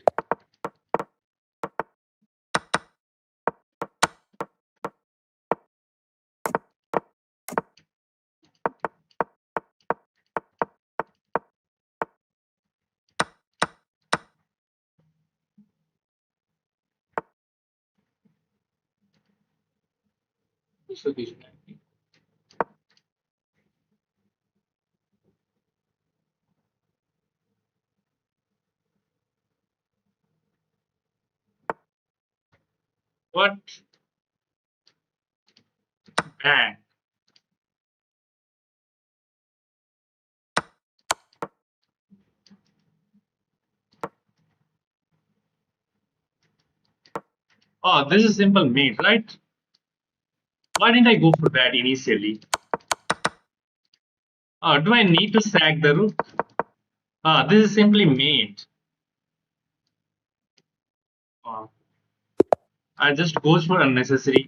So this- What? Bang. Oh, this is simple mate, right? Why didn't I go for that initially? Do I need to sack the rook? This is simply mate. Uh, I just goes for unnecessary.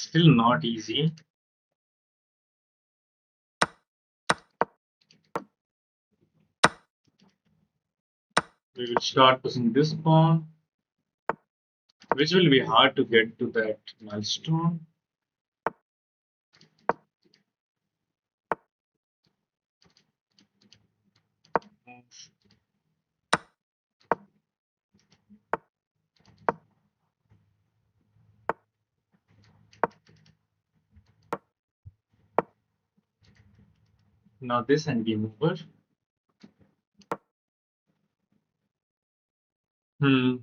Still not easy. We will start pushing this pawn, which will be hard to get to that milestone. Now this and game over. Hmm.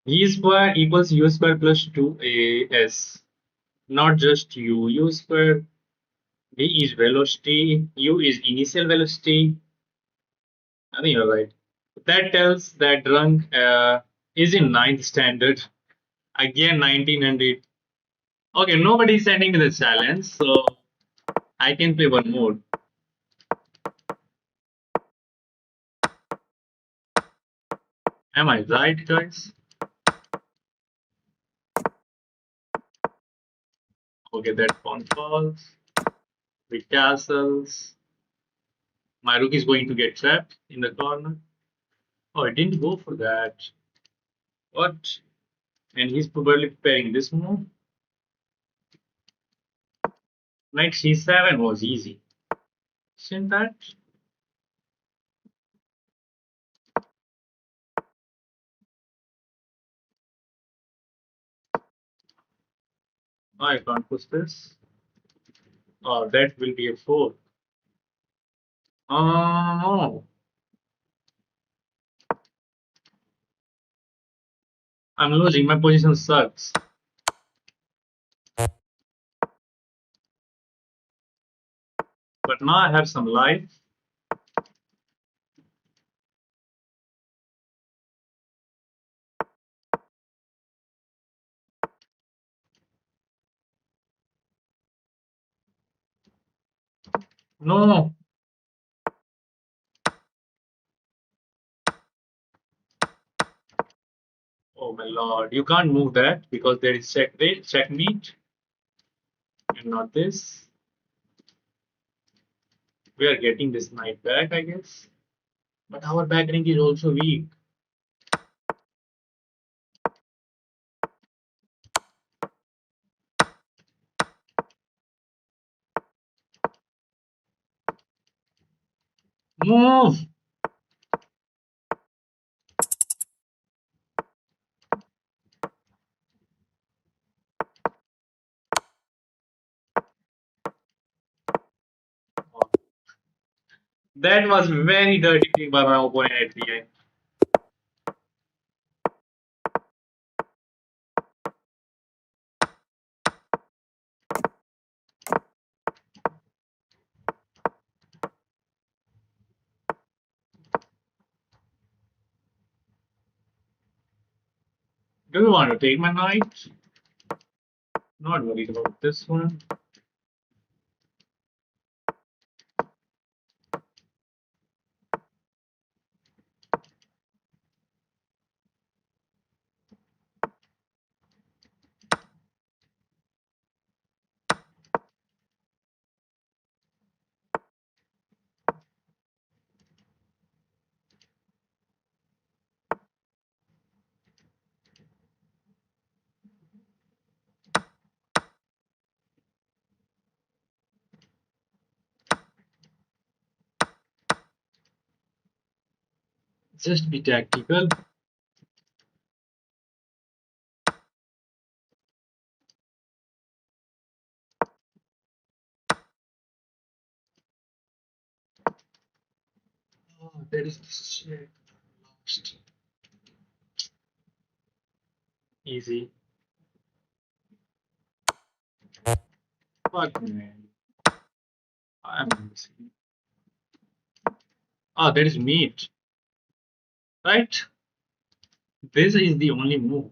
E square equals u square plus 2as. Not just u. U square, v is velocity, u is initial velocity. I think you're right. That tells that drunk is in ninth standard. Again, 1900. Okay, nobody's sending me the challenge, so I can play one more. Am I right, guys? Okay, that pawn falls. The castles. My rook is going to get trapped in the corner. Oh, I didn't go for that. What? And he's probably preparing this move. Knight c7 was easy. Isn't that? I can't push this. Oh, that will be a 4. No. I'm losing. My position sucks. But now I have some life. No. Oh my lord. You can't move that because there is checkmate, and not this. We are getting this knight back, I guess. But our back rank is also weak. Move! That was very dirty thing by my opponent at the end. Do you want to take my knight? Not worried about this one. Just be tactical. Oh, that is shit. Lost. Easy. Fuck man. I'm missing. Ah, that is meat. Right? This is the only move.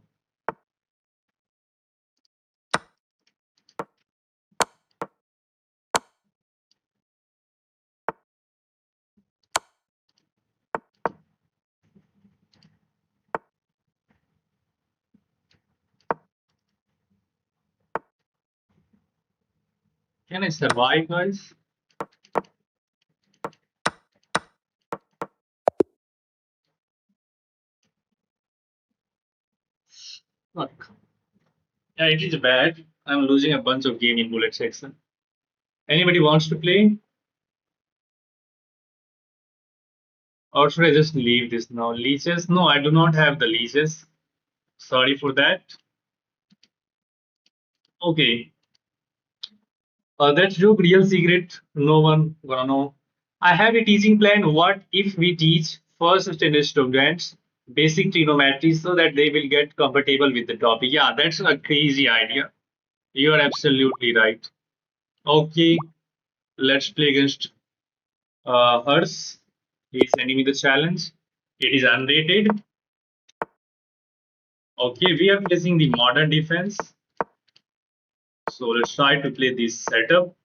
Can I survive, guys? Fuck. Yeah, it is bad. I'm losing a bunch of game in bullet section. Anybody wants to play? Or should I just leave this now? Leeches? No, I do not have the leeches. Sorry for that. Okay. That's joke real secret. No one gonna know. I have a teaching plan. What if we teach first standard students basic trigonometry so that they will get comfortable with the topic? Yeah, that's a crazy idea. You are absolutely right. Okay, let's play against hers. He's sending me the challenge. It is unrated. Okay, we are facing the modern defense. So let's try to play this setup.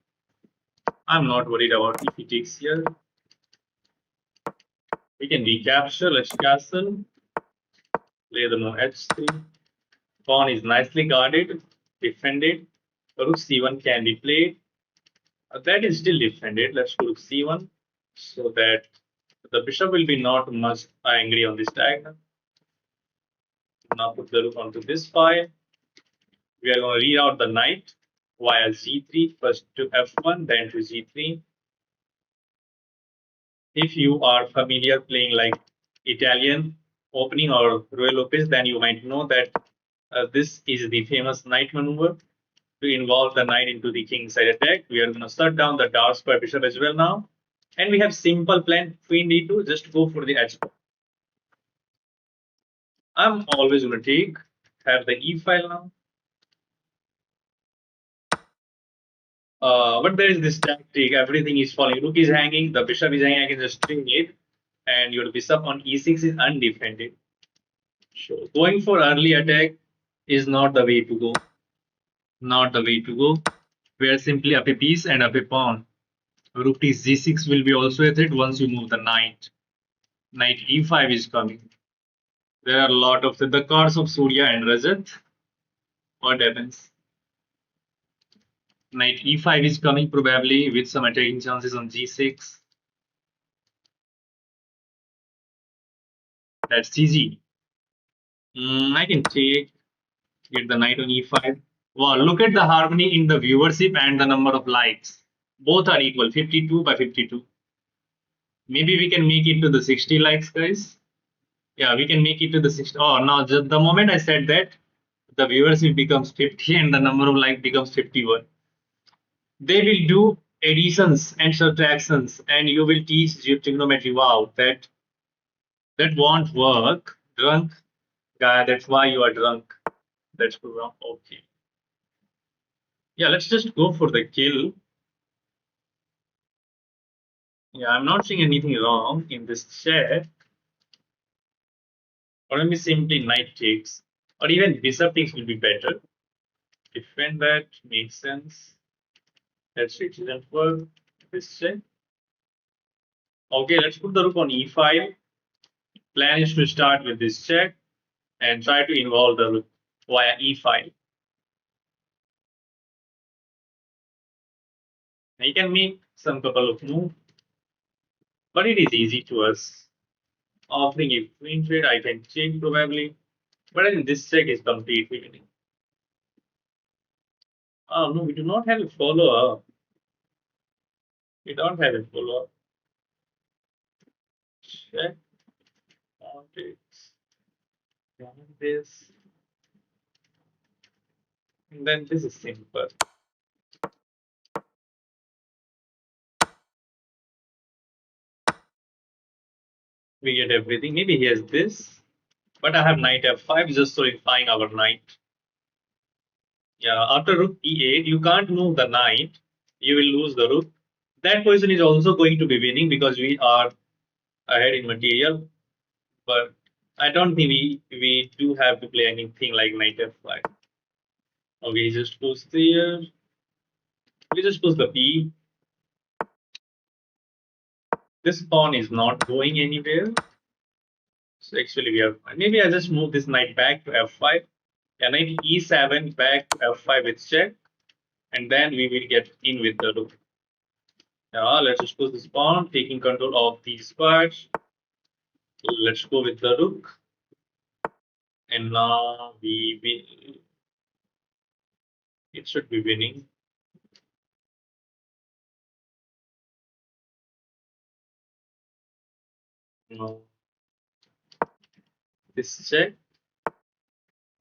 I'm not worried about if he takes here. We can recapture. Let's castle. Play the move h3. Pawn is nicely guarded, defended. Rook c1 can be played. That is still defended. Let's go to c1 so that the bishop will be not much angry on this diagonal. Now put the rook onto this file. We are going to read out the knight via g3, first to f1, then to g3. If you are familiar playing like Italian opening or Royal Opus, then you might know that this is the famous knight maneuver to involve the knight into the king side attack. We are going to shut down the dark square bishop as well now. And we have simple plan queen d2, just go for the h. I'm always going to take, have the e file now. But there is this tactic, everything is falling. Rook is hanging, the bishop is hanging, I can just string it. And your bishop on e6 is undefended. So going for early attack is not the way to go. Not the way to go. Where simply up a piece and up a pawn. Rook to g6 will be also a threat once you move the knight. Knight e5 is coming. There are a lot of the cards of Surya and Rajat. What happens? Knight e5 is coming probably with some attacking chances on g6. That's GG. I can take, get the knight on e5. Wow, look at the harmony in the viewership and the number of likes. Both are equal, 52 by 52. Maybe we can make it to the 60 likes, guys. Yeah, we can make it to the 60. Oh, now just the moment I said that, the viewership becomes 50 and the number of likes becomes 51. They will do additions and subtractions, and you will teach trigonometry. Wow, that won't work. Drunk guy, that's why you are drunk. That's wrong. Okay. Yeah, let's just go for the kill. Yeah, I'm not seeing anything wrong in this chat. Or maybe simply knight takes. Or even bishop takes will be better. Defend that makes sense. Let's see, it didn't work. This check. Okay, let's put the rook on e5. Plan is to start with this check and try to involve the rook via e5. I can make some couple of moves, but it is easy to us. Offering a queen trade, I can check probably, but I think this check is completely winning. Oh no, we do not have a follow-up. We don't have a follow-up. Check. Politics. This. And then this is simple. We get everything. Maybe he has this, but I have knight f5 just solidifying our knight. Yeah, after rook e8, you can't move the knight. You will lose the rook. That position is also going to be winning because we are ahead in material. But I don't think we do have to play anything like knight f5. Okay, just push there. We just push the p. This pawn is not going anywhere. So actually we have maybe I just move this knight back to f5. Yeah, knight e7 back to f5 with check. And then we will get in with the rook. Now let's just push this pawn, taking control of these squares. Let's go with the rook. And now we will. It should be winning. No. This check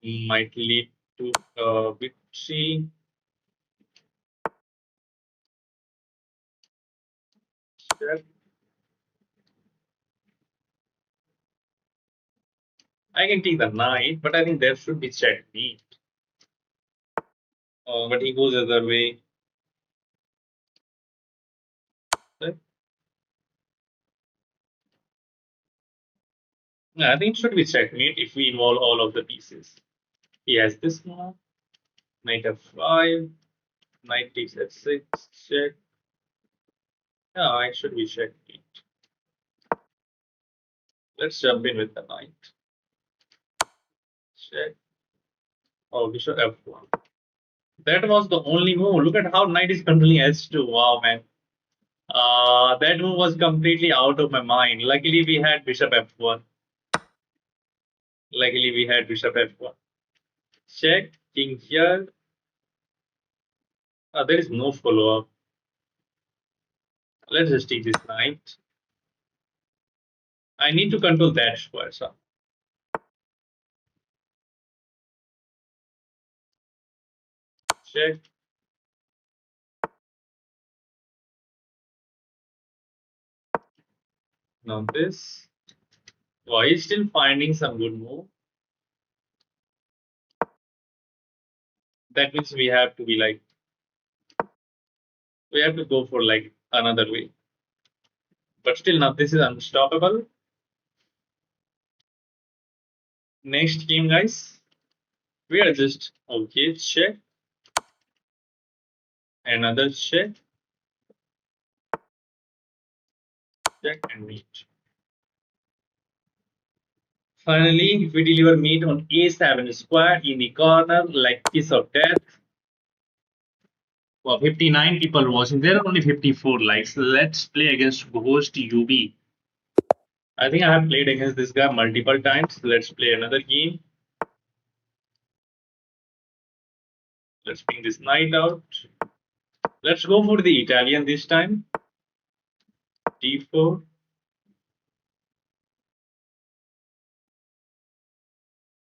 might lead to victory. Check. I can take the knight, but I think there should be checkmate. But he goes the other way. Yeah, I think it should be checkmate if we involve all of the pieces. He has this one, knight f5, knight takes f6, check. Yeah, it should be checkmate. Let's jump in with the knight. Check. Oh, bishop f1. That was the only move. Look at how knight is controlling h2. Wow, man. That move was completely out of my mind. Luckily, we had bishop f1. Luckily, we had bishop f1. Check. King here. There is no follow-up. Let's just take this knight. I need to control that square. So check. Now this. Why is still finding some good move? That means we have to be like, we have to go for like another way. But still, now this is unstoppable. Next game, guys. We are just okay. Check. Another check. Check and meet. Finally, we deliver meat on A7 square in the corner like kiss of death. Well, 59 people watching. There are only 54 likes. Let's play against Ghost UB. I think I have played against this guy multiple times. Let's play another game. Let's bring this knight out. Let's go for the Italian this time. D4.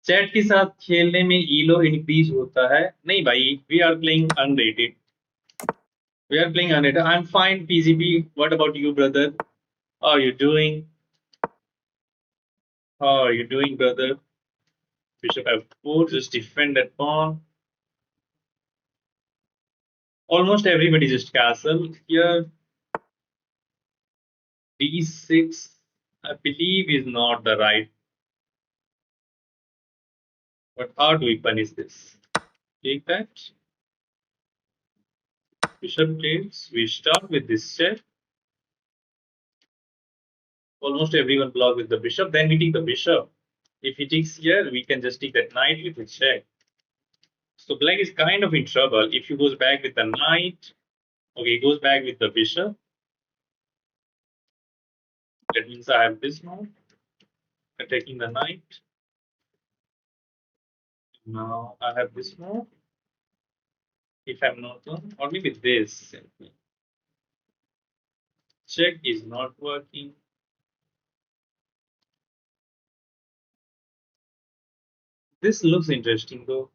Chat के साथ खेलने में ईलो increase होता है नहीं भाई we are playing unrated we are playing unrated I am fine PGP what about you brother how are you doing how are you doing brother bishop f4 just defend that pawn almost everybody just castle here d6 I believe is not the right but how do we punish this take that bishop takes we start with this check almost everyone block with the bishop. Then we take the bishop. If he takes here, we can just take that knight with his check. So black is kind of in trouble. If he goes back with the knight, okay, he goes back with the bishop. That means I have this move, attacking the knight. Now I have this move. If I'm not done, or maybe this simply. Check is not working. This looks interesting though.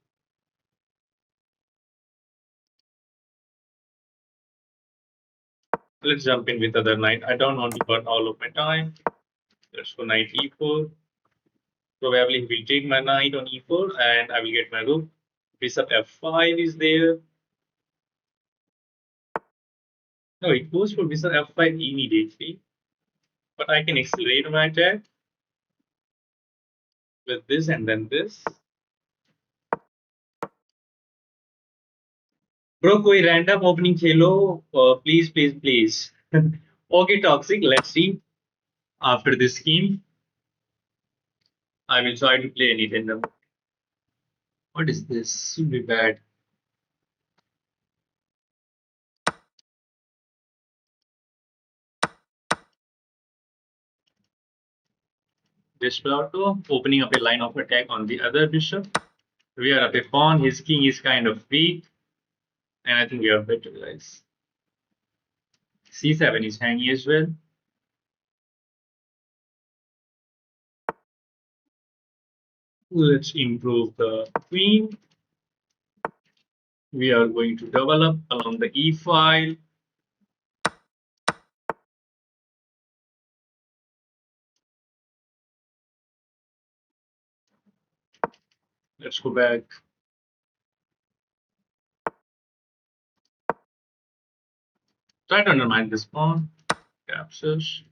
Let's jump in with other knight. I don't want to burn all of my time. Let's go knight e4. Probably he will take my knight on e4 and I will get my rook. Bishop f5 is there. No, it goes for bishop f5 immediately. But I can accelerate my attack with this and then this. Bro, कोई random opening Khelo, please, please, please. Okay, toxic. Let's see. After this scheme, I will try to play any random. What is this? Should be bad. Desperado opening up a line of attack on the other bishop. We are up a pawn. His king is kind of weak, and I think we are better, guys. C7 is hanging as well. Let's improve the queen. We are going to develop along the E file. Let's go back. Try to undermine this pawn. Captures.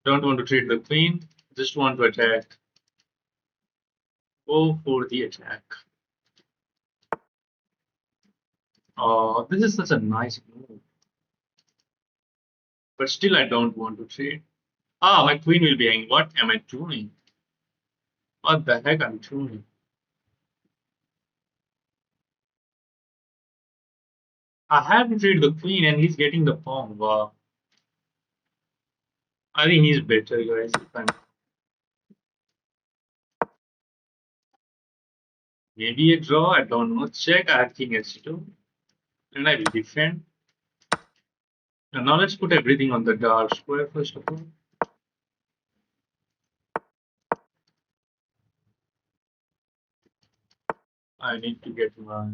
Don't want to trade the queen. Just want to attack. Go for the attack. Oh, this is such a nice move. But still, I don't want to trade. Ah, my queen will be hanging. What am I doing? What the heck I'm doing? I had to trade the queen and he's getting the pawn. Wow. I think he's better, guys. If I'm maybe a draw. I don't know. Check. I have king h2. And I will defend. And now let's put everything on the dark square first of all. I need to get my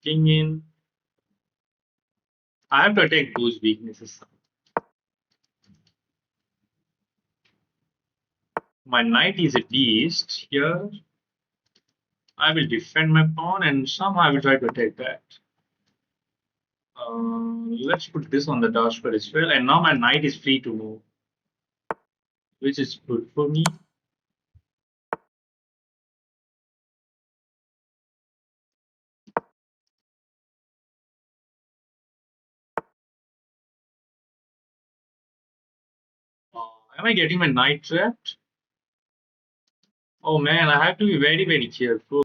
king in. I have to attack those weaknesses. My knight is a beast here. I will defend my pawn and somehow I will try to attack that. Let's put this on the dark square as well. And now my knight is free to move, which is good for me. Am I getting my knight trapped? Oh man, I have to be very, very careful.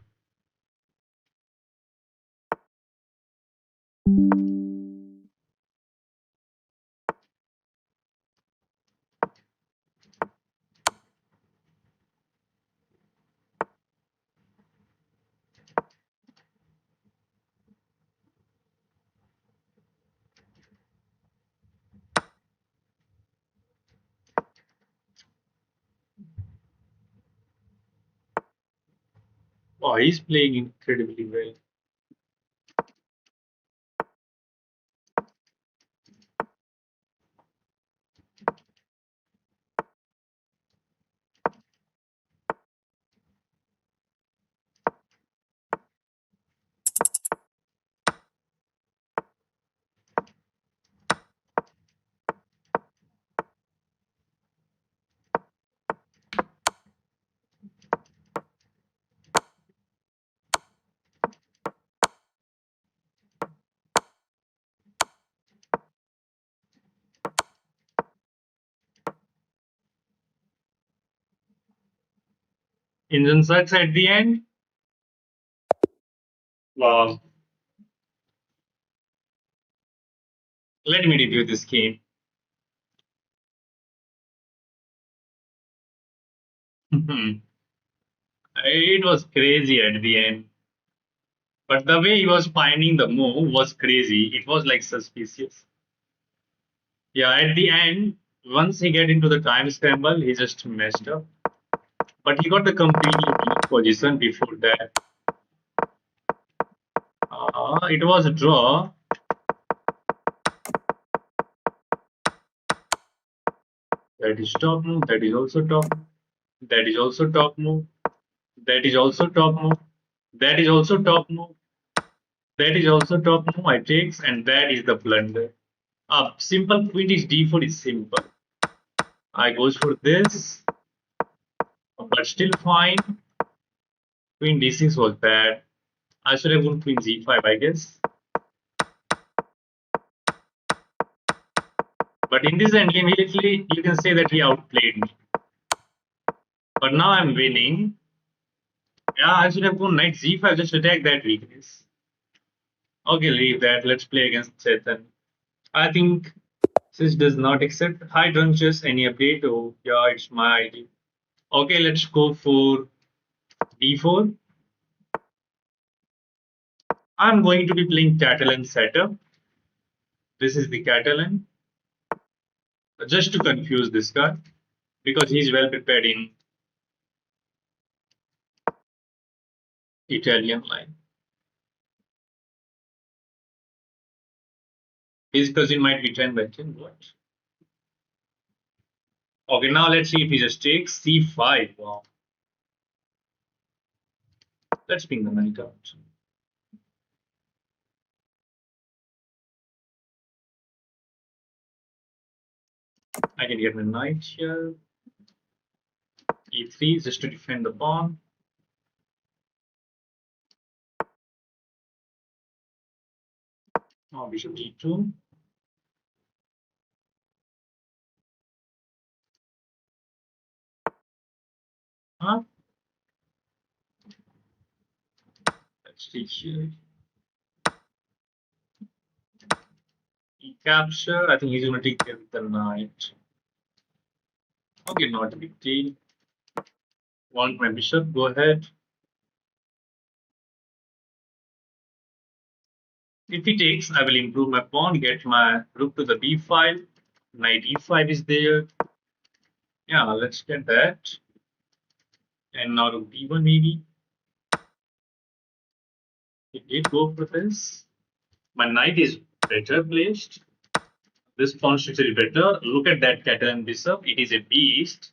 Oh, he's playing incredibly well. Engine sucks at the end. Wow. Let me review this game. It was crazy at the end. But the way he was finding the move was crazy. It was like suspicious. Yeah, at the end, once he get into the time scramble, he just messed up. But he got the completely weak position before that. It was a draw. That is top move. That is also top. That is also top move. That is also top move. That is also top move. That is also top move. I takes, and that is the blunder. Simple queen is d4 is simple. I goes for this, but still fine. Queen d6 was bad. I should have gone queen g5, I guess. But in this endgame, he literally, you can say that he outplayed me. But now I'm winning. Yeah, I should have gone knight g5, just attack that weakness. Okay, leave that. Let's play against Chetan. I think Sis does not accept high drunches any update. Oh, yeah, it's my ID. Okay, let's go for d4. I'm going to be playing Catalan setup. This is the Catalan. Just to confuse this guy, because he's well prepared in Italian line. His cousin might be 10 by 10. What? Okay, now let's see if he just takes c5. Wow. Let's ping the knight out. I can get my knight here. e3 just to defend the pawn. Now bishop d2. Huh? See here. He capture. I think he's gonna take care of the knight. Okay, not a big deal. Want my bishop? Go ahead. If he takes, I will improve my pawn, get my rook to the b file. Knight e5 is there. Yeah, let's get that. And now rook b1 maybe. He did go for this. My knight is better placed. This pawn structure is better. Look at that Catalan bishop. It is a beast.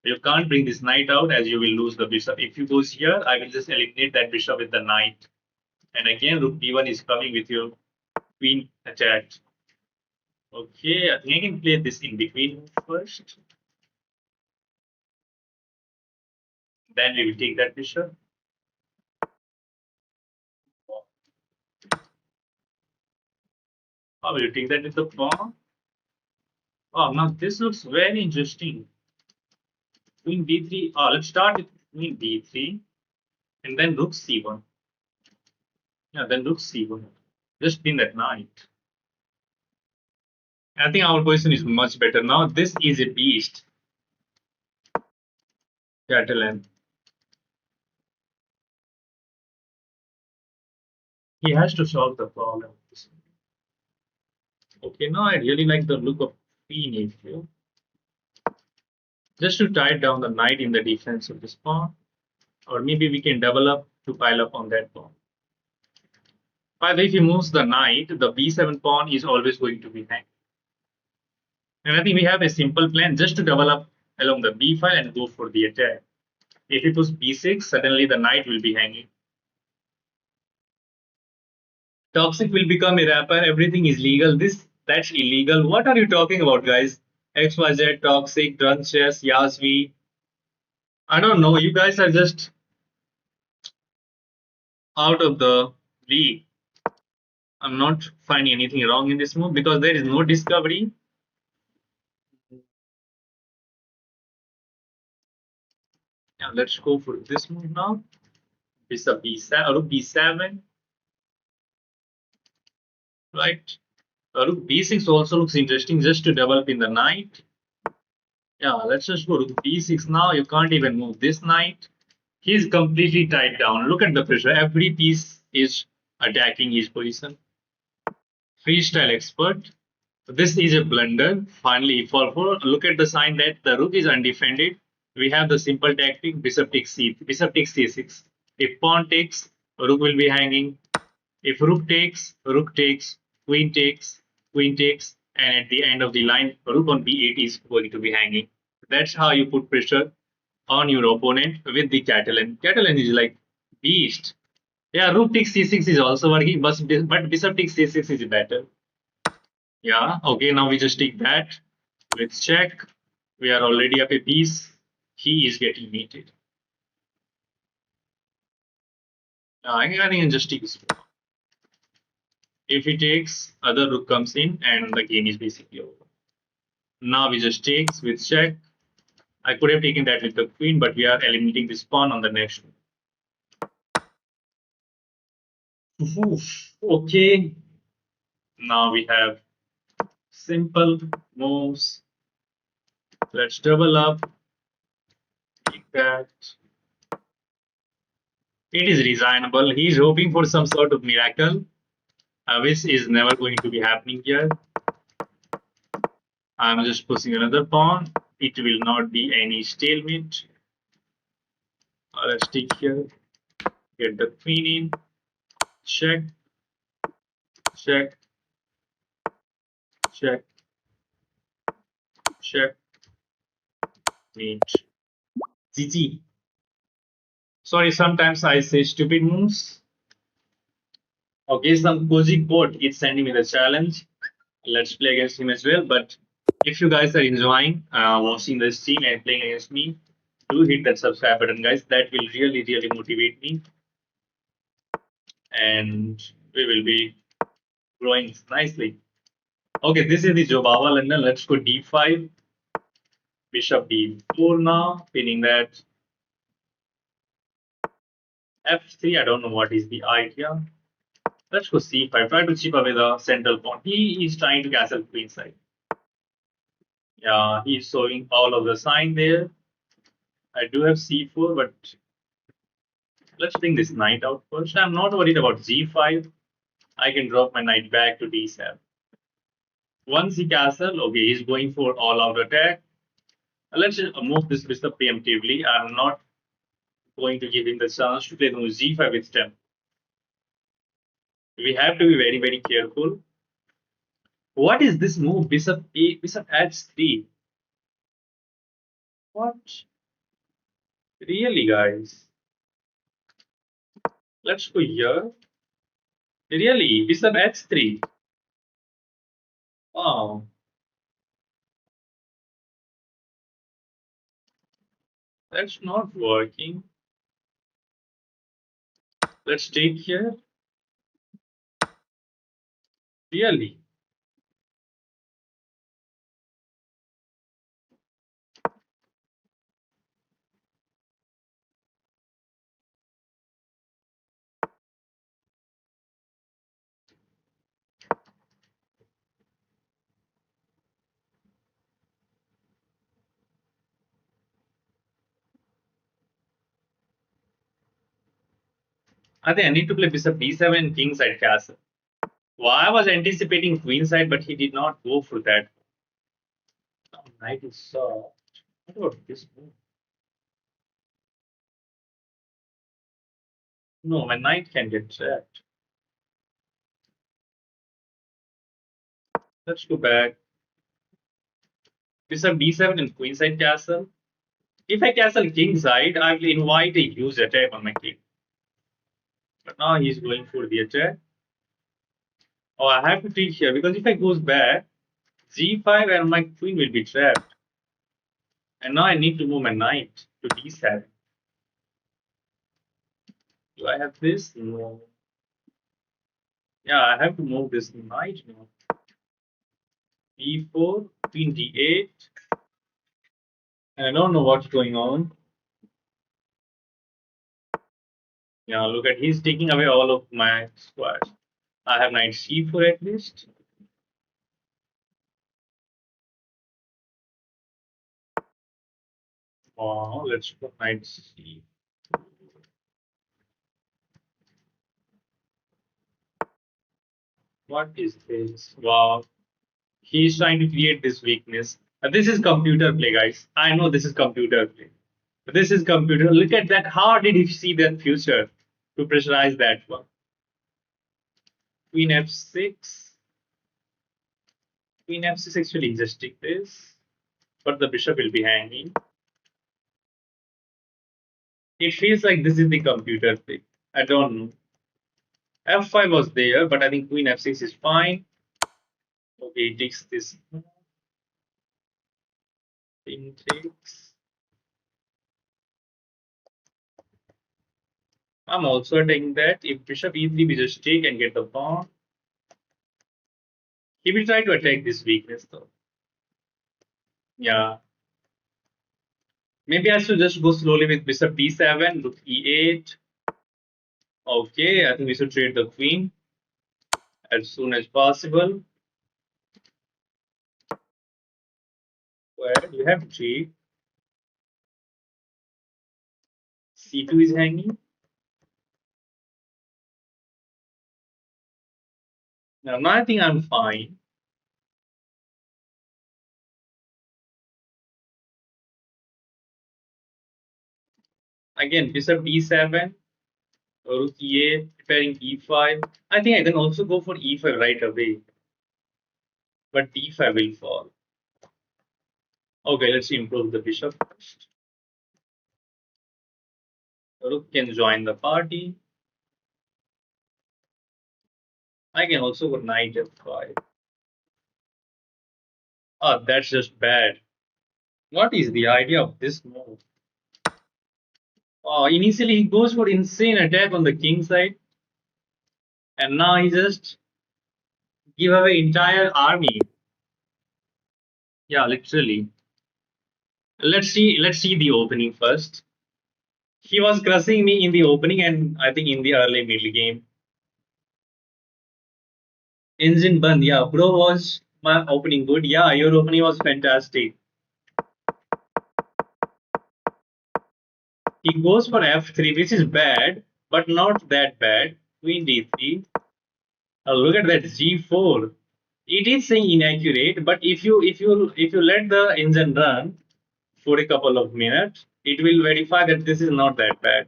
You can't bring this knight out as you will lose the bishop. If you goes here, I will just eliminate that bishop with the knight. And again, rook b1 is coming with your queen attacked. Okay, I think I can play this in between first. Then we will take that bishop. Oh, will you take that with the pawn? Oh, now this looks very interesting. Queen d3. Oh, let's start with queen d3 and then rook c1. Yeah, then rook c1. Just pin that knight. I think our position is much better now. This is a beast, Catalan. He has to solve the problem. Okay, now I really like the look of queen h2. Just to tie down the knight in the defense of this pawn, or maybe we can double up to pile up on that pawn. By the way, if he moves the knight, the b7 pawn is always going to be hanged. And I think we have a simple plan just to double up along the b file and go for the attack. If he puts b6, suddenly the knight will be hanging. Toxic will become a rapper. Everything is legal. That's illegal. What are you talking about, guys? XYZ, Toxic, Drunk Chess, Yasvi. I don't know. You guys are just out of the league. I'm not finding anything wrong in this move because there is no discovery. Yeah, let's go for this move now. Bishop b7, rook b7, right? Rook b6 also looks interesting just to develop in the knight. Yeah, let's just go rook b6 now. You can't even move this knight. He's completely tied down. Look at the pressure. Every piece is attacking his position. Freestyle expert. This is a blunder. Finally, for 4, look at the sign that the rook is undefended. We have the simple tactic bishop takes c6. If pawn takes, rook will be hanging. If rook takes, queen takes, and at the end of the line, rook on b8 is going to be hanging. That's how you put pressure on your opponent with the Catalan. Catalan is like beast. Yeah, rook takes c6 is also working, but bishop takes c6 is better. Yeah, okay, now we just take that. Let's check. We are already up a piece. He is getting mated. I can just take this. If he takes, other rook comes in and the game is basically over. Now we just takes with check. I could have taken that with the queen, but we are eliminating this pawn on the next one. Okay. Now we have simple moves. Let's double up. Take that. It is reasonable. He is hoping for some sort of miracle, which is never going to be happening here. I'm just pushing another pawn. It will not be any stalemate. Let's take here. Get the queen in. Check. Check. Check. Check. Mate. GG. Sorry, sometimes I say stupid moves. Okay, some cozy code is sending me the challenge. Let's play against him as well. But if you guys are enjoying watching this stream and playing against me, do hit that subscribe button, guys. That will really, really motivate me. And we will be growing nicely. Okay, this is the Jobava London. Let's go d5. Bishop d4 now, pinning that. f3. I don't know what is the idea. Let's go c5. Try to chip away the central pawn. He is trying to castle queen side. Yeah, he's showing all of the sign there. I do have c4, but let's bring this knight out first. I'm not worried about g5. I can drop my knight back to d7. Once he castle, okay, he's going for all-out attack. Let's move this bishop preemptively. I'm not going to give him the chance to play the move g5 with stem. We have to be very, very careful. What is this move? Bishop h3. What? Really, guys? Let's go here. Really, bishop h3. Wow, that's not working. Let's take here. Really? I think I need to play bishop b7 kingside castle. Well, I was anticipating queenside, but he did not go for that. Oh, knight is soft. What about this move? No, my knight can get trapped. Let's go back. Bishop b7 and queenside castle. If I castle kingside, I will invite a huge attack on my king. But now he's going for the attack. Oh, I have to take here because if I goes back, g5 and my queen will be trapped. And now I need to move my knight to d7. Do I have this? No. Yeah, I have to move this knight now. b4, queen d8. I don't know what's going on. Yeah, look at he's taking away all of my squares. I have knight c4 at least. Oh, let's put knight c. What is this? Wow. He's trying to create this weakness. This is computer play, guys. I know this is computer play. But this is computer. Look at that. How did he see that future to pressurize that one? Queen f6. Queen f6 actually just take this. But the bishop will be hanging. It feels like this is the computer play. I don't know. f5 was there, but I think queen f6 is fine. Okay, it takes this. King takes. I'm also taking that. If bishop e3, we just take and get the pawn. He will try to attack this weakness though. Yeah. Maybe I should just go slowly with bishop d7, rook e8. Okay, I think we should trade the queen as soon as possible. Where you have g. c2 is hanging. Now I think I'm fine. Again, bishop d7, rook e8, preparing e5. I think I can also go for e5 right away. But d5 will fall. Okay, let's improve the bishop first. Rook can join the party. I can also go knight f5. Oh, that's just bad. What is the idea of this move? Initially, he goes for insane attack on the king side, and now he just give away entire army. Yeah, literally. Let's see. Let's see the opening first. He was crushing me in the opening and I think in the early middle game. Engine Bun, yeah, bro was my opening good. Yeah, your opening was fantastic. He goes for F3, which is bad, but not that bad. Queen D3. Look at that G4. It is saying inaccurate, but if you let the engine run for a couple of minutes, it will verify that this is not that bad.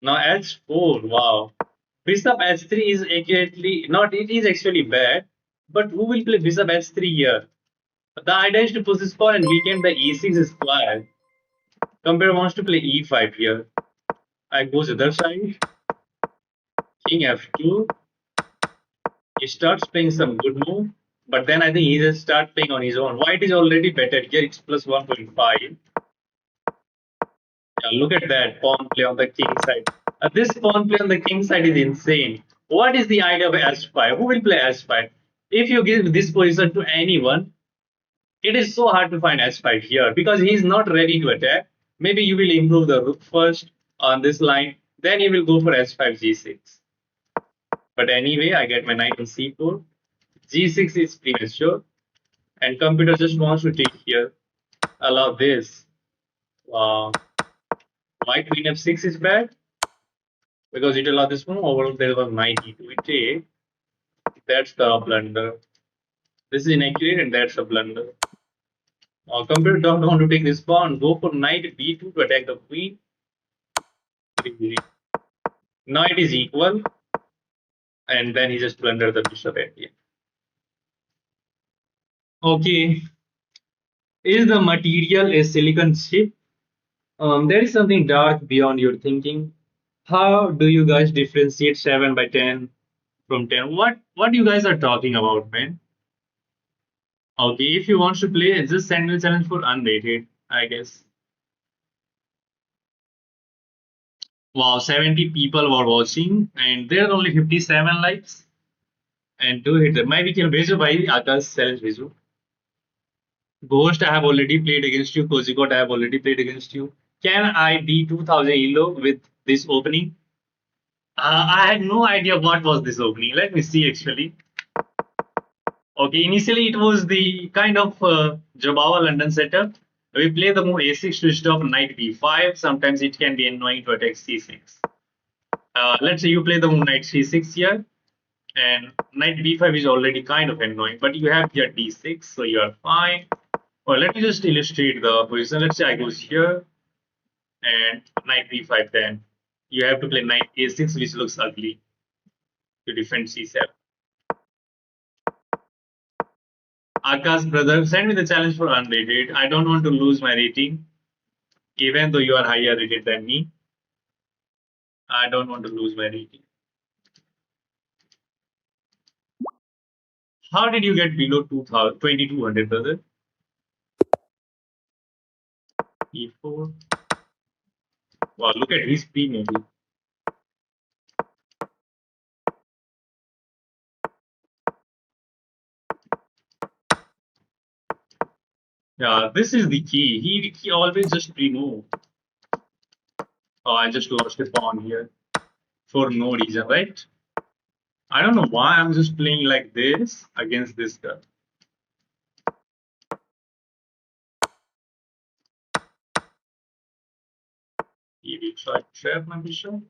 Now H4, wow. Bishop H3 is accurately not. It is actually bad, but who will play Bishop H3 here? The idea is to push this pawn and weaken the E6 square. Compare wants to play E5 here. I go to the other side. King F2. He starts playing some good move, but then I think he just starts playing on his own. White is already better here. It's plus 1.5. Yeah, look at that pawn play on the king side. This pawn play on the king side is insane. What is the idea of S5? Who will play S5? If you give this position to anyone, it is so hard to find S5 here because he is not ready to attack. Maybe you will improve the rook first on this line, then you will go for S5 G6. But anyway, I get my knight on C4. G6 is premature, and computer just wants to take here. Allow this. Wow. Why queen F6 is bad? Because it allowed this move. Overall, there was knight E2. It take. That's the blunder. This is inaccurate, and that's a blunder. Computer don't want to take this pawn. Go for knight B2 to attack the queen. Now it is equal, and then he just blundered the bishop at the end. Okay, is the material a silicon chip? There is something dark beyond your thinking. How do you guys differentiate 7 by 10 from 10? What you guys are talking about, man? Okay, if you want to play, just send me a challenge for unrated, I guess. Wow, 70 people were watching, and there are only 57 likes. And two hit. Maybe can भेजो भाई आकाश challenge भेजो. Ghost, I have already played against you. Kozikot, I have already played against you. Can I D 2000 ELO with this opening? I had no idea what was this opening. Let me see actually. Okay, initially it was the kind of Jabawa London setup. We play the move A6 to stop knight B5. Sometimes it can be annoying to attack C6. Let's say you play the move knight C6 here, and knight B5 is already kind of annoying, but you have here D6, so you are fine. Well, let me just illustrate the position. Let's say I goes here and knight B5 then. You have to play knight A6, which looks ugly to defend C7. Akash, brother, send me the challenge for unrated. I don't want to lose my rating, even though you are higher rated than me. I don't want to lose my rating. How did you get below 2000, 2200, brother? E4. Wow, look at his P maybe. Yeah, this is the key. He always just pre-move. Oh, I just lost a pawn here for no reason, right? I don't know why I'm just playing like this against this guy. He will try to trap my bishop.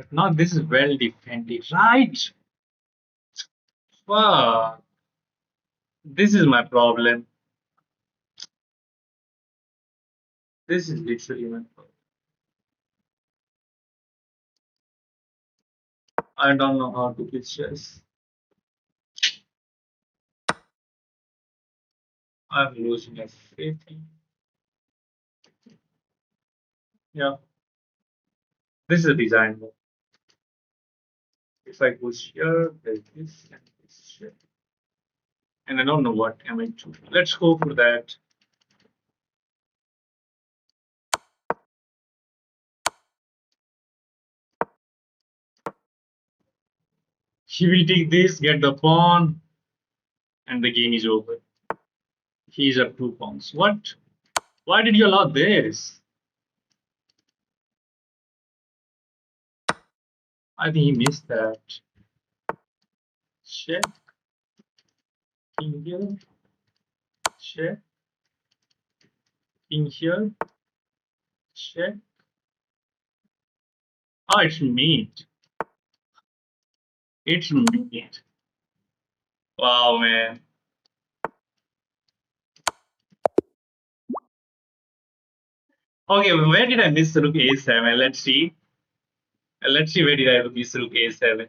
But now this is well defended, right? Fuck. This is my problem. This is literally my problem. I don't know how to play chess. I'm losing everything. Yeah, this is a design move. If I go here, there's this and this shit. And I don't know what am I doing. Let's go for that. He will take this, get the pawn, and the game is over. He's up 2 pawns. What? Why did you allow this? I think he missed that. Check. In here. Check. In here. Check. Oh, it's mate. It's mate. Wow, man. Okay, where did I miss rook a7? Let's see. Let's see where did I miss rook a7.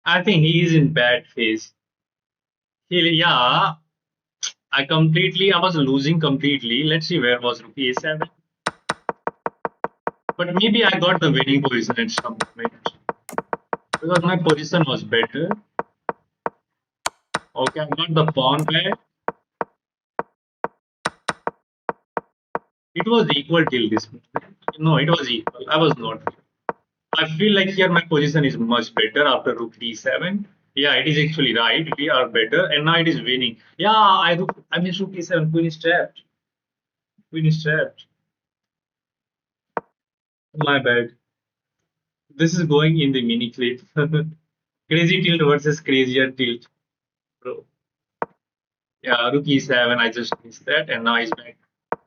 I think he is in bad phase. Yeah, I was losing completely. Let's see where was rook a7. But maybe I got the winning position at some point because my position was better. Okay, I got the pawn back. It was equal till this moment. No, it was equal. I was not. I feel like here my position is much better after rook d7. Yeah, it is actually right. We are better, and now it is winning. Yeah, I missed rook e7. Queen is trapped. Queen is trapped. My bad. This is going in the mini clip. Crazy tilt versus crazier tilt, bro. Yeah, rook e7. I just missed that, and now he's back.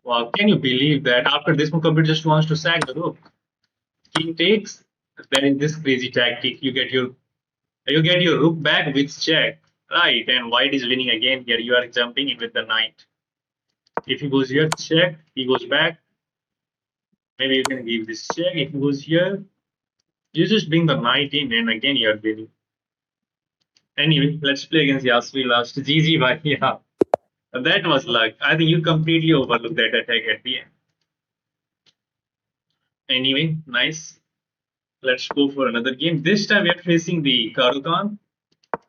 Wow, can you believe that? After this, Mukabir just wants to sack the rook. King takes. Then in this crazy tactic, you get your rook back with check, right? And white is winning again here. You are jumping in with the knight. If he goes here, check. He goes back. Maybe you can give this check. If he goes here, you just bring the knight in, and again you are winning. Anyway, let's play against Yasvi last. GG, bhai. Yeah, that was luck. I think you completely overlooked that attack at the end. Anyway, nice. Let's go for another game. This time we are facing the Karukan.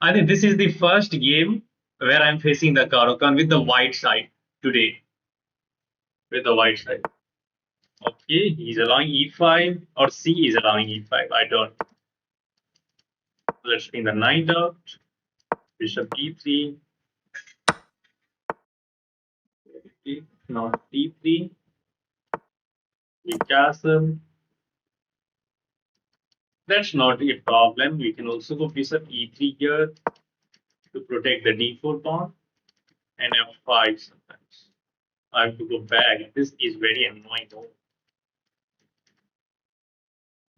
I think this is the first game where I'm facing the Karukan with the white side today. With the white side. Okay, he's allowing e5 or C is allowing e5. I don't. Let's bring the knight out. Bishop e3. Now d3. We castle. That's not a problem. We can also go bishop e3 here to protect the d4 pawn and f5 sometimes. I have to go back. This is very annoying.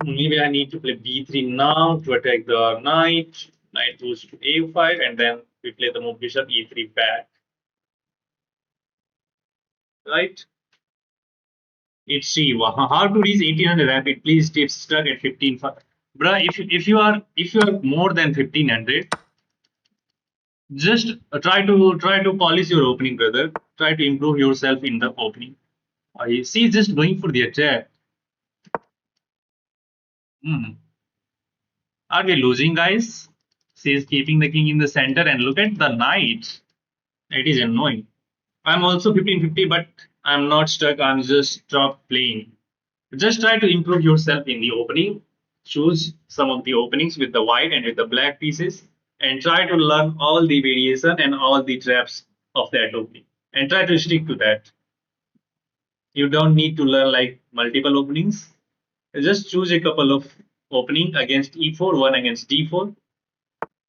Maybe I need to play b3 now to attack the knight. Knight goes to a5, and then we play the move bishop e3 back. Right? It's C. How to reach 1800 rapid? Please stay stuck at 15. Bruh, if you are more than 1500, just try to polish your opening, brother. Try to improve yourself in the opening. I see just going for the attack. Hmm. Are we losing, guys? She's keeping the king in the center, and look at the knight. It is annoying. I'm also 1550, but I'm not stuck. I'm just stop playing. Just try to improve yourself in the opening. Choose some of the openings with the white and with the black pieces, and try to learn all the variation and all the traps of that opening. And try to stick to that. You don't need to learn like multiple openings. Just choose a couple of opening against e4, one against d4,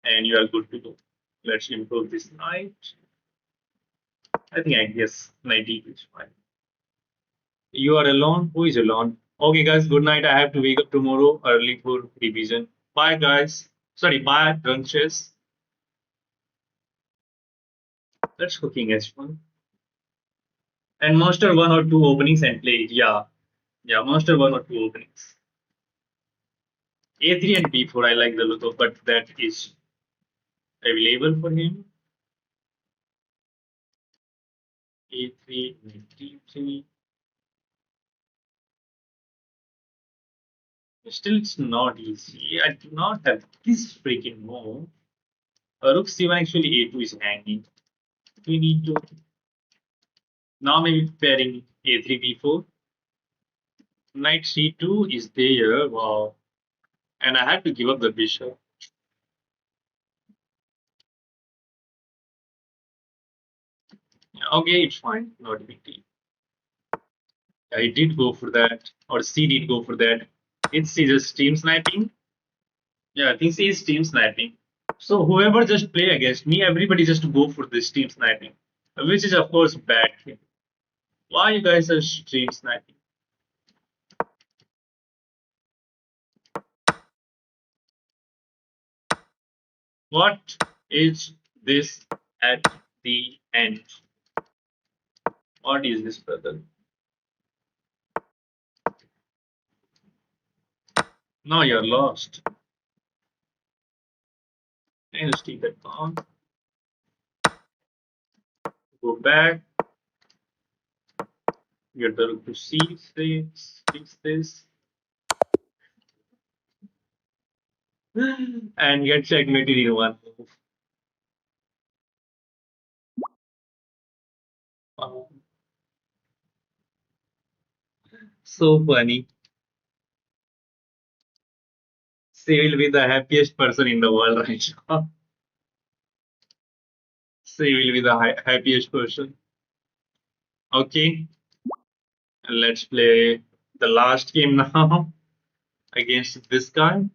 and you are good to go. Let's improve this knight. I think I guess knight d2 is fine. You are alone? Who is alone? Okay, guys, good night. I have to wake up tomorrow early for revision. Bye, guys. Sorry, bye, brunches. Let's cooking H1. And monster one or two openings and play. Yeah, yeah, monster one or two openings. A3 and B4, I like the look of, but that is available for him. A3, D3. Still, it's not easy. I do not have this freaking move. Rook C1 actually A2 is hanging. We need to now maybe pairing A3 B4. Knight C2 is there. Wow. And I had to give up the bishop. Okay, it's fine. Not a big deal. I did go for that. Or C did go for that. It's C just team sniping. Yeah, I think C is team sniping. So whoever just play against me, everybody just go for this team sniping. Which is of course bad thing. Why you guys are stream sniping? What is this at the end? What is this, brother? Now you're lost. And take that on. Go back. Get the rook to C6. Fix this. And get checkmated in one move. Wow. So funny. She will be the happiest person in the world right now. She will be the happiest person. Okay, let's play the last game now against this guy.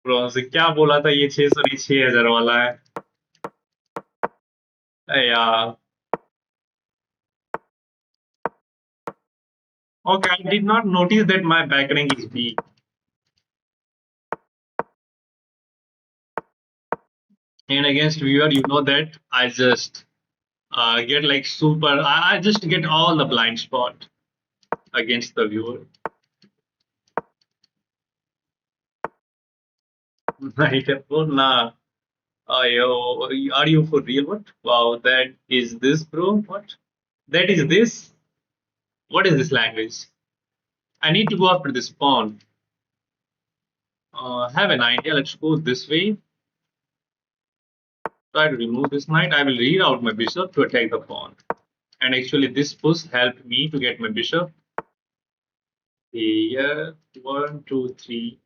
Bro से क्या बोला था ये 600 नहीं 6000 वाला है यार okay I did not notice that my back rank is weak and against viewer you know that I just get like super I just get all the blind spot against the viewer right oh nah yo are you for real what wow that is this bro what that is this what is this language I need to go after this pawn have an idea let's go this way try to remove this knight I will reroute my bishop to attack the pawn and actually this push helped me to get my bishop here 1 2 3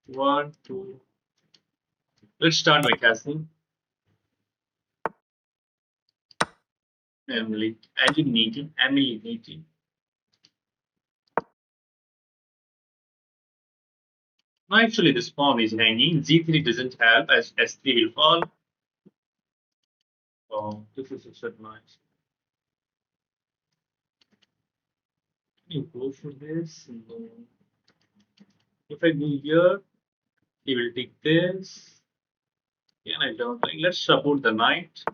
1 2 let's start by castling Emily Neating. No, actually this pawn is hanging. G3 doesn't help as S3 will fall. Oh, this is such nice. You go for this. No. If I go here, he will take this. Can I don't like let's support the knight.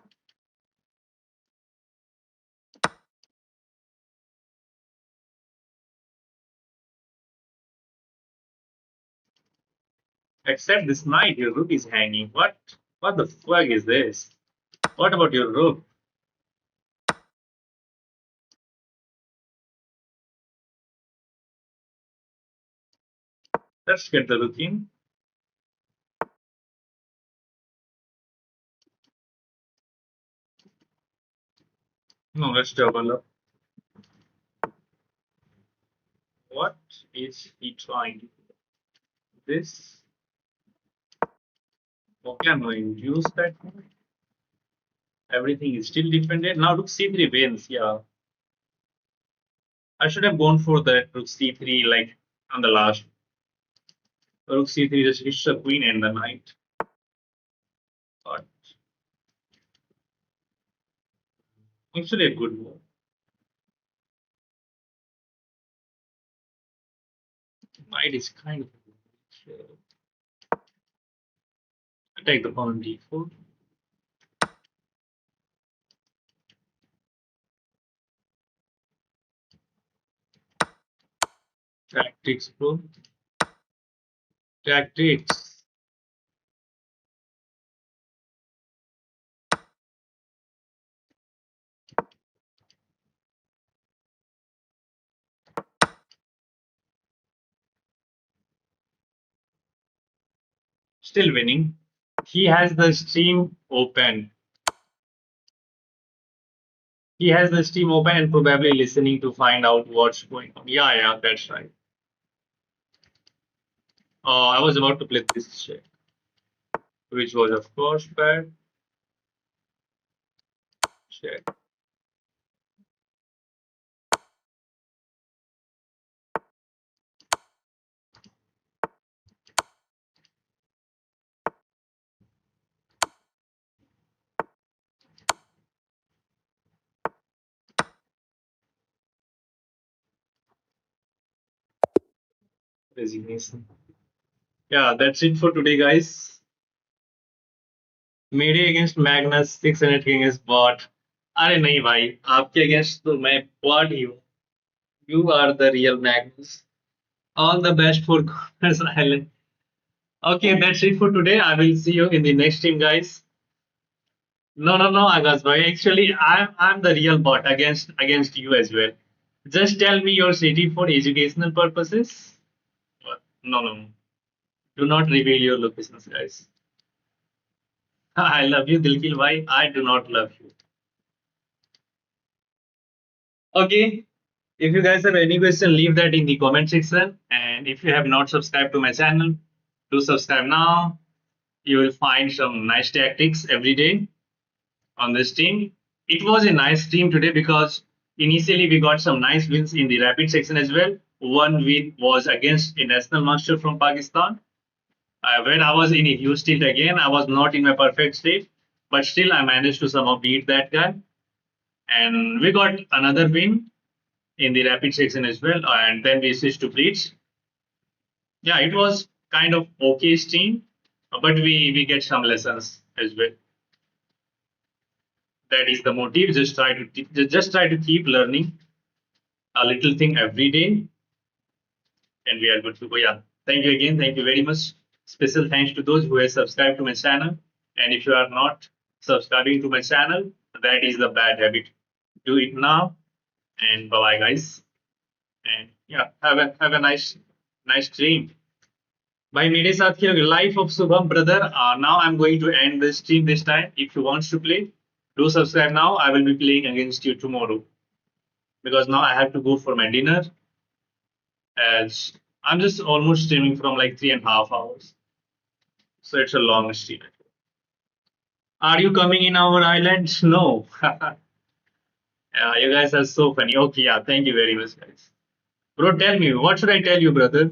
Except this knight, your rook is hanging. What? What the fuck is this? What about your rook? Let's get the rook in. No, let's double up. What is he trying to do? This? Okay, I'm going to use that. Everything is still defended. Now rook c3 wins. Yeah, I should have gone for that rook c3 like on the last. Rook c3 just hits the queen and the knight. But Actually, a good move. Knight is kind of a good move. Take the pawn d4. Tactics, bro. Tactics. Still winning. He has the stream open. He has the stream open and probably listening to find out what's going on. Yeah, yeah, that's right. I was about to play this check, which was of course bad. Check. Resignation. Yeah, that's it for today, guys. मेरे against Magnus 600 के against bot अरे नहीं भाई आपके against तो मैं bot ही हूँ you are the real Magnus all the best for corners island okay that's it for today I will see you in the next stream guys no Agas bhai actually I'm the real bot against you as well just tell me your city for educational purposes What? No do not reveal your locations guys I love you Dilkil bhai I do not love you okay. If you guys have any question, leave that in the comment section. And if you have not subscribed to my channel, do subscribe now. You will find some nice tactics every day on this team. It was a nice team today because initially we got some nice wins in the rapid section as well. One win was against a national master from Pakistan. When I was in a huge tilt again, I was not in my perfect state, but still I managed to somehow beat that guy. And we got another win in the rapid section as well. And then we switched to Blitz. Yeah, it was kind of okay team, but we get some lessons as well. That is the motive. Just try to keep learning a little thing every day, and we are good to go. Yeah. Thank you again. Thank you very much. Special thanks to those who have subscribed to my channel. And if you are not subscribing to my channel, that is the bad habit. Do it now. And bye bye, guys. And yeah, have a nice dream. भाई मेरे साथ खेलोगे life of Shubham brother now I am going to end the stream this time if you wants to play do subscribe now I will be playing against you tomorrow because now I have to go for my dinner as I'm just almost streaming from like 3.5 hours so it's a long stream are you coming in our island no you guys are so funny okay yeah thank you very much guys bro tell me what should I tell you brother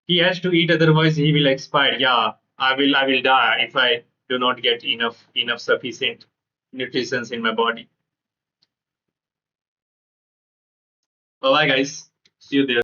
he has to eat, otherwise he will expire. Yeah, I will die if I do not get enough sufficient nutrition in my body. Bye bye guys. See you there.